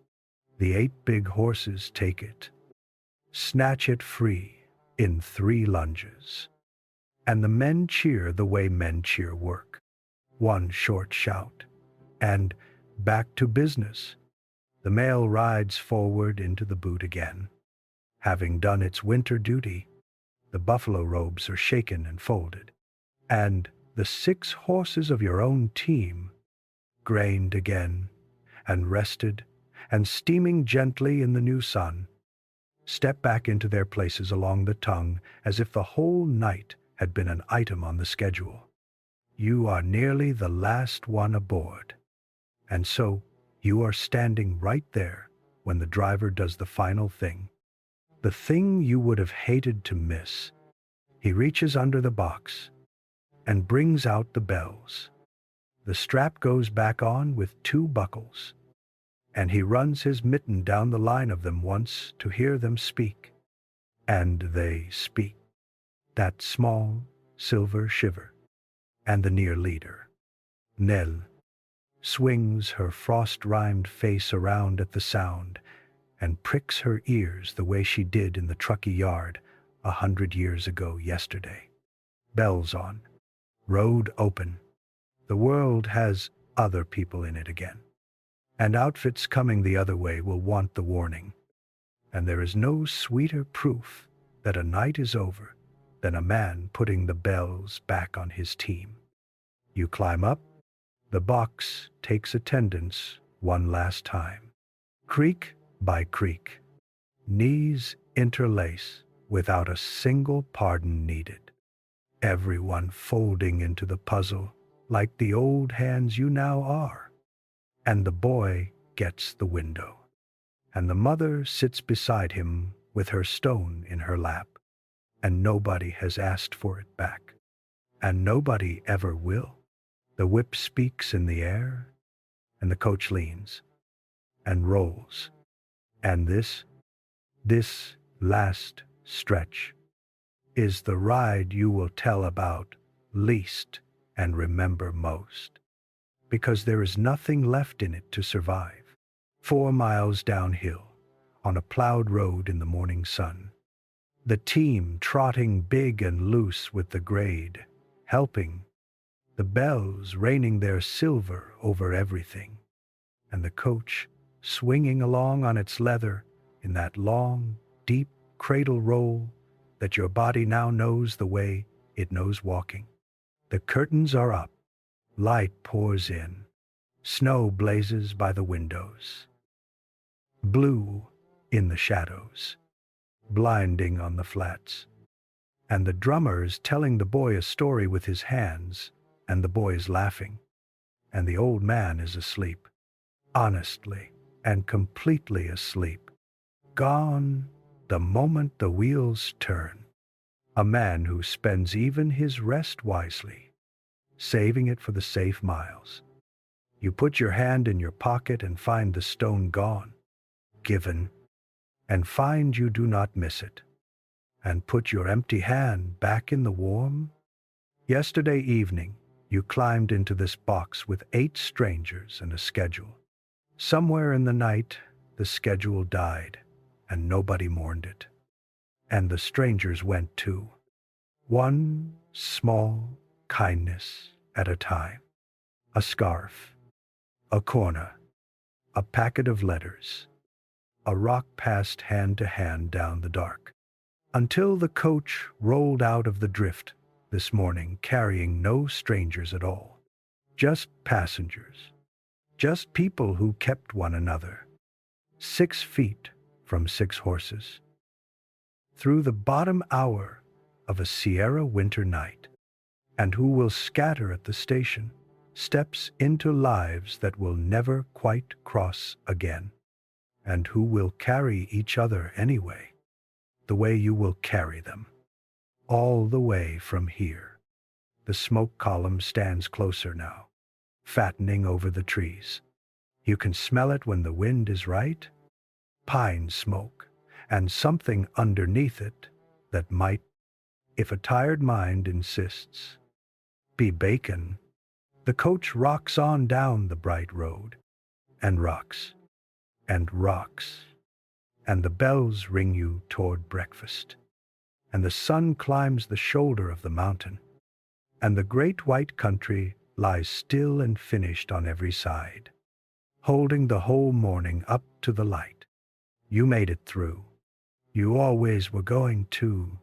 The 8 big horses take it, snatch it free in 3 lunges. And the men cheer the way men cheer work. One short shout, and back to business. The mail rides forward into the boot again. Having done its winter duty, the buffalo robes are shaken and folded, and the 6 horses of your own team, grained again, and rested, and steaming gently in the new sun, step back into their places along the tongue as if the whole night had been an item on the schedule. You are nearly the last one aboard, and so you are standing right there when the driver does the final thing. The thing you would have hated to miss. He reaches under the box and brings out the bells. The strap goes back on with 2 buckles, and he runs his mitten down the line of them once to hear them speak. And they speak. That small, silver shiver, and the near leader, Nell, swings her frost-rimed face around at the sound and pricks her ears the way she did in the Truckee yard 100 years ago yesterday. Bells on, road open. The world has other people in it again, and outfits coming the other way will want the warning. And there is no sweeter proof that a night is over than a man putting the bells back on his team. You climb up, the box takes attendance one last time. Creak by creak, knees interlace without a single pardon needed. Everyone folding into the puzzle like the old hands you now are. And the boy gets the window, and the mother sits beside him with her stone in her lap, and nobody has asked for it back, and nobody ever will. The whip speaks in the air, and the coach leans and rolls, and this last stretch is the ride you will tell about least and remember most, because there is nothing left in it to survive. 4 miles downhill, on a plowed road in the morning sun, the team trotting big and loose with the grade, helping, the bells raining their silver over everything, and the coach swinging along on its leather in that long, deep cradle roll that your body now knows the way it knows walking. The curtains are up, light pours in, snow blazes by the windows, blue in the shadows, blinding on the flats, and the drummer is telling the boy a story with his hands, and the boy is laughing, and the old man is asleep, honestly and completely asleep, gone the moment the wheels turn. A man who spends even his rest wisely, saving it for the safe miles. You put your hand in your pocket and find the stone gone, given, and find you do not miss it, and put your empty hand back in the warm. Yesterday evening, you climbed into this box with 8 strangers and a schedule. Somewhere in the night, the schedule died, and nobody mourned it. and the strangers went too. One small kindness at a time. A scarf, a corner, a packet of letters. A rock passed hand to hand down the dark, until the coach rolled out of the drift this morning carrying no strangers at all. Just passengers. Just people who kept one another 6 feet from 6 horses. Through the bottom hour of a Sierra winter night, and who will scatter at the station, steps into lives that will never quite cross again, and who will carry each other anyway, the way you will carry them, all the way from here. The smoke column stands closer now, fattening over the trees. You can smell it when the wind is right. Pine smoke, and something underneath it that might, if a tired mind insists, be bacon. The coach rocks on down the bright road, and rocks, and rocks, and the bells ring you toward breakfast, and the sun climbs the shoulder of the mountain, and the great white country lies still and finished on every side, holding the whole morning up to the light. You made it through. You always were going to.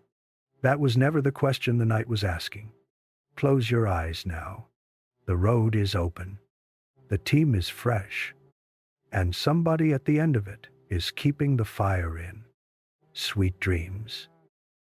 That was never the question the night was asking. Close your eyes now. The road is open. The team is fresh. And somebody at the end of it is keeping the fire in. Sweet dreams.